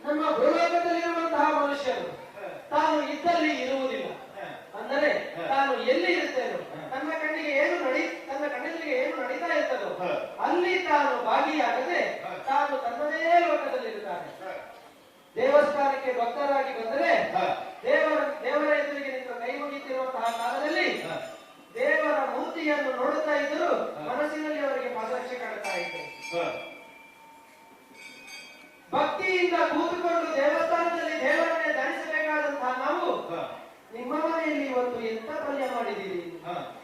ನಮ್ಮ ಭೂಲೋಕದಲ್ಲಿರುವಂತಹ ಮನುಷ್ಯರು ತಾನು ಇದ್ದಲ್ಲಿ ಇರುವುದಿಲ್ಲ. ಅಂದರೆ ತಾನು ಎಲ್ಲಿ ಇರುತ್ತೇನೋ, ತನ್ನ ಕಣ್ಣಿಗೆ ಏನು ನಡೀತಾ ಇರ್ತದೋ ಅಲ್ಲಿ ತಾನು ಭಾಗಿಯಾಗದೆ ತಾನು ತನ್ನದೇ ಲೋಕದಲ್ಲಿರುತ್ತಾನೆ. ದೇವಸ್ಥಾನಕ್ಕೆ ಭಕ್ತರಾಗಿ ಬಂದರೆ ದೇವರ ಎದುರಿಗೆ ನಿಂತು ಕೈ ಮುಗಿತಿರುವಂತಹ ಕಾಲದಲ್ಲಿ ದೇವರ ಮೂರ್ತಿಯನ್ನು ನೋಡುತ್ತಾ ಇದ್ದರೂ ಮನಸ್ಸಿನಲ್ಲಿ ಅವರಿಗೆ ಪಾದರಕ್ಷೆ ಕಾಡುತ್ತಾ ಇದ್ದರು. ಭಕ್ತಿಯಿಂದ ಕೂತುಕೊಂಡು ದೇವಸ್ಥಾನದಲ್ಲಿ ದೇವರನ್ನೇ ಧರಿಸಬೇಕಾದಂತಹ ನಾವು ನಿಮ್ಮ ಮನೆಯಲ್ಲಿ ಇವತ್ತು ಎಂತ ಪಲ್ಯ ಮಾಡಿದ್ದೀರಿ,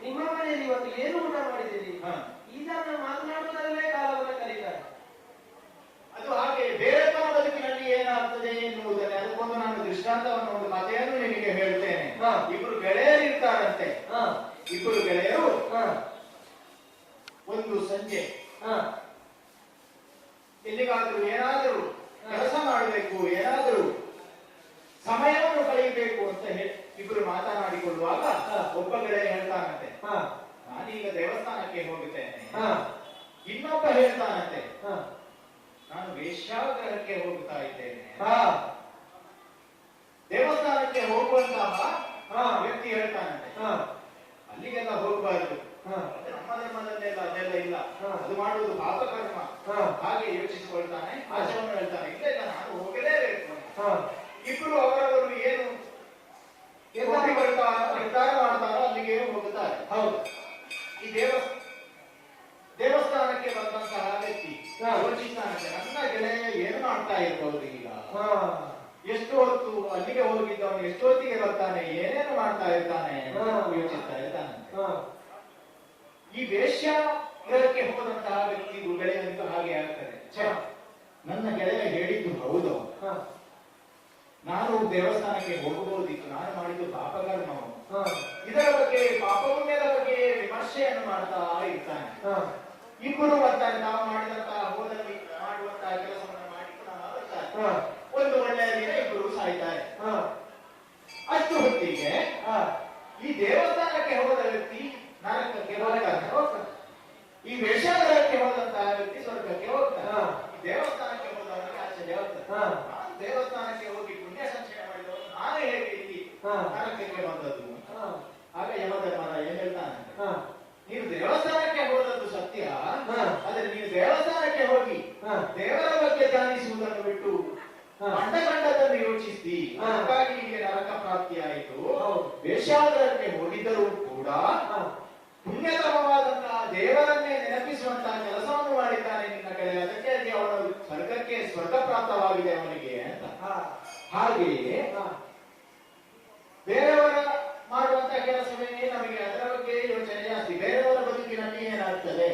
ನಿಮ್ಮ ಮನೆಯಲ್ಲಿ ಇವತ್ತು ಏನು ಊಟ ಮಾಡಿದ್ದೀರಿ, ಇದನ್ನು ಮಾತನಾಡುವುದರಲ್ಲೇ ಕಾಲವನ್ನು ಕರೀತಾರೆ. ಅದು ಹಾಗೆ ಬೇರೆತನ ಬದುಕಿನಲ್ಲಿ ಏನಾಗ್ತದೆ ಎನ್ನುವುದನ್ನು ಅದಕ್ಕೊಂದು ನಾನು ದೃಷ್ಟಾಂತವನ್ನು, ಒಂದು ಕಥೆಯನ್ನು ನಿನಗೆ ಹೇಳ್ತೇನೆ. ಇಬ್ಬರು ಗೆಳೆಯರು ಇರ್ತಾರಂತೆ. ಇಬ್ಬರು ಗೆಳೆಯರು ಒಂದು ಸಂಜೆ ಎಲ್ಲಿಗಾದ್ರೂ ಏನಾದರೂ ಕೆಲಸ ಮಾಡಬೇಕು, ಏನಾದರೂ ಸಮಯವನ್ನು ಕಳೆಯಬೇಕು ಅಂತ ಇಬ್ಬರು ಮಾತನಾಡಿಕೊಳ್ಳುವಾಗ ಒಬ್ಬ ಗೆಳೆಯ ಹೇಳ್ತಾನಂತೆ, ನಾನೀಗ ದೇವಸ್ಥಾನಕ್ಕೆ ಹೋಗಿ ದೇವಸ್ಥಾನಕ್ಕೆ ಹೋಗ್ತಾ ಇದ್ದೇನೆ. ದೇವಸ್ಥಾನಕ್ಕೆ ಹೋಗುವಂತಹ ವ್ಯಕ್ತಿ ಹೇಳ್ತಾನಂತೆ, ಅಲ್ಲಿಗೆಲ್ಲ ಹೋಗಬಾರದು, ನಮ್ಮ ಧರ್ಮದಲ್ಲೆಲ್ಲ ಅದೆಲ್ಲ ಇಲ್ಲ, ಅದು ಮಾಡುವುದು ಪಾಪಕರ್ಮ, ಹಾಗೆ ಯೋಚಿಸಿಕೊಳ್ತಾನೆ. ಆಚರಣೆ ಹೇಳ್ತಾನೆ, ಇಲ್ಲ ಇಲ್ಲ ನಾನು ಹೋಗಲೇಬೇಕು. ಇಬ್ಬರು ಅವರವರು ಏನು ನಿರ್ಧಾರ ಮಾಡ್ತಾರೋ ಅಲ್ಲಿಗೆ ಹೋಗುತ್ತಾರೆ. ಹೌದು, ಈ ದೇವಸ್ಥಾನಕ್ಕೆ ಬಂದಂತಹ ವ್ಯಕ್ತಿ ಯೋಚಿಸ್ತಾನಂತೆ, ನನ್ನ ಗೆಳೆಯ ಏನು ಮಾಡ್ತಾ ಇರ್ಬೋದು ಈಗ, ಎಷ್ಟು ಹೊತ್ತು ಅಲ್ಲಿಗೆ ಹೋಗಿದ್ದವನು ಎಷ್ಟು ಹೊತ್ತಿಗೆ ಬರ್ತಾನೆ, ಏನೇನು ಮಾಡ್ತಾ ಇರ್ತಾನೆ ಯೋಚಿಸ್ತಾ ಇರ್ತಾನಂತೆ. ಈ ವೇಶ್ಯಾಲಯಕ್ಕೆ ಹೋದಂತಹ ವ್ಯಕ್ತಿ ಗೆಳೆಯನಿಗೂ ಹಾಗೆ ಆಗ್ತದೆ. ನನ್ನ ಗೆಳೆಯ ಹೇಳಿದ್ದು ಹೌದು, ನಾನು ದೇವಸ್ಥಾನಕ್ಕೆ ಹೋಗಬಹುದಿತ್ತು, ನಾನು ಮಾಡಿದ್ದು ಪಾಪಕರ್ಮವು, ಇದರ ಬಗ್ಗೆ ಪಾಪಪುಣ್ಯದ ಬಗ್ಗೆ ವಿಮರ್ಶೆಯನ್ನು ಮಾಡ್ತಾ ಇರ್ತಾನೆ. ಇಬ್ಬರು ಬರ್ತಾರೆ, ನಾವು ಮಾಡಿದಂತಹ ಹೋದಲ್ಲಿ ಮಾಡುವಂತಹ ಕೆಲಸವನ್ನು ಮಾಡಿ ಬರ್ತಾರೆ. ಒಂದು ಒಳ್ಳೆಯ ದಿನ ಇಬ್ಬರು ಸಾಯ್ತಾರೆ. ಅಷ್ಟು ಹೊತ್ತಿಗೆ ಈ ದೇವಸ್ಥಾನಕ್ಕೆ ಹೋದ ವ್ಯಕ್ತಿ ನರಕಕ್ಕೆ ಹೋಗ್ತಾನೆ, ಈ ವೇಷಾಲಯಕ್ಕೆ ಹೋದಂತಹ ವ್ಯಕ್ತಿ ಸ್ವರ್ಗಕ್ಕೆ ಹೋಗ್ತಾನೆ. ಈ ದೇವಸ್ಥಾನಕ್ಕೆ ಹೋದವನಿಗೆ ಆಶ್ಚರ್ಯ ಹೋಗ್ತಾನೆ, ನಾನು ದೇವಸ್ಥಾನಕ್ಕೆ ಹೋಗಿ ಪುಣ್ಯ ಸಂಚಯನ ಮಾಡಿದವರು ನಾನೇ ಹೇಗೆ ಇಲ್ಲಿ ನರಕಕ್ಕೆ ಬಂದದ್ದು. ಆಗ ಯಮಧರ್ಮರಾಯ ಏನ್ ಹೇಳ್ತಾನೆ, ನೀನು ದೇವಸ್ಥಾನಕ್ಕೆ ಹೋದದ್ದು ಸತ್ಯ, ಆದ್ರೆ ನೀನು ದೇವಸ್ಥಾನಕ್ಕೆ ಹೋಗಿ ದೇವರ ಬಗ್ಗೆ ಧ್ಯಾನಿಸುವುದನ್ನು ಬಿಟ್ಟು ಕಂಡದನ್ನು ಯೋಚಿಸಿ, ಹಾಗಾಗಿ ನಿಮಗೆ ನರಕ ಪ್ರಾಪ್ತಿಯಾಯಿತು. ವೇಷಾಲಯಕ್ಕೆ ಹೋಗಿದ್ದರೂ ಕೂಡ ಪುಣ್ಯತಮವಾದಂತಹ ದೇವರನ್ನೇ ನೆನಪಿಸುವಂತಹ ಕೆಲಸವನ್ನು ಮಾಡಿದ್ದಾನೆ ನಿನ್ನ ಗೆಳೆಯ, ಅದಕ್ಕೆ ಅವನು ಸ್ವರ್ಗ ಪ್ರಾಪ್ತವಾಗಿದೆ ಅವನಿಗೆ ಅಂತ. ಹಾಗೆಯೇ ಬೇರೆಯವರ ಮಾಡುವಂತಹ ಕೆಲಸವೇ ನಮಗೆ ಅದರ ಬಗ್ಗೆ ಯೋಚನೆ ಜಾಸ್ತಿ. ಬೇರೆಯವರ ಬದುಕಿನಲ್ಲಿ ಏನಾಗ್ತದೆ,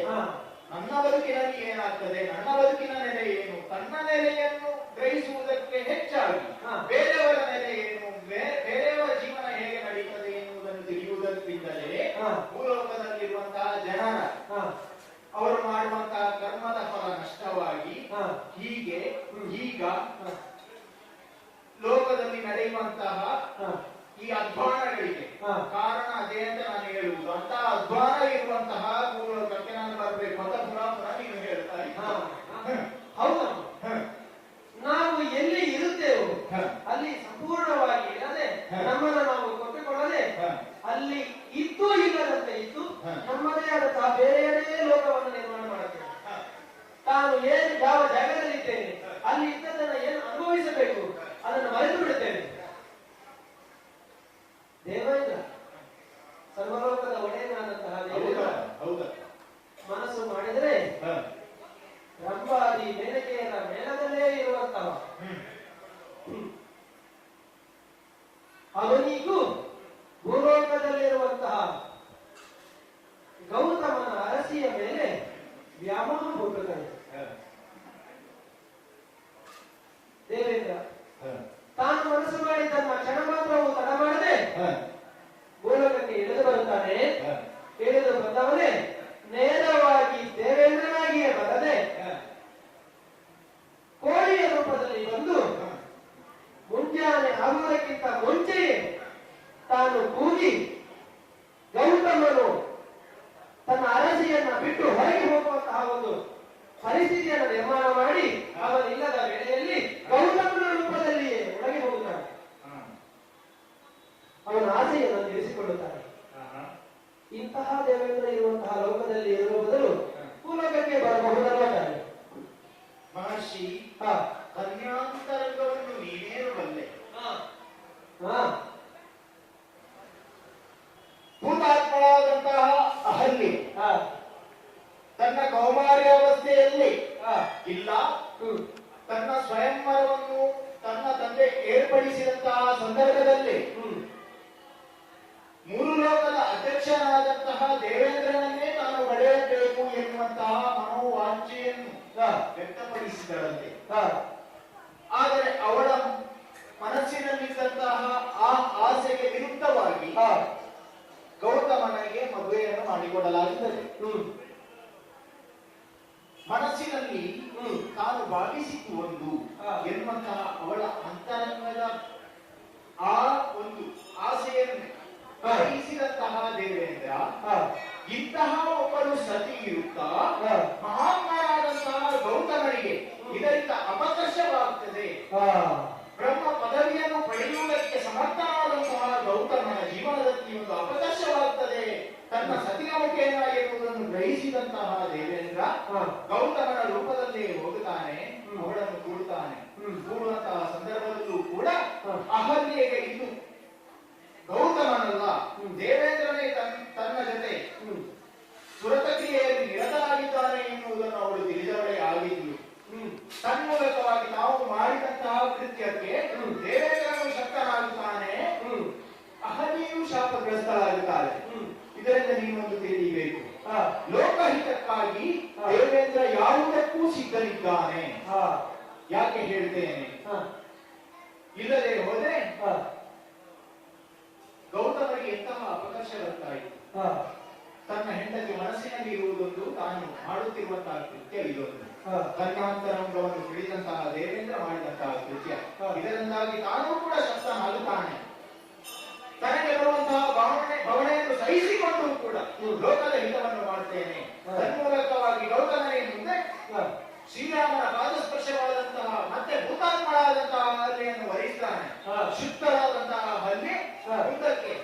ನನ್ನ ಬದುಕಿನಲ್ಲಿ ಏನಾಗ್ತದೆ, ನನ್ನ ಬದುಕಿನ ನೆಲೆ ಏನು, ತನ್ನ ನೆಲೆಯನ್ನು ಗ್ರಹಿಸುವುದಕ್ಕೆ ಹೆಚ್ಚಾಗಿ ಬೇರೆಯವರ ನೆಲೆ ಏನು, ಬೇರೆಯವರ ಜೀವನ ಹೇಗೆ ನಡೀತದೆ ಎನ್ನುವುದನ್ನು ತಿಳಿಯುವುದರಿಂದಲೇ ಭೂಲೋಕದಲ್ಲಿರುವಂತಹ ಜನರ ಅವರು ಮಾಡುವಂತಹ ಕರ್ಮದ ಫಲ ನಷ್ಟವಾಗಿ ಹೀಗೆ ಈಗ ಲೋಕದಲ್ಲಿ ನಡೆಯುವಂತಹ ಈ ಅಧ್ವಾನಗಳಿಗೆ ಕಾರಣ ಅದೇ ಅಂತ ನಾನು ಹೇಳುವುದು. ಅಂತ ಅಧ್ವಾನ ಇರುವಂತಹ ಭೂಲೋಕಕ್ಕೆ ನಾನು ಬರಬೇಕು ಅಂತ ಪುನಃ ನೀನು ಹೇಳ್ತಾ ಇದ್ದೀನಿ. ಹೌದು, ನಾವು ಎಲ್ಲಿ ಇರುತ್ತೇವೋ ಅಲ್ಲಿ ಸಂಪೂರ್ಣವಾಗಿ ಅದೇ ನಮ್ಮನ್ನು ನಾವು ಕೊಟ್ಟುಕೊಳ್ಳದೆ ಅಲ್ಲಿ ಇದ್ದು ಇಲ್ಲದಂತೆ ಇದ್ದು ನಮ್ಮದೇ ಆದಂತಹ ಬೇರೆಯದೇ ಲೋಕವನ್ನು ನಿರ್ಮಾಣ ಮಾಡುತ್ತೇವೆ. ತಾನು ಏನು ಯಾವ ಜಾಗದಲ್ಲಿ ಇದ್ದೇನೆ ಅಲ್ಲಿ ಇದ್ದದನ್ನು ಏನು ಅನುಭವಿಸಬೇಕು ಅದನ್ನು ಮರೆತು ಬಿಡುತ್ತೇವೆ. ದೇವೇಂದ್ರ ಸರ್ವಲೋಕದ ಒಡೆಯನಾದಂತಹ ದೇವೇಂದ್ರ ಮನಸ್ಸು ಮಾಡಿದರೆ ರಂಭಾದಿ ಮೇನಕೆಯರ ಮೇಲದಲ್ಲೇ ಇರುವಂತಹ ಅವನಿಗೂ ಭೂಲೋಕದಲ್ಲಿರುವಂತಹ ಗೌತಮನ ಅರಸಿಯ ಮೇಲೆ ವ್ಯಾಮೋಹ ಹುಟ್ಟುತ್ತದೆ. ದೇವೇಂದ್ರ ತಾನು ಮನಸ್ಸು ಮಾಡಿದ್ದನ್ನ ಕ್ಷಣ ಮಾತ್ರವೂ ತಡ ಮಾಡದೆ ಭೂಲೋಕಕ್ಕೆ ಇಳಿದು ಬರುತ್ತಾನೆ. ಇಳಿದು ಬಂದವನೇ ನೇರವಾಗಿ ದೇವೇಂದ್ರನಾಗಿಯೇ ಬರದೆ ಕೋಳಿಯ ರೂಪದಲ್ಲಿ ಬಂದು ಮುಂಜಾನೆ ಆಗುವುದಕ್ಕಿಂತ ಮುಂಚೆಯೇ ತಾನು ಕೂಗಿ ಗೌತಮನು ತನ್ನ ಅರಸಿಯನ್ನ ಬಿಟ್ಟು ಹೊರಗೆ ಹೋಗುವಂತಹ ಒಂದು ಪರಿಸ್ಥಿತಿಯನ್ನು ನಿರ್ಮಾಣ ಮಾಡಿ ಅವನಿಲ್ಲದ ವೇಳೆಯಲ್ಲಿ ಗೌತಮನ ರೂಪದಲ್ಲಿಯೇ ಒಳಗೆ ಹೋಗುತ್ತಾನೆ. ಅವನ ಆಸೆಯನ್ನು ತೀರಿಸಿಕೊಳ್ಳುತ್ತಾನೆ. ಇಂತಹ ದೇವೇಂದ್ರ ಇರುವಂತಹ ಲೋಕದಲ್ಲಿ ಇರುವ ಬದಲು ಭೂಲೋಕಕ್ಕೆ ಬರಬಹುದಲ್ವ ತಾನೆ? ಮಹರ್ಷಿ, ಕನ್ಯಾಂತರಂಗವನ್ನು ನೀನೇನು ಬಲ್ಲೆ. ಭೂತಾತ್ಮಳಾದಂತಹ ಅಹಲ್ಯೆ ತನ್ನ ಕೌಮಾರ್ಯಾವಸ್ಥೆಯಲ್ಲಿ ಇಲ್ಲ ತನ್ನ ಸ್ವಯಂವರವನ್ನು ತನ್ನ ತಂದೆ ಏರ್ಪಡಿಸಿದಂತಹ ಸಂದರ್ಭದಲ್ಲಿ 3 ಲೋಕದ ಅಧ್ಯಕ್ಷನಾದಂತಹ ದೇವೇಂದ್ರನನ್ನೇ ತಾನು ಪಡೆಯಬೇಕು ಎನ್ನುವಂತಹ ಮನೋವಾಂಛೆಯನ್ನು ವ್ಯಕ್ತಪಡಿಸಿದರಂತೆ. ಆದರೆ ಅವಳ ಮನಸ್ಸಿನಲ್ಲಿದ್ದಂತಹ ಆ ಆಸೆಗೆ ವಿರುದ್ಧವಾಗಿ ಗೌತಮನಿಗೆ ಮದುವೆಯನ್ನು ಮಾಡಿಕೊಡಲಾಗುತ್ತದೆ. ಮನಸ್ಸಿನಲ್ಲಿ ತಾನು ಭಾವಿಸಿದ್ದು ಒಂದು ಎನ್ನುವಂತಹ ಅವಳ ಅಂತರಂಗದ ಆ ಒಂದು ಆಸೆಯನ್ನು ಗ್ರಹಿಸಿದಂತಹ ದೇವೇಂದ್ರ ಇಂತಹ ಒಬ್ಬಳು ಸತಿ ಇರುತ್ತಾ ಮಹಾತ್ಮರಾದಂತಹ ಗೌತಮನಿಗೆ ಇದರಿಂದ ಅಪಕರ್ಷವಾಗುವ ಬ್ರಹ್ಮ ಪದವಿಯನ್ನು ಪಡೆಯುವುದಕ್ಕೆ ಸಮರ್ಥನಾದಂತಹ ಗೌತಮನ ಜೀವನದಲ್ಲಿ ಒಂದು ಅವಕಾಶವಾಗ್ತದೆ ತನ್ನ ಸತಿಯ ಮುಖೇನ ಎನ್ನುವುದನ್ನು ಗ್ರಹಿಸಿದಂತಹ ದೇವೇಂದ್ರ ಗೌತಮನ ರೂಪದಲ್ಲಿ ಹೋಗುತ್ತಾನೆ, ಅವಳನ್ನು ಕೂಡುತ್ತಾನೆ. ಕೂಡುವಂತಹ ಸಂದರ್ಭದಲ್ಲೂ ಕೂಡ ಅಹಲ್ಯೆಗೆ ಇದು ಗೌತಮನಲ್ಲ, ದೇವೇಂದ್ರನೇ ತನ್ನ ಜೊತೆ ಸುರತಕ್ರಿಯೆಯಲ್ಲಿ ನಿರತನಾಗಿದ್ದಾನೆ ಎನ್ನುವುದನ್ನು ಅವಳು ತಿಳಿದವಳೇ ಆಗಿದ್ಲು. ತನ್ಮೂಲಕವಾಗಿ ನಾವು ಮಾಡಿದಂತಹ ಕೃತ್ಯಕ್ಕೆ ದೇವೇಂದ್ರನು ಶಕ್ತನಾಗುತ್ತಾನೆ, ಅಹಲ್ಯೆಯೂ ಶಾಪಗ್ರಸ್ತಳಾಗುತ್ತಾಳೆ. ಇದರಿಂದ ನೀವೊಂದು ತಿಳಿಯಬೇಕು, ಲೋಕಹಿತಕ್ಕಾಗಿ ದೇವೇಂದ್ರ ಯಾವುದಕ್ಕೂ ಸಿದ್ಧನಿದ್ದಾನೆ. ಯಾಕೆ ಹೇಳ್ತೇನೆ, ಇಲ್ಲದೆ ಹೋದ್ರೆ ಗೌತಮರಿಗೆ ಎಂತಹ ಅಪಕರ್ಷ ಬರ್ತಾಯಿತು. ತನ್ನ ಹೆಂಡತಿ ಮನಸ್ಸಿನಲ್ಲಿ ಇರುವುದೊಂದು, ತಾನು ಮಾಡುತ್ತಿರುವಂತಹ ಕೃತ್ಯ ಇದೊಂದು. ಕರ್ಮಾಂತರಂಗವನ್ನು ತಿಳಿದಂತಹ ದೇವೇಂದ್ರ ಮಾಡಿದಂತಹ ಕೃತ್ಯ, ಇದರಿಂದಾಗಿ ತಾನೂ ಕೂಡ ಶಕ್ತನಾಗುತ್ತಾನೆ. ತನಗೆ ಬರುವಂತಹ ಭಾವನೆಯನ್ನು ಸಹಿಸಿಕೊಂಡು ಕೂಡ ಲೋಕದ ಹಿತವನ್ನು ಮಾಡುತ್ತೇನೆ. ತನ್ಮೂಲಕವಾಗಿ ಗೌತಮನೇ ಮುಂದೆ ಶ್ರೀರಾಮನ ಪಾದಸ್ಪರ್ಶವಾದಂತಹ ಮತ್ತೆ ಭೂತಾತ್ಮಳಾದಂತಹ ಹಲ್ಲೆಯನ್ನು ವಹಿಸ್ತಾನೆ. ಶುದ್ಧವಾದಂತಹ ಹಲ್ಲೆ ಮುಂದಕ್ಕೆ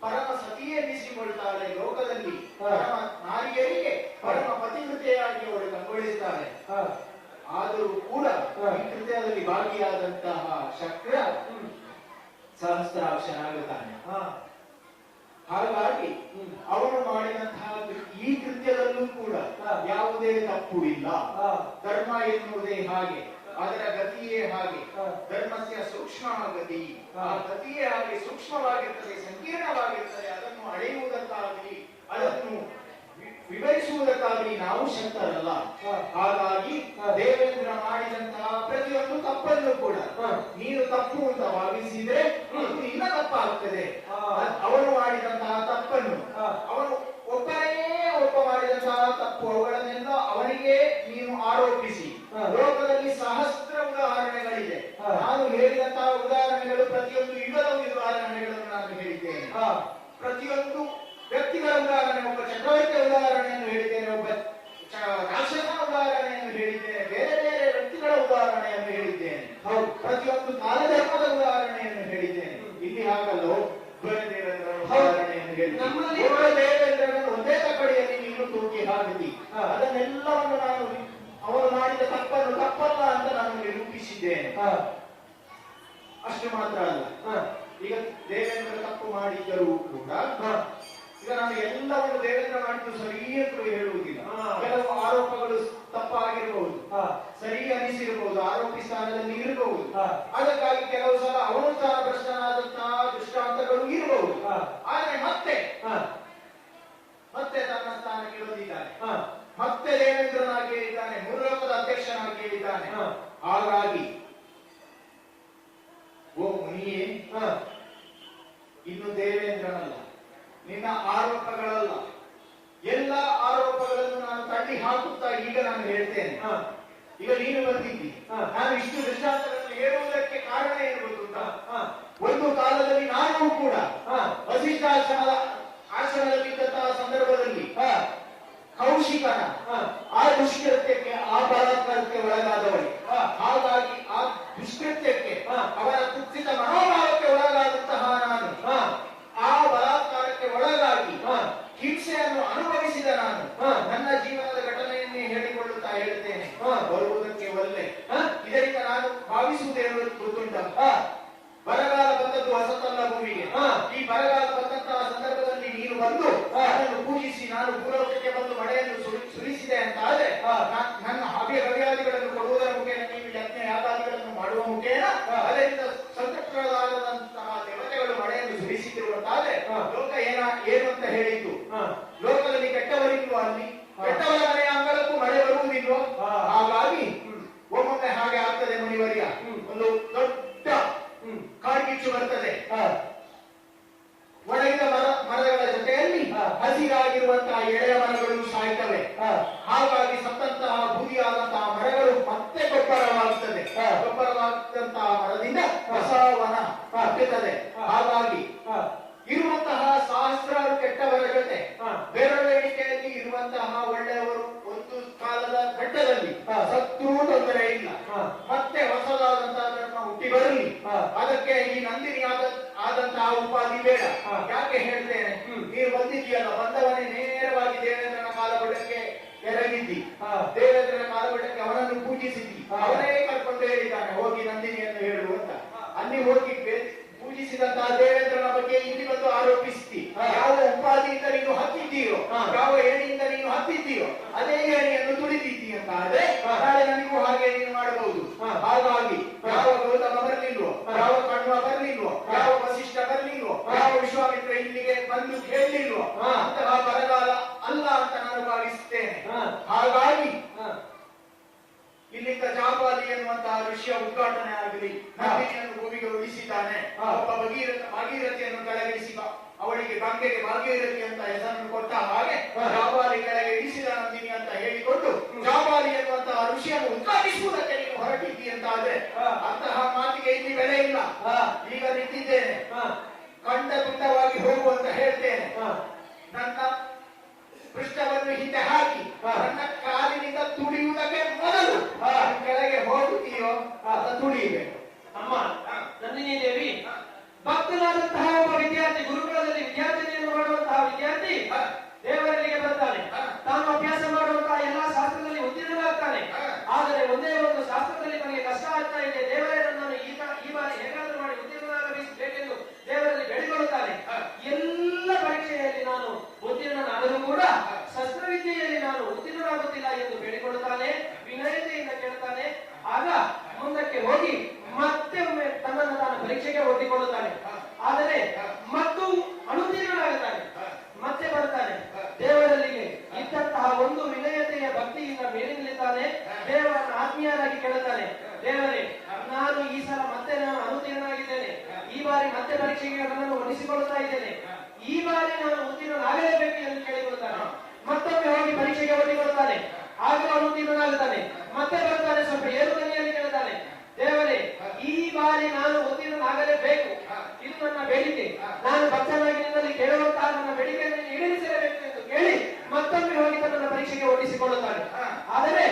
ಪರಮ ಸತಿಯೆನ್ನಿಸಿಕೊಳ್ತಾಳೆ. ಲೋಕದಲ್ಲಿ ಪರಮ ನಾರಿಯರಿಗೆ ಪರಮ ಪತಿವೃತೆಯಾಗಿ ಅವಳು ಕಂಗೊಳಿಸ್ತಾಳೆ. ಆದರೂ ಕೂಡ ಈ ಕೃತ್ಯದಲ್ಲಿ ಭಾಗಿಯಾದಂತಹ ಶಕ್ರ ಸಹಸ್ರಾಕ್ಷನಾಗುತ್ತಾನೆ. ಹಾಗಾಗಿ ಅವನು ಮಾಡಿದಂತಹ ಈ ಕೃತ್ಯದಲ್ಲೂ ಕೂಡ ಯಾವುದೇ ತಪ್ಪು ಇಲ್ಲ. ಧರ್ಮ ಎನ್ನುವುದೇ ಹಾಗೆ, ಅದರ ಗತಿಯೇ ಹಾಗೆ. ಧರ್ಮಸ್ಯ ಸೂಕ್ಷ್ಮ ಗತಿ, ಆ ಗತಿಯೇ ಹಾಗೆ ಸೂಕ್ಷ್ಮವಾಗಿರ್ತದೆ, ಸಂಕೀರ್ಣವಾಗಿರ್ತದೆ. ಅದನ್ನು ಅಳೆಯುವುದಕ್ಕಾಗಲಿ ಅದನ್ನು ವಿವರಿಸುವುದಕ್ಕಾಗಲಿ ನಾವು ಶಕ್ತರಲ್ಲ. ಹಾಗಾಗಿ ದೇವೇಂದ್ರ ಮಾಡಿದಂತಹ ಪ್ರತಿಯೊಂದು ತಪ್ಪನ್ನು ಕೂಡ ನೀನು ತಪ್ಪು ಅಂತ ಭಾವಿಸಿದ್ರೆ ಅದು ನಿನ್ನ ತಪ್ಪಾಗ್ತದೆ. ಅವನು ಮಾಡಿದಂತಹ ತಪ್ಪನ್ನು ಅವನು ಒಬ್ಬ ಮಾಡಿದಂತಹ ತಪ್ಪು ಅವುಗಳನ್ನೆಲ್ಲ ಅವನಿಗೆ ನೀನು ಆರೋಪಿಸಿ, ಲೋಕದಲ್ಲಿ ಸಹಸ್ರ ಉದಾಹರಣೆಗಳಿದೆ. ನಾನು ಹೇಳಿದಂತಹ ಉದಾಹರಣೆಗಳು ಪ್ರತಿಯೊಂದು ಯುಗದ ಉದಾಹರಣೆಗಳನ್ನು ನಾನು ಹೇಳಿದ್ದೇನೆ. ಪ್ರತಿಯೊಂದು ವ್ಯಕ್ತಿಗಳ ಉದಾಹರಣೆ, ಒಬ್ಬ ಚಕ್ರವರ್ತಿಯ ಉದಾಹರಣೆಯನ್ನು ಹೇಳಿದ್ದೇನೆ, ಒಬ್ಬ ರಾಕ್ಷಸನ ಉದಾಹರಣೆಯನ್ನು ಹೇಳಿದ್ದೇನೆ, ಬೇರೆ ಬೇರೆ ವ್ಯಕ್ತಿಗಳ ಉದಾಹರಣೆಯನ್ನು ಹೇಳಿದ್ದೇನೆ. ಪ್ರತಿಯೊಂದು ಕಾಲಧರ್ಮದ ಉದಾಹರಣೆಯನ್ನು ಹೇಳಿದ್ದೇನೆ. ಇಲ್ಲಿ ಹಾಗಲ್ಲ, ಒಬ್ಬನೇ ದೇವೇಂದ್ರನ ಉದಾಹರಣೆಯನ್ನು ಹೇಳಿದ್ದೇನೆ. ದೇವೇಂದ್ರನ ಒಂದೇ ತಕ್ಕಡಿಯಲ್ಲಿ ನೀನು ತೂಗಿ ಹಾಕಿದಿ. ಅದನ್ನೆಲ್ಲವನ್ನು ನಾನು ಅವರು ಮಾಡಿದ ತಪ್ಪನ್ನು ತಪ್ಪಲ್ಲ ಅಂತ ನಾನು ನಿರೂಪಿಸಿದ್ದೇನೆ. ಅಷ್ಟು ಮಾತ್ರ ಅಲ್ಲ, ಈಗ ದೇವೇಂದ್ರ ತಪ್ಪು ಮಾಡಿದ್ದರೂ ಕೂಡ ಈಗ ನಾನು ಎಲ್ಲವನ್ನು ದೇವೇಂದ್ರ ಮಾಡಿದ್ದು ಸರಿ ಅಂತ ಹೇಳುವುದಿಲ್ಲ. ಕೆಲವು ಆರೋಪಗಳು ತಪ್ಪಾಗಿರಬಹುದು, ಸರಿ ಅನಿಸಿರಬಹುದು, ಆರೋಪಿ ಸ್ಥಾನದಲ್ಲಿ ಇರಬಹುದು. ಅದಕ್ಕಾಗಿ ಕೆಲವು ಸಲ ಅವನು ಸಹ ಭ್ರಷ್ಟನಾದಂತಹ ದೃಷ್ಟಾಂತಗಳು ಇರಬಹುದು. ಆದ್ರೆ ಮತ್ತೆ ತನ್ನ ಸ್ಥಾನಕ್ಕೆ ಇಳಿದಿದ್ದಾನೆ, ಮತ್ತೆ ದೇವೇಂದ್ರನಾಗಿ ಹೇಳಿದ್ದಾನೆ, ಮೂರ್ಲೋಕದ ಅಧ್ಯಕ್ಷನಾಗಿ ಹೇಳಿದ್ದಾನೆ. ಹಾಗಾಗಿ ಓ ಮುನಿಯೇ, ಇನ್ನು ದೇವೇಂದ್ರನಲ್ಲ, ನಿನ್ನ ಆರೋಪಗಳಲ್ಲ, ಎಲ್ಲ ಆರೋಪಗಳನ್ನು ನಾನು ತಳ್ಳಿ ಹಾಕುತ್ತಾ ಈಗ ನಾನು ಹೇಳ್ತೇನೆ. ಈಗ ನೀನು ಬಂದಿದ್ದಿ, ನಾನು ಇಷ್ಟು ದೃಷ್ಟಾಂತಗಳನ್ನು ಹೇಳುವುದಕ್ಕೆ ಕಾರಣ ಏನು ಗೊತ್ತುಂಟಾ? ಒಂದು ಕಾಲದಲ್ಲಿ ನಾನು ಕೂಡ ಆಶ್ರಮದಲ್ಲಿದ್ದಂತಹ ಸಂದರ್ಭದಲ್ಲಿ ಕೌಶಿಕನ ಆ ದುಷ್ಕೃತ್ಯಕ್ಕೆ, ಆ ಬಲಾತ್ಕಾರಕ್ಕೆ ಒಳಗಾದವಳಿ. ಹಾಗಾಗಿ ಆ ದುಷ್ಕೃತ್ಯಕ್ಕೆ, ಅವರ ಕುತ್ಸಿತ ಮನೋಭಾವಕ್ಕೆ ಒಳಗಾದಂತಹ ನಾನು, ಆ ಬಲಾತ್ಕಾರಕ್ಕೆ ಒಳಗಾಗಿ ಹಿಂಸೆಯನ್ನು ಅನುಭವಿಸಿದ ನಾನು ನನ್ನ ಜೀವನದ ಘಟನೆಯನ್ನೇ ಹೇಳಿಕೊಳ್ಳುತ್ತಾ ಹೇಳ್ತೇನೆ. ಬರುವುದಕ್ಕೆ ಒಲ್ಲೆ. ಇದರಿಂದ ನಾನು ಭಾವಿಸುವುದೇನು ಗೊತ್ತುಂಟ? ಬರಗಾಲ ಬಂದದ್ದು ಹೊಸತಲ್ಲ ಭೂಮಿಗೆ. ಈ ಬರಗಾಲ ಬಂದಂತಹ ಸಂದರ್ಭದಲ್ಲಿ ನೀನು ಬಂದು ನನ್ನನ್ನು ಪೂಜಿಸಿ ನಾನು ಭೂಲೋಕಕ್ಕೆ ಬಂದು ಮಳೆಯನ್ನು ಸುರಿಸಿದೆ ಅಂತ ಆದ್ರೆ, ನನ್ನ ಹವ್ಯಾದಿಗಳನ್ನು ಕೊಡುವುದರ ಮುಖೇನ, ನೀವು ಯಜ್ಞ ಯಾಗಾದಿಗಳನ್ನು ಮಾಡುವ ಮುಖೇನ ಅದರಿಂದ ಸಂತೃಪ್ತರಾದಂತಹ ದೇವತೆಗಳು ಮಳೆಯನ್ನು ಸುರಿಸಿದಿರುವಂತಾದ್ರೆ ಲೋಕ ಏನು ಅಂತ ಹೇಳಿದ್ದು? ಲೋಕದಲ್ಲಿ ಕೆಟ್ಟವರಿಲ್ವೋ? ಅಲ್ಲಿ ಕೆಟ್ಟವರ ಮನೆಯ ಅಂಗಳಕ್ಕೂ ಮಳೆ ಬರುವುದಿಲ್ವೋ? ಹಾಗಾಗಿ ಒಮ್ಮೊಮ್ಮೆ ಹಾಗೆ ಆಗ್ತದೆ ಮುನಿವರ್ಯ. ಒಂದು ದೊಡ್ಡ ಕಾಡ್ಗಿಚ್ಚು ಬರ್ತದೆ, ಒಣಗಿದ ಮರಗಳ ಜೊತೆಯಲ್ಲಿ ಹಸಿರಾಗಿರುವಂತಹ ಎಳೆಯ ಮರಗಳು ಸಾಯ್ತವೆ. ಹಾಗಾಗಿ ಸತ್ತಂತಹ ಬೂದಿಯಾದಂತಹ ಮರಗಳು ಮತ್ತೆ ಗೊಬ್ಬರವಾಗುತ್ತದೆ. ಗೊಬ್ಬರವಾದಂತಹ ಮರದಿಂದ ಹೊಸವನ ಹುಟ್ಟುತ್ತದೆ. ಹಾಗಾಗಿ ಇರುವಂತಹ ಸಹಸ್ರಾರು ಕೆಟ್ಟವರ ಜೊತೆ ಬೆರಳೆಣಿಕೆಯಲ್ಲಿ ಇರುವಂತಹ ಒಳ್ಳೆಯವರು ಒಂದು ಕಾಲದ ಘಟ್ಟದಲ್ಲಿ ಸತ್ರೂ ತೊಂದರೆ ಇಲ್ಲ, ಮತ್ತೆ ಬರಲಿ. ಹಾ. ಅದಕ್ಕೆ ಈ ನಂದಿನಿ ಆದಂತಹ ಉಪಾಧಿ ಬೇಡ. ಹಾ. ಯಾಕೆ ಹೇಳ್ತೇನೆ, ನೀನು ಬಂದಿದ್ದೀಯಲ್ಲ, ಬಂದವನೇ ನೇರವಾಗಿ ದೇವೇಂದ್ರನ ಕಾಲಬುಡಕ್ಕೆ ಎರಗಿದ್ದಿ. ಹಾ. ದೇವೇಂದ್ರನ ಕಾಲಬುಡಕ್ಕೆ ಅವನನ್ನು ಪೂಜಿಸಿದ್ದಿ. ಹಾ. ಅವನೇ ಕರ್ಕೊಂಡು ಹೇಳಿದ್ದಾನೆ ಹೋಗಿ ನಂದಿನಿಯನ್ನು ಹೇಳು ಅಂತ. ಅಲ್ಲಿ ಹೋಗಿ ಪೂಜಿಸಿದಂತಹ ದೇವೇಂದ್ರನ ಬಗ್ಗೆ ಇಲ್ಲಿ ಬಂದು ಆರೋಪಿಸ್ತಿ. ಯಾವ ಉಪಾಧಿಯಿಂದ ನೀನು ಹತ್ತಿದ್ದೀಯೋ, ಯಾವ ಏಣಿಯಿಂದ ನೀನು ಹತ್ತಿದ್ದೀಯೋ ಅದೇ ಏಣಿಯನ್ನು ತುಳಿದಿದ್ದಿ ಅಂತ ಆದ್ರೆ ನಾಳೆ ನನಗೂ ಹಾಗೆ ನೀನು ಮಾಡಬಹುದು. ಹಾಗಾಗಿ ಯಾವ ಗೌತಮ ಬರ್ಲಿಲ್ವೋ, ಯಾವ ಕಣ್ವ ಬರ್ಲಿಲ್ವೋ, ಯಾವ ವಸಿಷ್ಠ ಬರ್ಲಿಲ್ವೋ, ಯಾವ ವಿಶ್ವಾಮಿತ್ರ ಇಲ್ಲಿಗೆ ಬಂದು ಕೇಳಲಿಲ್ವೋ ಅಂತಹ ಬರಗಾಲ ಅಲ್ಲ ಅಂತ ನಾನು ಭಾವಿಸುತ್ತೇನೆ. ಹಾಗಾಗಿ ಇಲ್ಲಿಂದ ಜಾಬಾಲಿ ಎನ್ನುವಂತಹ ಋಷಿಯ ಉದ್ಘಾಟನೆ ಆಗಲಿ, ನಂದಿನಿಯನ್ನು ಭೂಮಿಗೆ ಉಳಿಸಿದ್ದಾನೆ. ಒಬ್ಬ ಭಾಗೀರಥಿಯನ್ನು ಕೆಳಗಿಳಿಸಿ ಅವಳಿಗೆ ಗಂಗೆಗೆ ಭಾಗೀರಥಿ ಅಂತ ಹೆಸರನ್ನು ಕೊಟ್ಟ ಹಾಗೆ ಜಾಬಾಲಿ ಕೆಳಗೆ ಇಳಿಸಿದ ನಂದಿನಿ ಅಂತ ಹೇಳಿಕೊಂಡು ಜಾಬಾಲಿ ಎನ್ನುವಂತಹ ಋಷಿಯನ್ನು ಉದ್ಘಾಟಿಸುವುದಕ್ಕೆ ನೀನು ಹೊರಟಿದ್ದಿ ಅಂತ ಆದ್ರೆ ಅಂತಹ ಮಾತಿಗೆ ಇಲ್ಲಿ ಬೆಲೆ ಇಲ್ಲ. ಈಗ ನಿಂತಿದ್ದೇನೆ, ಕಂಡ ತುಂಡವಾಗಿ ಹೋಗು ಅಂತ ಹೇಳ್ತೇನೆ. ನನ್ನ ಪೃಷ್ಠವನ್ನು ಹಿಂದೆ ಹಾಕಿ ನನ್ನ ಕಾಲಿನಿಂದ ತುಳಿಯುವುದಕ್ಕೆ ಮೊದಲು ಕೆಳಗೆ ಹೋಗುತ್ತೀಯೋ ಅದ ತುಳಿಯಬೇಕು. ಅಮ್ಮ ನಂದಿನಿ ದೇವಿ ಭಕ್ತನಾದಂತಹ ಒಬ್ಬ ವಿದ್ಯಾರ್ಥಿ, ಗುರುಕುಲದಲ್ಲಿ ವಿದ್ಯಾರ್ಥಿನಿಯನ್ನು ಮಾಡುವಂತಹ ವಿದ್ಯಾರ್ಥಿ ದೇವರಲ್ಲಿಗೆ ಬರ್ತಾನೆ. ತಾನು ಅಭ್ಯಾಸ ಮಾಡುವಂತಹ ಎಲ್ಲಾ ಶಾಸ್ತ್ರದಲ್ಲಿ ಉತ್ತೀರ್ಣನಾಗ್ತಾನೆ. ಆದರೆ ಒಂದೇ ಒಂದು ಶಾಸ್ತ್ರದಲ್ಲಿ ತನಗೆ ಕಷ್ಟ ಆಗ್ತಾ ಇದೆ. ದೇವರೇ ನನ್ನನ್ನು ಈ ಬಾರಿ ಹೇಗಾದ್ರೂ ಮಾಡಿ ಉತ್ತೀರ್ಣನಾಗಬೇಕೆಂದು ದೇವರಲ್ಲಿ ಬೇಡಿಕೊಳ್ಳುತ್ತಾನೆ. ಎಲ್ಲ ಪರೀಕ್ಷೆಯಲ್ಲಿ ನಾನು ಉತ್ತೀರ್ಣನಾದರೂ ಕೂಡ ಶಸ್ತ್ರವಿದ್ಯೆಯಲ್ಲಿ ನಾನು ಉತ್ತೀರ್ಣನಾಗುತ್ತಿಲ್ಲ ಎಂದು ಬೇಡಿಕೊಳ್ಳುತ್ತಾನೆ. ವಿನಯತೆಯಿಂದ ಕೇಳುತ್ತಾನೆ. ಆಗ ಮುಂದಕ್ಕೆ ಹೋಗಿ ಮತ್ತೆ ಒಮ್ಮೆ ತನ್ನನ್ನು ತಾನು ಪರೀಕ್ಷೆಗೆ ಒಡ್ಡಿಕೊಳ್ಳುತ್ತಾನೆ. ಆದರೆ ಮತ್ತು ಅನುತ್ತೀರ್ಣನಾಗುತ್ತಾನೆ. ಮತ್ತೆ ಬರ್ತಾನೆ ದೇವರಲ್ಲಿಗೆ. ಇದ್ದಂತಹ ಒಂದು ವಿನಯತೆಯ ಭಕ್ತಿಯಿಂದ ಮೇಲೆ ನಿಲ್ಲುತ್ತಾನೆ. ದೇವರನ್ನು ಆತ್ಮೀಯರಾಗಿ ಕೇಳುತ್ತಾನೆ, ದೇವರೇ ನಾನು ಈ ಸಲ ಮತ್ತೆ ನಾನು ಅನುತ್ತೀರ್ಣನಾಗಿದ್ದೇನೆ. ಈ ಬಾರಿ ಮತ್ತೆ ಪರೀಕ್ಷೆಗೆ ನನ್ನನ್ನು ಒಲಿಸಿಕೊಳ್ಳುತ್ತಾ ಇದ್ದೇನೆ. ಈ ಬಾರಿ ನಾನು ಉತ್ತೀರ್ಣನಾಗಲೇಬೇಕು ಎಂದು ಕೇಳಿಕೊಳ್ಳುತ್ತಾನೆ. ಮತ್ತೊಮ್ಮೆ ಹೋಗಿ ಪರೀಕ್ಷೆಗೆ ಒಡ್ಡಿಕೊಳ್ಳುತ್ತಾನೆ. ಆಗಲೂ ಅನುತ್ತೀರ್ಣನಾಗುತ್ತಾನೆ. ಮತ್ತೆ ಬರ್ತಾನೆ, ಸ್ವಲ್ಪ ಏರು ಧ್ವನಿಯಲ್ಲಿ ಕೇಳುತ್ತಾನೆ, ದೇವರೇ ಈ ಬಾರಿ ನಾನು ಉತ್ತೀರ್ಣನಾಗಲೇಬೇಕು, ಇದು ನನ್ನ ಬೇಡಿಕೆ. ನಾನು ಭಕ್ತನಾಗಿ ನಿನ್ನಲ್ಲಿ ಕೇಳುವಂತಹ ನನ್ನ ಬೇಡಿಕೆಯನ್ನು ಈಡೇರಿಸಲೇಬೇಕು ಎಂದು ಕೇಳಿ ಮತ್ತೊಮ್ಮೆ ಹೋಗಿ ತನ್ನ ಪರೀಕ್ಷೆಗೆ ಒಡ್ಡಿಸಿಕೊಳ್ಳುತ್ತಾನೆ. ಆದರೆ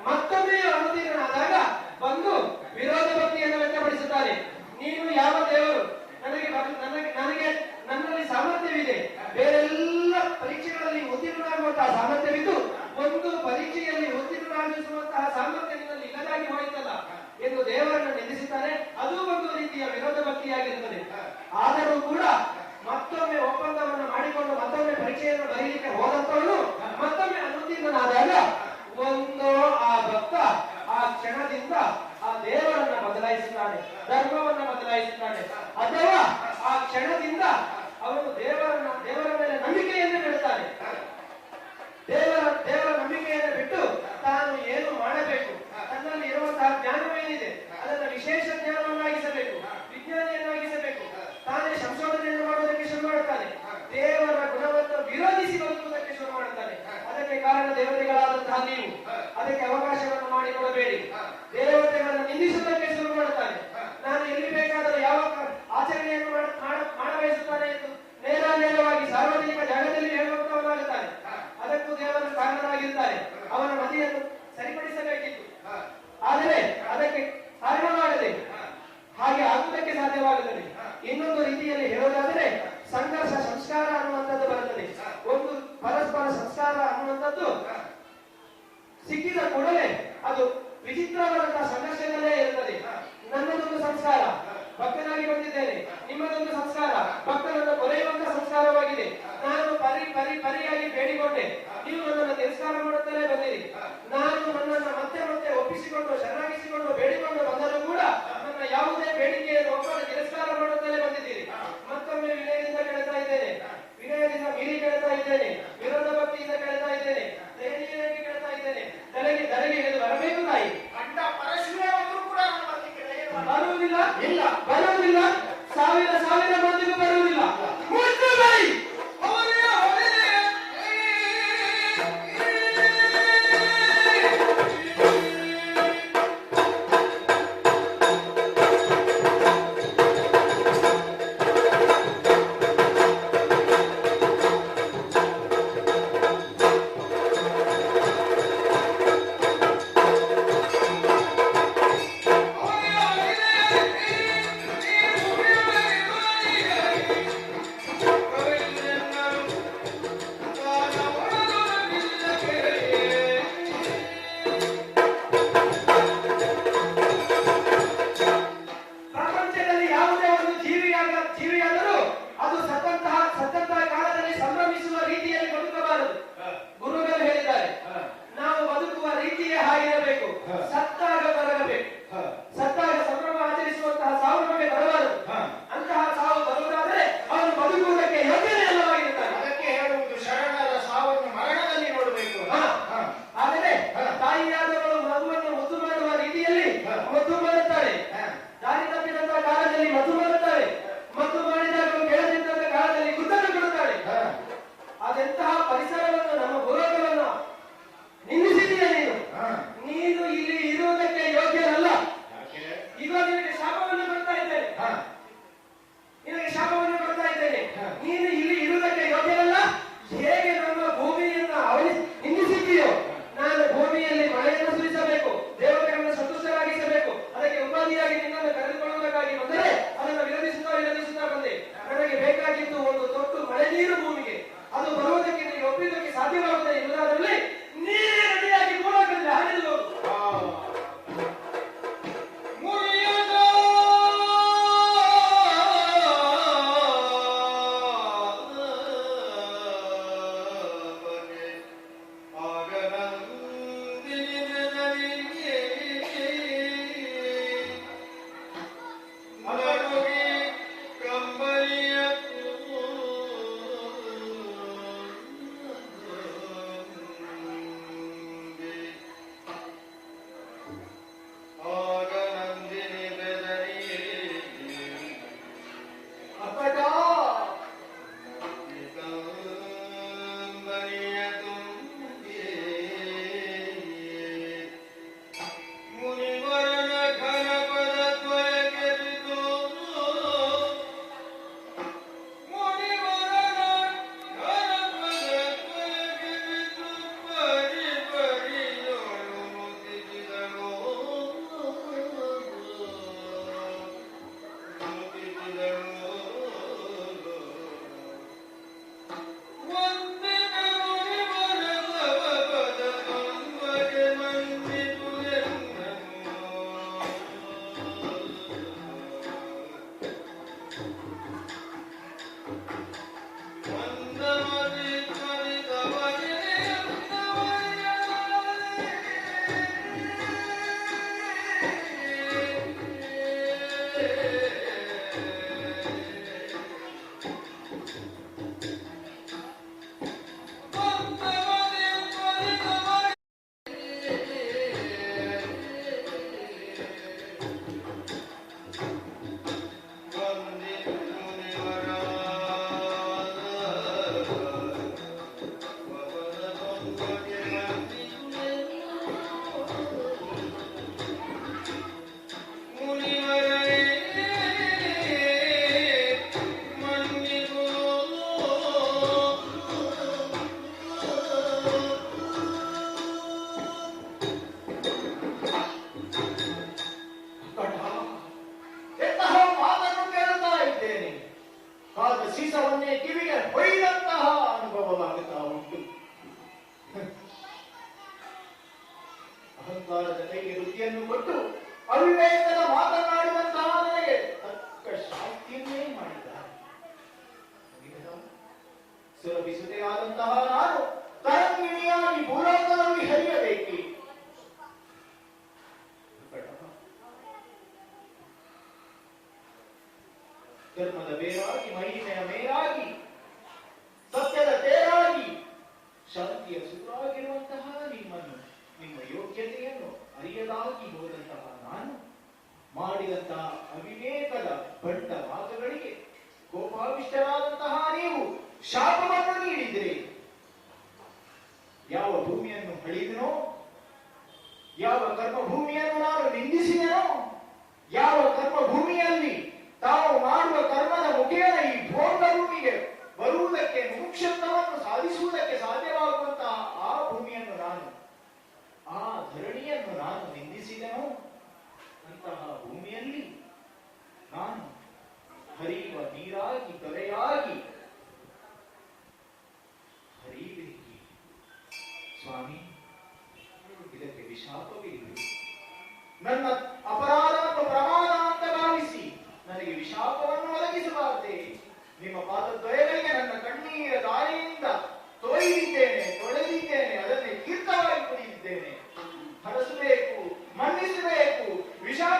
ಮತ್ತೊಮ್ಮೆ ಅನುತ್ತೀರ್ಣನಾದಾಗ ಬಂದು ವಿರೋಧ ಭಕ್ತಿಯನ್ನು ವ್ಯಕ್ತಪಡಿಸುತ್ತಾನೆ. ನೀನು ಯಾವ ದೇವರು? ನನಗೆ ನನ್ನಲ್ಲಿ ಸಾಮರ್ಥ್ಯವಿದೆ, ಬೇರೆಲ್ಲ ಪರೀಕ್ಷೆಗಳಲ್ಲಿ ಉತ್ತೀರ್ಣನಾಗುವಂತಹ ಸಾಮರ್ಥ್ಯವಿದ್ದು ಒಂದು ಪರೀಕ್ಷೆಯಲ್ಲಿ ಉತ್ತೀರ್ಣನಾಗಿಸುವಂತಹ ಸಾಮರ್ಥ್ಯ ನಿನ್ನಲ್ಲಿ ಇಲ್ಲದಾಗಿ ಹೋಯಿತಲ್ಲ ಎಂದು ದೇವರನ್ನು ನಿಂದಿಸುತ್ತಾನೆ. ಅದು ಒಂದು ರೀತಿಯ ವಿರೋಧ ಭಕ್ತಿಯಾಗಿರುತ್ತದೆ. ಆದರೂ ಕೂಡ ಮತ್ತೊಮ್ಮೆ ಒಪ್ಪಂದವನ್ನು ಮಾಡಿಕೊಂಡು ಮತ್ತೊಮ್ಮೆ ಪರೀಕ್ಷೆಯನ್ನು ಬರೀಲಿಕ್ಕೆ ಹೋದಂತವನು ಮತ್ತೊಮ್ಮೆ ಅನುತ್ತೀರ್ಣನಾದಾಗ ಒಂದು ಆ ಭಕ್ತ ಆ ಕ್ಷಣದಿಂದ ಆ ದೇವರನ್ನ ಬದಲಾಯಿಸುತ್ತಾನೆ, ಧರ್ಮವನ್ನ ಬದಲಾಯಿಸುತ್ತಾನೆ. ಅಥವಾ ಆ ಕ್ಷಣದಿಂದ ಅವನು ದೇವರ ಮೇಲೆ ನಂಬಿಕೆಯನ್ನು ಬಿಡುತ್ತಾನೆ. ದೇವರ ನಂಬಿಕೆಯನ್ನು ಬಿಟ್ಟು ತಾನು ಏನು ಮಾಡಬೇಕು, ತನ್ನಲ್ಲಿ ಇರುವಂತಹ ಜ್ಞಾನವೇನಿದೆ ಅದನ್ನು ವಿಶೇಷ ಜ್ಞಾನವನ್ನಾಗಿಸಬೇಕು, ವಿಜ್ಞಾನಿಯನ್ನಾಗಿಸಬೇಕು, ತಾನೇ ಸಂಶೋಧನೆಯನ್ನು ಮಾಡುವುದಕ್ಕೆ ಶುರು ಮಾಡುತ್ತಾನೆ. ದೇವರ ಗುಣವನ್ನು ವಿರೋಧಿಸಿ ಬದುಕುವುದಕ್ಕೆ ಶುರು ಮಾಡುತ್ತಾನೆ. ಅದಕ್ಕೆ ಕಾರಣ ದೇವತೆಗಳಾದಂತಹ ನೀವು. ಅದಕ್ಕೆ ಅವಕಾಶವನ್ನು ಮಾಡಿಕೊಡಬೇಡಿ. ದೇವತೆಗಳನ್ನು ನಿಂದಿಸುವುದಕ್ಕೆ ಶುರು ಮಾಡುತ್ತಾನೆ. ನಾನು ಎಲ್ಲಿ ಬೇಕಾದರೂ ಯಾವ ಆಚರಣೆಯನ್ನು ಮಾಡಬಯಸುತ್ತಾನೆ ಎಂದು ನೇರವಾಗಿ ಸಾರ್ವಜನಿಕ ಜಾಗದಲ್ಲಿ ಹೇಳುವಂತವನಾಗುತ್ತಾನೆ. ಅದಕ್ಕೂ ದೇವರು ಕಾರಣರಾಗಿರುತ್ತಾರೆ. ಅವನ ಮತಿಯನ್ನು ಸರಿಪಡಿಸಬೇಕಿತ್ತು, ಆದರೆ ಅದಕ್ಕೆ ಕಾರಣವಾಗದೆ ಹಾಗೆ ಆಗುವುದಕ್ಕೆ ಸಾಧ್ಯವಾಗುತ್ತದೆ. ಇನ್ನೊಂದು ರೀತಿಯಲ್ಲಿ ಹೇಳುವುದಾದರೆ ಸಂಘರ್ಷ ಸಂಸ್ಕಾರ ಅನ್ನುವಂಥದ್ದು ಬರುತ್ತದೆ. ಒಂದು ಪರಸ್ಪರ ಸಂಸ್ಕಾರ ಅನ್ನುವಂಥದ್ದು ಸಿಕ್ಕಿದ ಕೂಡಲೇ ಅದು ವಿಚಿತ್ರವಾದಂತಹ ಸಂಘರ್ಷದಲ್ಲೇ ಇರುತ್ತದೆ. ನನ್ನದೊಂದು ಸಂಸ್ಕಾರ, ಭಕ್ತನಾಗಿ ಬಂದಿದ್ದೇನೆ. ನಿಮ್ಮದೊಂದು ಸಂಸ್ಕಾರ, ಭಕ್ತನನ್ನು ಕೊರೆಯುವಂತಹ ಸಂಸ್ಕಾರವಾಗಿದೆ. ನಾನು ಪರಿಯಾಗಿ ಬೇಡಿಕೊಂಡೆ, ನೀವು ನನ್ನನ್ನು ತಿರಸ್ಕಾರ ಮಾಡುತ್ತಲೇ ಬಂದಿರಿ. ನಾನು ನನ್ನನ್ನು ಮತ್ತೆ ಮತ್ತೆ ಒಪ್ಪಿಸಿಕೊಂಡು ಶರಣಾಗಿಸಿಕೊಂಡು ಬೇಡಿಕೊಂಡು ಬಂದರೂ ಕೂಡ ನನ್ನ ಯಾವುದೇ ಬೇಡಿಕೆಯನ್ನು ಒಪ್ಪದೆ ತಿರಸ್ಕಾರ ಮಾಡುತ್ತಲೇ ಬಂದಿದ್ದೀರಿ. ಮತ್ತೊಮ್ಮೆ ವಿನಯದಿಂದ ಕೇಳ್ತಾ ಇದ್ದೇನೆ, ವಿನಯದಿಂದ ಮೀರಿ ಕೇಳ್ತಾ ಇದ್ದೇನೆ, ವಿರೋಧ ಭಕ್ತಿಯಿಂದ ಕೇಳ್ತಾ ಇದ್ದೇನೆ, ದಯನೀಯವಾಗಿ ಕೇಳ್ತಾ ಇದ್ದೇನೆ. ತಲೆಗೆ ಹಿಡಿದು ಬರಬೇಕು ತಾಯಿ. ಕಂಡ ಪರಶುವೇ ಬಂದರೂ ಕೂಡ ಬರುವುದಿಲ್ಲ, ಇಲ್ಲ ಬರುವುದಿಲ್ಲ, ಸಾವಿರ ಮಂದಿಗೂ ಬರುವುದಿಲ್ಲ. ಮುಟ್ಟು ಬಾಯಿ. Oh, yeah. ಸತ್ತಾಗ ಸಂಭ್ರಮ ಆಚರಿಸುವಂತಹ ಸಾವು ನಮಗೆ ಬರಬಾರದು. ಅಂತಹ ಸಾವು ಬರುವುದಾದರೆ ಅವನು ಬದುಕುವುದಕ್ಕೆ ಯೋಗ್ಯನೇ ಅಲ್ಲವಾಗಿರುತ್ತಾನೆ. ಅದಕ್ಕೆ ಹೇಳುವುದು ಶರಣರ ಸಾವನ್ನು ಮರಣದಲ್ಲಿ ನೋಡಬೇಕು. ಆದರೆ ತಾಯಿಯಾದವಳು ಮಗುವನ್ನು ಮುದ್ದು ಮಾಡುವ ರೀತಿಯಲ್ಲಿ ಮುದ್ದು ಮಾಡುತ್ತಾಳೆ. ದಾರಿ ತಪ್ಪಿದಂತಹ ಕಾಲದಲ್ಲಿ ಮದ್ದು ಮಾಡುತ್ತಾಳೆ. ಮದ್ದು ಮಾಡಿದಾಗ ಕೆಳದಿದ್ದಂತ ಕಾಲದಲ್ಲಿ ಗುದ್ದಲು ಕೊಡುತ್ತಾಳೆ. ಅದೆಂತಹ ಪರಿಸರವನ್ನು ನಮ್ಮ ಗೌರವವನ್ನು ನಿಂದಿಸಿದೀಯ ನೀನು. ನೀನು ಇಲ್ಲಿ ಇರುವುದಕ್ಕೆ ಯೋಗ್ಯನಲ್ಲ. ಈಗ ನಿನಗೆ ಶಾಪವನ್ನು ಕೊಡ್ತಾ ಇದ್ದೇನೆ. ನಿನಗೆ ಶಾಪವನ್ನು ಕೊಡ್ತಾ ಇದ್ದೇನೆ. ನೀನು ಇಲ್ಲಿ ಇರುವುದಕ್ಕೆ ಯೋಗ್ಯನಲ್ಲ. ಹೇಗೆ ನಮ್ಮ ಭೂಮಿಯನ್ನು ನಿಂದಿಸಿದ್ದೀಯೋ, ನಾನು ಭೂಮಿಯಲ್ಲಿ ಮಳೆಯನ್ನು ಸುರಿಸಬೇಕು, ದೇವತೆಗಳನ್ನು ಸಂತುಷ್ಟರಾಗಿಸಬೇಕು, ಅದಕ್ಕೆ ಉಪಾಧಿಯಾಗಿ ನಿನ್ನನ್ನು ಕರೆದುಕೊಳ್ಳುವುದಕ್ಕಾಗಿ ಬಂದರೆ ಅದನ್ನು ವಿರೋಧಿಸುತ್ತಾ ಬಂದೆ. ನನಗೆ ಬೇಕಾಗಿದ್ದು ಒಂದು ತೊಟ್ಟು ಮಳೆ ನೀರು ಭೂಮಿಗೆ. ಅದು ಬರುವುದಕ್ಕೆ ನಿನಗೆ ಒಪ್ಪಿದ್ದಕ್ಕೆ ಸಾಧ್ಯವಾಗುತ್ತದೆ. ಇಲ್ಲದಾದಲ್ಲಿ ನೀರೇ ನದಿಯಾಗಿ ಮೂಲಕದಲ್ಲಿ ಹರಿದು ಹೋಗು. ಸೀಸವನ್ನೇ ಕಿವಿಗೆ ಹೊಯ್ದಂತಹ ಅನುಭವವಾಗುತ್ತಾ ಉಂಟು. ಅಹಂಕಾರದ ಕೈಗೆ ವೃತ್ತಿಯನ್ನು ಕೊಟ್ಟು ಅವಿವೇಕದ ಮಾತನಾಡುವಂತಹ ನನಗೆ ತಕ್ಕ ಶಾಸ್ತಿಯನ್ನೇ ಮಾಡಿದ್ದಾರೆ. ಸುರಭಿಸುತೆಯಾದಂತಹ ನಾನು ತರಂಗಿಣಿಯಾಗಿ ಭೂಲೋಕದಲ್ಲಿ ಹರಿಯಬೇಕಿ. ಧರ್ಮದ ಬೇರಾಗಿ, ಮಹಿಮೆಯ ಮೇಲಾಗಿ, ಸತ್ಯದ ತೇರಾಗಿ, ಶಾಂತಿಯ ಸುರಾಗಿರುವಂತಹ ನಿಮ್ಮನ್ನು, ನಿಮ್ಮ ಯೋಗ್ಯತೆಯನ್ನು ಅರಿಯದಾಗಿ ಹೋದಂತಹ ನಾನು ಮಾಡಿದಂತಹ ಅವಿವೇಕದ ಬಂಡ ಮಾತುಗಳಿಗೆ ಕೋಪಾವಿಷ್ಟರಾದಂತಹ ನೀವು ಶಾಪವನ್ನು ನೀಡಿದಿರಿ. ಯಾವ ಭೂಮಿಯನ್ನು ಹಳಿದನೋ, ಯಾವ ಕರ್ಮಭೂಮಿಯನ್ನು ನಾನು ನಿಂದಿಸಿದೆನೋ, ಯಾವ ಕರ್ಮಭೂಮಿಯಲ್ಲಿ ತಾವು ಮಾಡುವ ಕರ್ಮದ ಮುಖೇನ ಈ ಭೋಗ ಭೂಮಿಗೆ ಬರುವುದಕ್ಕೆ, ಮೋಕ್ಷತ್ವವನ್ನು ಸಾಧಿಸುವುದಕ್ಕೆ ಸಾಧ್ಯವಾಗುವಂತಹ ಆ ಭೂಮಿಯನ್ನು ನಾನು, ಆ ಧರಣಿಯನ್ನು ನಾನು ನಿಂದಿಸಿದೆನೋ, ಅಂತಹ ಭೂಮಿಯಲ್ಲಿ ನಾನು ಹರಿಯುವ ನೀರಾಗಿ, ತೊರೆಯಾಗಿ ಹರಿಯಬೇಕಿ. ಸ್ವಾಮಿ, ಇದಕ್ಕೆ ವಿಶಾಪವಿಲ್ಲ. ನನ್ನ ಅಪರಾಧವನ್ನು ಪ್ರಮಾದ ಅಂತ ಭಾವಿಸಿ ನನಗೆ ವಿಶಾಪವನ್ನು ಒದಗಿಸಬಾರದೆ. ನಿಮ್ಮ ಪಾದದ್ವಯಗಳಿಗೆ ನನ್ನ ಕಣ್ಣೀರ ದಾರಿಯಿಂದ ತೊಳೆದಿದ್ದೇನೆ, ತೊಳೆದಿದ್ದೇನೆ, ಅದನ್ನೇ ತೀರ್ಥವಾಗಿ ಕುಡಿದಿದ್ದೇನೆ. ಹರಸಬೇಕು, ಮನ್ನಿಸಬೇಕು, ವಿಶಾಪ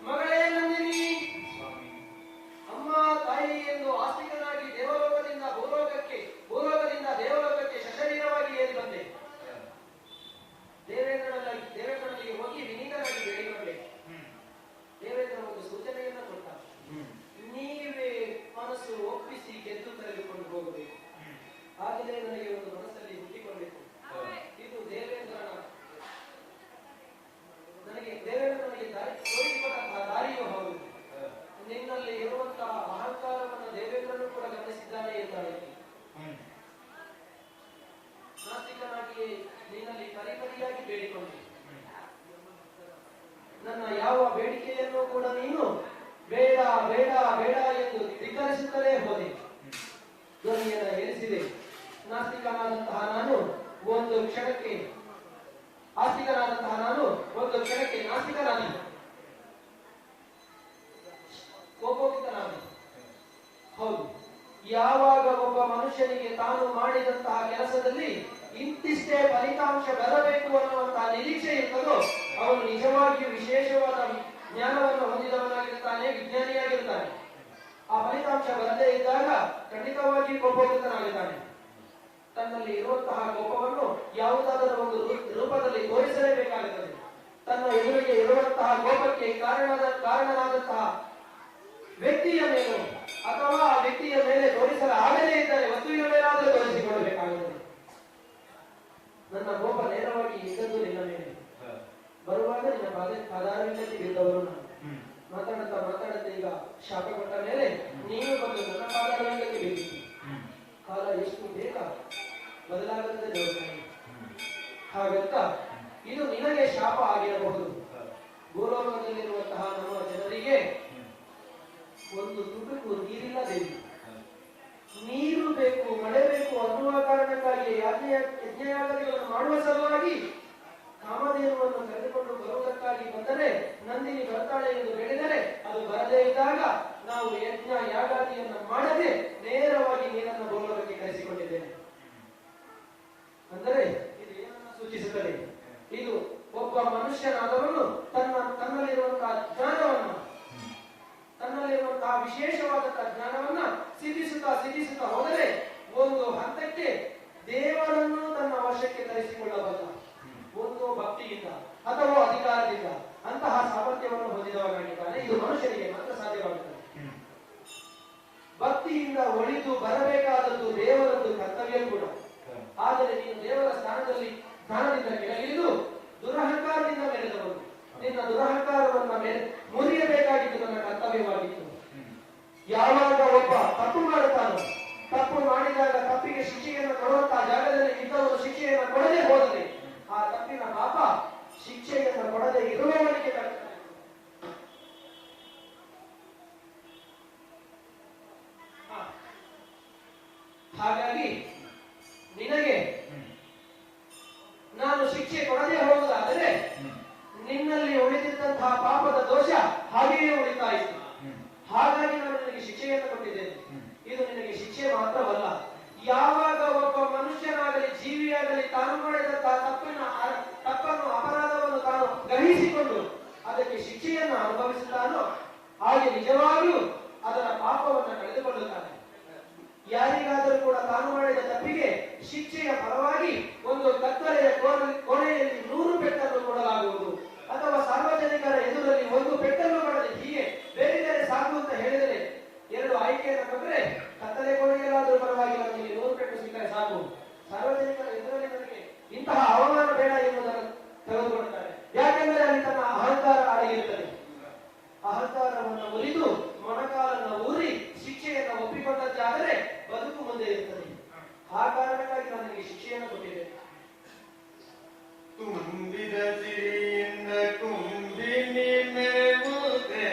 ಮಗಳೇ ನಂದಿನಿ, ಅಮ್ಮ ತಾಯಿ ಎಂದು ಆಸ್ತಿಕನಾಗಿ ದೇವಲೋಕದಿಂದ ಭೂಲೋಕಕ್ಕೆ, ಭೂಲೋಕದಿಂದ ದೇವಲೋಕಕ್ಕೆ ಸಶರೀರವಾಗಿ ಏರಿ ಬಂದೆ. ದೇವೇಂದ್ರನಿಗೆ ಹೋಗಿ ವಿನೀತನಾಗಿ ಬೇಡಿಕೊಂಡೆ. ದೇವೇಂದ್ರ ಒಂದು ಸೂಚನೆಯನ್ನ ಕೊಟ್ಟ. ನೀವೇ ಮನಸ್ಸು ಒಪ್ಪಿಸಿ ಗೆದ್ದು ಕರೆದುಕೊಂಡು ಹೋಗಬೇಕು. ಆಗಲೇ ನನಗೆ ಒಂದು ಮನಸ್ಸಲ್ಲಿ ಹುಟ್ಟಿಕೊಂಡಿತು, ಇದು ದೇವೇಂದ್ರನಿಗೆ ದಾರಿ ತೋರಿಸಿಕೊಟ್ಟಂತಹ ದಾರಿಯೂ ಹೌದು. ನಿನ್ನಲ್ಲಿ ಇರುವಂತಹ ಅಹಂಕಾರವನ್ನು ದೇವೇಂದ್ರನು ಕೂಡ ಗಮನಿಸಿದ್ದಾನೆ ಎಂದಾಳೆ. ನಾಸ್ತಿಕನಾಗಿಯೇ ನಿನ್ನಲ್ಲಿ ಪರಿಪರಿಯಾಗಿ ಬೇಡಿಕೊಂಡೆ. ನನ್ನ ಯಾವ ಬೇಡಿಕೆಯನ್ನು ಕೂಡ ನೀನು ಬೇಡ ಬೇಡ ಬೇಡ ಎಂದು ಧಿಕ್ಕರಿಸುತ್ತಲೇ ಹೋದೆ. ಧ್ವನಿಯನ್ನು ಏರಿಸಿದೆ. ನಾಸ್ತಿಕನಾದಂತಹ ನಾನು ಒಂದು ಕ್ಷಣಕ್ಕೆ ನಾಸ್ತಿಕನಾದಿ, ಕೋಪೋಪಿತನಾದಿ. ಹೌದು, ಯಾವಾಗ ಒಬ್ಬ ಮನುಷ್ಯನಿಗೆ ತಾನು ಮಾಡಿದಂತಹ ಕೆಲಸದಲ್ಲಿ ಇಂತಿಷ್ಟೇ ಫಲಿತಾಂಶ ಬರಬೇಕು ಅನ್ನುವಂತಹ ನಿರೀಕ್ಷೆ ಇರ್ತದೋ ಅವನು ನಿಜವಾಗಿಯೂ ವಿಶೇಷವಾದ ಜ್ಞಾನವನ್ನು ಹೊಂದಿದವನಾಗಿರ್ತಾನೆ, ವಿಜ್ಞಾನಿಯಾಗಿರ್ತಾನೆ. ಆ ಫಲಿತಾಂಶ ಬರದೇ ಇದ್ದಾಗ ಖಂಡಿತವಾಗಿಯೂ ಕೋಪೋಪಿತನಾಗಿರ್ತಾನೆ. ತನ್ನಲ್ಲಿ ಇರುವಂತಹ ಕೋಪವನ್ನು ಯಾವುದಾದರೂ ಒಂದು ರೂಪದಲ್ಲಿ ತೋರಿಸಲೇಬೇಕಾಗುತ್ತದೆ. ತನ್ನ ಎದುರಿಗೆ ಇರುವಂತಹ ಕೋಪಕ್ಕೆ ಕಾರಣನಾದಂತಹ ವ್ಯಕ್ತಿಯ ಮೇಲೂ ಅಥವಾ ಆ ವ್ಯಕ್ತಿಯ ಮೇಲೆ ತೋರಿಸಲಾಗದೇ ಇದ್ದರೆ ವಸ್ತುವಿನ ಮೇಲಾದರೂ ತೋರಿಸಿಕೊಳ್ಳಬೇಕಾಗುತ್ತದೆ. ನನ್ನ ಕೋಪ ನೇರವಾಗಿ ಇದ್ದದ್ದು ನಿನ್ನ ಮೇಲೆ. ಬರುವಾಗ ನಿನ್ನ ಪಾದಾರವಿಂದಕ್ಕೆ ಬಿದ್ದವರು ನಾನು. ಮಾತಾಡುತ್ತಾ ಈಗ ಶಾಪ ಕೊಟ್ಟ ಮೇಲೆ ನೀನು ಬಂದು ನನ್ನ ಪಾದಾರವಿಂದಕ್ಕೆ ಬಿದ್ದಿತ್ತು. ಕಾಲ ಎಷ್ಟು ಬೇಗ ಬದಲಾಗುತ್ತದೆ ದೇವಸ್ಥಾನ. ಹಾಗಂತ ಇದು ನಿನಗೆ ಶಾಪ ಆಗಿರಬಹುದು. ಭೂಲೋಕದಲ್ಲಿರುವಂತಹ ನಮ್ಮ ಜನರಿಗೆ ಒಂದು ತುಟುಕು ನೀರಿಲ್ಲ ದೇವಿ. ನೀರು ಬೇಕು, ಮಳೆ ಬೇಕು ಅನ್ನುವ ಕಾರಣಕ್ಕಾಗಿ ಯಜ್ಞಯಾಗಗಳನ್ನು ಮಾಡುವ ಸಲುವಾಗಿ ಕಾಮಧೇನುವನ್ನು ಕರೆದುಕೊಂಡು ಬರುವುದಕ್ಕಾಗಿ ಬಂದರೆ ನಂದಿನಿ ಬರ್ತಾಳೆ ಎಂದು ಹೇಳಿದರೆ ಅದು ಬರದೇ ಇದ್ದಾಗ ನಾವು ಯಜ್ಞ ಯಾಗಾದಿಯನ್ನು ಮಾಡದೆ ನೇರವಾಗಿ ನೀರನ್ನು ಭೂಲೋಕಕ್ಕೆ ಕರೆಸಿಕೊಂಡಿದ್ದೇನೆ. ಅಂದರೆ ಇದು ಏನನ್ನು ಸೂಚಿಸುತ್ತದೆ? ಇದು ಒಬ್ಬ ಮನುಷ್ಯನಾದವನು ತನ್ನಲ್ಲಿರುವಂತಹ ವಿಶೇಷವಾದಂತಹ ಜ್ಞಾನವನ್ನ ಸಿದ್ಧಿಸುತ್ತಾ ಹೋದರೆ ಒಂದು ಹಂತಕ್ಕೆ ದೇವರನ್ನು ತನ್ನ ವಶಕ್ಕೆ ತರಿಸಿಕೊಳ್ಳಬಲ್ಲ. ಒಂದು ಭಕ್ತಿಯಿಂದ ಅಥವಾ ಅಧಿಕಾರದಿಂದ ಅಂತಹ ಸಾಮರ್ಥ್ಯವನ್ನು ಹೊಂದಿದವನಾಗಿದ್ದಾನೆ. ಇದು ಮನುಷ್ಯನಿಗೆ ಮಾತ್ರ ಸಾಧ್ಯವಾಗುತ್ತದೆ. ಭಕ್ತಿಯಿಂದ ಒಳಿತು ಬರಬೇಕಾದದ್ದು ದೇವರದ್ದು ಕರ್ತವ್ಯ ಕೂಡ. ಆದರೆ ನೀನು ದೇವರ ಸ್ಥಾನದಿಂದ ಕೆಳಗಿಳಿದು ದುರಹಂಕಾರದಿಂದ ಮೆರೆದವರು. ನಿನ್ನ ದುರಹಂಕಾರವನ್ನ ಮುರಿಯಬೇಕಾಗಿದ್ದು ನನ್ನ ಕರ್ತವ್ಯವಾಗಿತ್ತು. ಯಾವಾಗ ಒಬ್ಬ ತಪ್ಪು ಮಾಡುತ್ತಾನೋ, ತಪ್ಪು ಮಾಡಿದಾಗ ತಪ್ಪಿಗೆ ಶಿಕ್ಷೆಯನ್ನು ಕೊಡುವಂತಹ ಜಾಗದಲ್ಲಿ ಇದ್ದವರು ಶಿಕ್ಷೆಯನ್ನು ಕೊಡದೆ ಹೋದರೆ ಆ ತಪ್ಪಿನ ಪಾಪ ಶಿಕ್ಷೆಯನ್ನು ಕೊಡದೆ ಇರುವವರಿಗೆ ಬರ್ತದೆ. ಹಾಗಾಗಿ ನಿನಗೆ ನಾನು ಶಿಕ್ಷೆ ಕೊಡದೆ ಹೋಗುವುದಾದರೆ ನಿನ್ನಲ್ಲಿ ಉಳಿದಿದ್ದಂತಹ ಪಾಪದ ದೋಷ ಹಾಗೆಯೇ ಉಳಿತಾ ಇತ್ತು. ಹಾಗಾಗಿ ನಾನು ನಿನಗೆ ಶಿಕ್ಷೆಯನ್ನು ಕೊಟ್ಟಿದ್ದೇನೆ. ಇದು ನಿನಗೆ ಶಿಕ್ಷೆ ಮಾತ್ರವಲ್ಲ, ಯಾವಾಗ ಒಬ್ಬ ಮನುಷ್ಯನಾಗಲಿ ಜೀವಿಯಾಗಲಿ ತಾನು ಮಾಡಿದಂತಹ ತಪ್ಪನ್ನು ಅಪರಾಧವನ್ನು ತಾನು ಗ್ರಹಿಸಿಕೊಂಡು ಅದಕ್ಕೆ ಶಿಕ್ಷೆಯನ್ನು ಅನುಭವಿಸುತ್ತಾನೋ ಹಾಗೆ ನಿಜವಾಗಿಯೂ ಅದರ ಪಾಪವನ್ನು ಕಳೆದುಕೊಳ್ಳುತ್ತಾನೆ. ಯಾರಿಗಾದರೂ ಕೂಡ ತಾನು ಮಾಡಿದ ತಪ್ಪಿಗೆ ಶಿಕ್ಷೆಯ ಫಲವಾಗಿ ಒಂದು ಕತ್ತಲೆಯ ಕೋಣೆಯಲ್ಲಿ 100 ಪೆಟ್ಟನ್ನು ಕೊಡಲಾಗುವುದು, ಅಥವಾ ಸಾರ್ವಜನಿಕರ ಎದುರಲ್ಲಿ ಒಂದು ಪೆಟ್ಟನ್ನು ಮಾಡದೆ ಹೀಗೆ ಬೇರೆ ಸಾಕು ಅಂತ ಹೇಳಿದರೆ 2 ಆಯ್ಕೆಯನ್ನು ಕೊಟ್ಟರೆ ಕತ್ತಲೆ ಕೋಣೆಯಲ್ಲಾದರೂ ಪರವಾಗಿಲ್ಲ, ನನಗೆ 100 ಪೆಟ್ಟು ಸಿಕ್ಕರೆ ಸಾಕು, ಸಾರ್ವಜನಿಕರ ಎದುರಲ್ಲಿ ನನಗೆ ಇಂತಹ ಅವಮಾನ ಬೇಡ ಎನ್ನುವುದನ್ನು ತೆಗೆದುಕೊಳ್ಳುತ್ತಾರೆ. ಯಾಕೆಂದರೆ ಅಲ್ಲಿ ತನ್ನ ಅಹಂಕಾರ ಅಡಗಿರುತ್ತದೆ. ಅಹಂಕಾರವನ್ನು ಮುರಿದು ಮೊಣಕಾಲನ್ನು ಊರಿ ಶಿಕ್ಷೆಯನ್ನು ಒಪ್ಪಿಕೊಂಡಂತೆ ಆದರೆ ಬದುಕು ಆ ಕಾರಣಕ್ಕಾಗಿ ನಾನು ನಿಮಗೆ ಶಿಕ್ಷೆಯನ್ನು ಕೊಟ್ಟಿದ್ದೇನೆ. ತುಂಬಿದ ಸಿರಿಯಿಂದ ಕುಂಬಿನಿ ಮೆರೆಯುವುದೆಯೇ?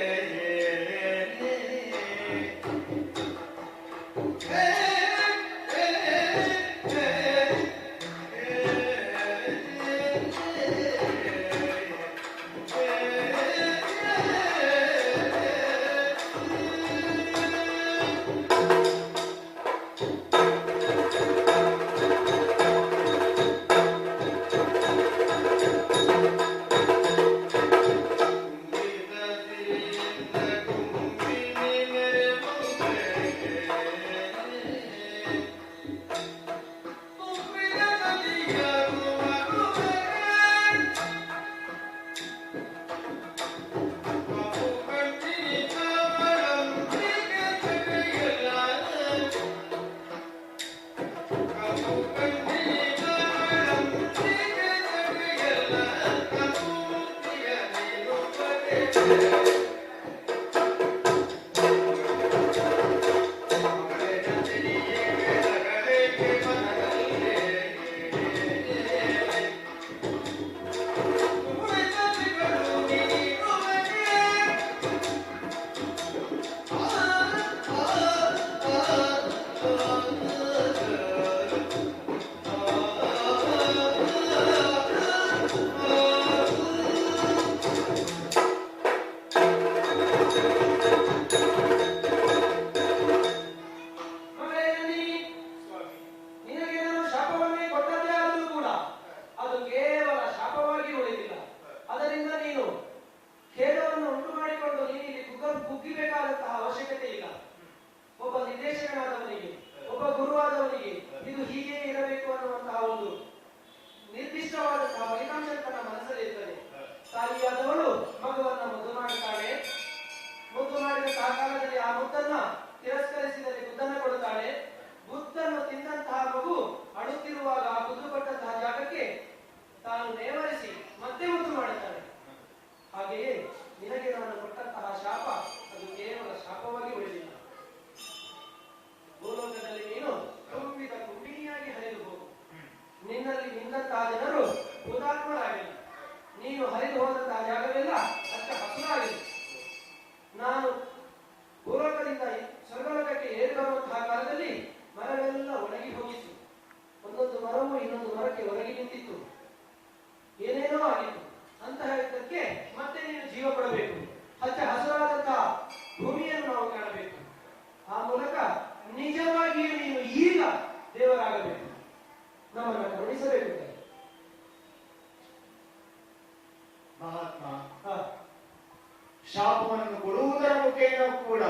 ಶಾಪವನ್ನು ಕೊಡುವುದರ ಮುಖೇನ ಕೂಡ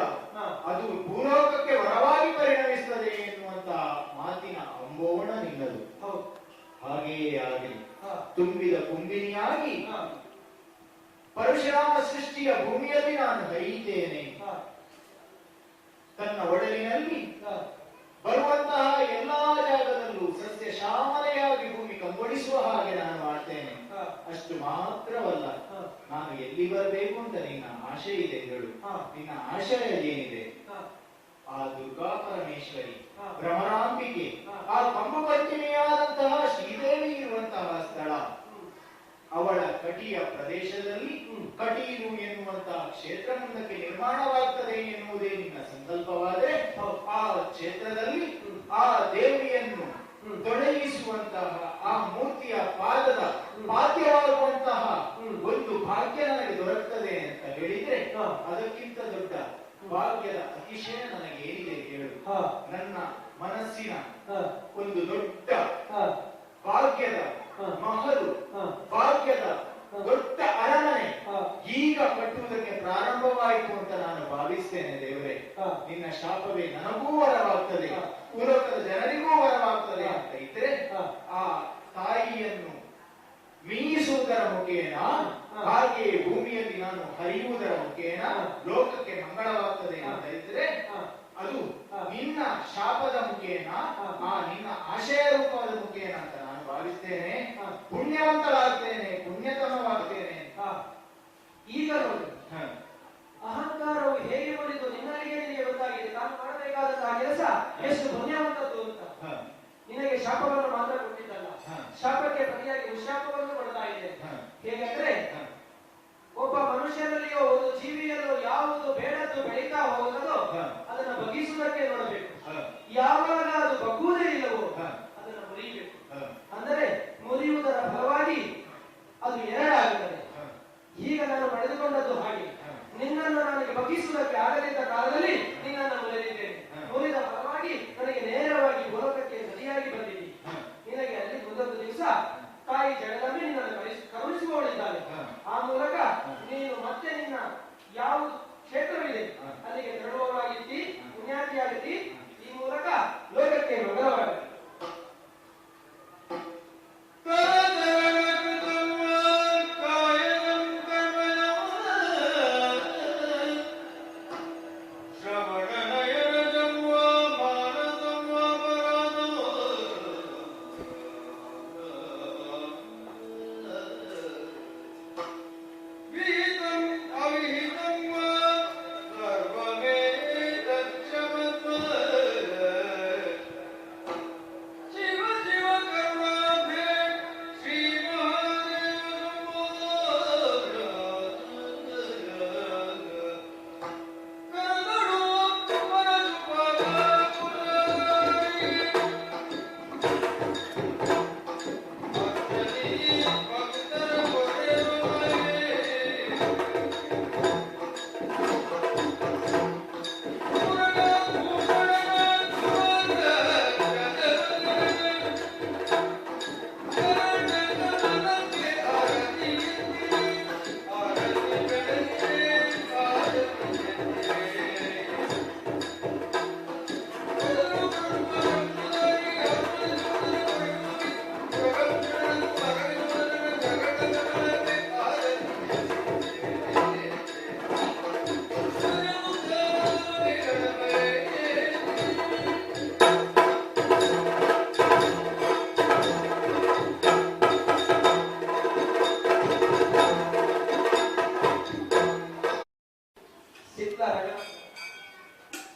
ಅದು ಭೂಲೋಕಕ್ಕೆ ವರವಾಗಿ ಪರಿಣಮಿಸುತ್ತದೆ ಎನ್ನುವಂತ ಮಾತಿನ ಅಂಬೋಣ ನಿನ್ನದು. ಹಾಗೆಯೇ ಆಗಲಿ. ತುಂಬಿದ ಕುಂಬಿನಿಯಾಗಿ ಪರಶುರಾಮ ಸೃಷ್ಟಿಯ ಭೂಮಿಯಲ್ಲಿ ನಾನು ಹರಿಯುತ್ತೇನೆ. ತನ್ನ ಒಡಲಿನಲ್ಲಿ ಬರುವಂತಹ ಎಲ್ಲಾ ಜಾಗದಲ್ಲೂ ಸಸ್ಯ ಶ್ಯಾಮಲೆಯಾಗಿ ಭೂಮಿ ಕಂಗೊಳಿಸುವ ಹಾಗೆ ನಾನು ಮಾಡ್ತೇನೆ. ಅಷ್ಟು ಮಾತ್ರವಲ್ಲ, ನಾನು ಎಲ್ಲಿ ಬರಬೇಕು ಅಂತ ನಿನ್ನ ಆಶೆ ಇದೆ ಹೇಳು. ನಿನ್ನ ಆಶಯ ಏನಿದೆ? ಆ ದುರ್ಗಾ ಪರಮೇಶ್ವರಿ, ಭ್ರಮರಾಂಬಿಕೆ, ಆ ಕಂಬಪಂಚಮಿಯಾದಂತಹ ಶ್ರೀದೇವಿ ಇರುವಂತಹ ಸ್ಥಳ, ಅವಳ ಕಟಿಯ ಪ್ರದೇಶದಲ್ಲಿ ಕಟೀಲು ಎನ್ನುವಂತಹ ಕ್ಷೇತ್ರ ಮುಂದಕ್ಕೆ ನಿರ್ಮಾಣವಾಗ್ತದೆ ಎನ್ನುವುದೇ ನಿನ್ನ ಸಂಕಲ್ಪವಾದರೆ, ಆ ಕ್ಷೇತ್ರದಲ್ಲಿ ಆ ದೇವಿಯನ್ನು ತೊಡಗಿಸುವಂತಹ ಆ ಮೂರ್ತಿಯ ಪಾದದ ಪಾದ್ಯವಾಗುವಂತಹ ಒಂದು ಭಾಗ್ಯ ನನಗೆ ದೊರಕುತ್ತದೆ ಅಂತ ಹೇಳಿದ್ರೆ, ಅದಕ್ಕಿಂತ ದೊಡ್ಡ ಭಾಗ್ಯದ ಅತಿಶಯ ನನಗೇನಿದೆ ಹೇಳು. ನನ್ನ ಮನಸ್ಸಿನ ಒಂದು ದೊಡ್ಡ ಭಾಗ್ಯದ ಮಹಲು, ಭಾಗ್ಯದ ದೊಡ್ಡ ಅರಮನೆ ಈಗ ಕಟ್ಟುವುದಕ್ಕೆ ಪ್ರಾರಂಭವಾಯಿತು ಅಂತ ನಾನು ಭಾವಿಸ್ತೇನೆ. ದೇವರೇ, ನಿನ್ನ ಶಾಪವೇ ನನಗೂ ವರವಾಗ್ತದೆ, ಭೂಲೋಕದ ಜನರಿಗೂ ವರವಾಗ್ತದೆ ಅಂತ ಇದ್ರೆ, ಆ ತಾಯಿಯನ್ನು ಮೀಸುವುದರ ಮುಖೇನ, ಹಾಗೆಯೇ ಭೂಮಿಯಲ್ಲಿ ನಾನು ಹರಿಯುವುದರ ಮುಖೇನ ಲೋಕಕ್ಕೆ ಮಂಗಳವಾಗ್ತದೆ ಅಂತ ಇದ್ರೆ, ಅದು ನಿನ್ನ ಶಾಪದ ಮುಖೇನ, ಆ ನಿನ್ನ ಆಶಯ ರೂಪದ ಮುಖೇನ ಅಂತ ನಾನು ಭಾವಿಸ್ತೇನೆ. ಪುಣ್ಯವಂತರಾಗ್ತೇನೆ, ಪುಣ್ಯತಮವಾಗ್ತೇನೆ. ಈಗ ನೋಡಿ, ಅಹಂಕಾರವು ಹೇಗೆ ಮಾಡಿದ್ದು ನಿನ್ನಲ್ಲಿಗೆ ನಿನಗೆ ಗೊತ್ತಾಗಿದೆ. ನಾನು ಮಾಡಬೇಕಾದಂತಹ ಕೆಲಸ ಎಷ್ಟು ಪುಣ್ಯವಂತದ್ದು ಅಂತ. ನಿನಗೆ ಶಾಪವನ್ನು ಮಾತ್ರ ಕೊಟ್ಟಿದ್ದಲ್ಲ, ಹಾ. ಶಾಪಕ್ಕೆ ಪ್ರತಿಯಾಗಿ ಉಶಾಪವನ್ನು ಕೊಡ್ತಾ ಇದೆ. ಹಾ. ಹೇಗೆಂದ್ರೆ ಒಬ್ಬ ಮನುಷ್ಯನಲ್ಲಿಯೋ ಒಂದು ಜೀವಿಯಲ್ಲೋ ಯಾವುದು ಬೇಡದ್ದು ಬೆಳೀತಾ ಹೋಗುತ್ತದೋ ಹಾ. ಅದನ್ನ ಬಗ್ಗಿಸುವುದಕ್ಕೆ ನೋಡಬೇಕು. ಹಾ. ಯಾವಾಗ ಅದು ಬಗ್ಗುವುದೇ ಇಲ್ಲವೋ ಹಾ. ಅದನ್ನ ಮುರಿಯಬೇಕು. ಹಾ. ಅಂದರೆ ಮುರಿಯುವುದರ ಫಲವಾಗಿ ಅದು ಎರಡಾಗುತ್ತದೆ. ಹಾ. ಈಗ ನಾನು ಪಡೆದುಕೊಂಡದ್ದು ಹಾಗೆ, ಹಾ. ನಿನ್ನನ್ನು ನನಗೆ ಬಗ್ಗಿಸುವುದಕ್ಕೆ ಆಗದಿದ್ದ ಕಾಲದಲ್ಲಿ ನಿನ್ನನ್ನು ಮುರಿದಿದ್ದೇನೆ. ಹಾ. ಮುರಿದ ಫಲವಾಗಿ ನನಗೆ ನೇರವಾಗಿ ಗೋಲಕಕ್ಕೆ ನದಿಯಾಗಿ ಬಂದಿದ್ದೀನಿ. ಹಾ. ನಿನಗೆ ಅಲ್ಲಿ ಮುಂದೊಂದು ದಿವಸ ತಾಯಿ ಜಗದಮ್ಮೆ ನಿನ್ನನ್ನು ಕರುಣಿಸಿಕೊಂಡಿದ್ದಾಳೆ. ಹಾ. ಆ ಮೂಲಕ ನೀನು ಮತ್ತೆ ನಿನ್ನ ಯಾವ ಕ್ಷೇತ್ರವಿದೆ ಹಾ. ಅಲ್ಲಿಗೆ ತೆರಳುವವರಾಗಿದ್ದಿ, ಪುಣ್ಯಾತಿಯಾಗಿದ್ದಿ. ಈ ಮೂಲಕ ಲೋಕಕ್ಕೆ ಮಂಗಳವಾಗಲಿ.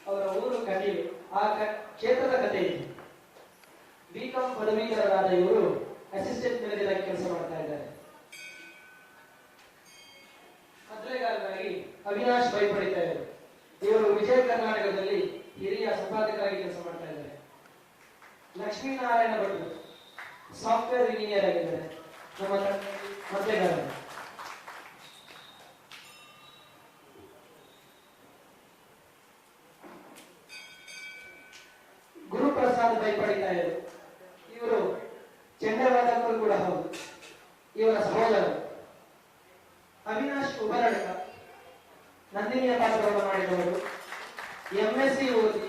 ಅವರ ಊರು ಕಟೀಲು. ಆ ಕ್ಷೇತ್ರದ ಕಥೆ ಇದೆ. ಬಿಕಾಂ ಪದವೀಧರರಾದ ಇವರು ಅಸಿಸ್ಟೆಂಟ್ ಮ್ಯಾನೇಜರ್ ಕೆಲಸ ಮಾಡ್ತಾ ಇದ್ದಾರೆ. ಕತ್ಲೆಗಾರರಾಗಿ ಅವಿನಾಶ್ ಭಯಪಡಿತಾ ಇದ್ದಾರೆ. ಇವರು ವಿಜಯ ಕರ್ನಾಟಕದಲ್ಲಿ ಹಿರಿಯ ಸಂಪಾದಕರಾಗಿ ಕೆಲಸ ಮಾಡ್ತಾ ಇದ್ದಾರೆ. ಲಕ್ಷ್ಮೀನಾರಾಯಣ ಭಟ್ರು ಸಾಫ್ಟ್ವೇರ್ ಇಂಜಿನಿಯರ್ ಆಗಿದ್ದಾರೆ. ನಮ್ಮ ಕತ್ಲೆಗಾರರು. ಗುರುಪ್ರಸಾದ್ ಭಯಪಡಿತಾ ಇದ್ದಾರೆ. ಇವರು ಚಂಡವಾದಕರು ಕೂಡ ಹೌದು. ಇವರ ಸಹೋದರರು ಅವಿನಾಶ್ ಉಬರಡ್ಕ ನಂದಿನಿಯ ಪಾತ್ರವನ್ನು ಮಾಡಿದವರು. MSc ಓದಿ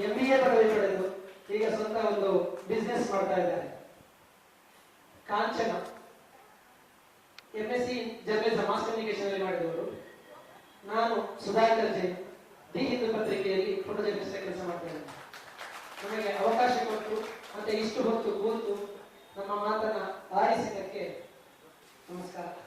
MBA ಪದವಿ ಪಡೆದು ಈಗ ಸ್ವಂತ ಒಂದು ಬಿಸ್ನೆಸ್ ಮಾಡ್ತಾ ಇದ್ದಾರೆ. ಕಾಂಚನ MSc ಜರ್ನಲಿಸಂ ಮಾಸ್ ಕಮ್ಯುನಿಕೇಶನ್ ಅಲ್ಲಿ ಮಾಡಿದವರು. ನಾನು ಸುಧಾಕರ್ ಜೈನ್ ದಿ ಹಿಂದೂ ಪತ್ರಿಕೆಯಲ್ಲಿ ಫೋಟೋ ಜರ್ನಲಿಸ್ಟ್ ಕೆಲಸ ಮಾಡ್ತಾ ಇದ್ದೇನೆ. ನಮಗೆ ಅವಕಾಶ ಕೊಟ್ಟು ಮತ್ತೆ ಇಷ್ಟು ಹೊತ್ತು ಕೂತು ನಮ್ಮ ಮಾತನ್ನ ಆಲಿಸಿದ್ದಕ್ಕೆ ನಮಸ್ಕಾರ.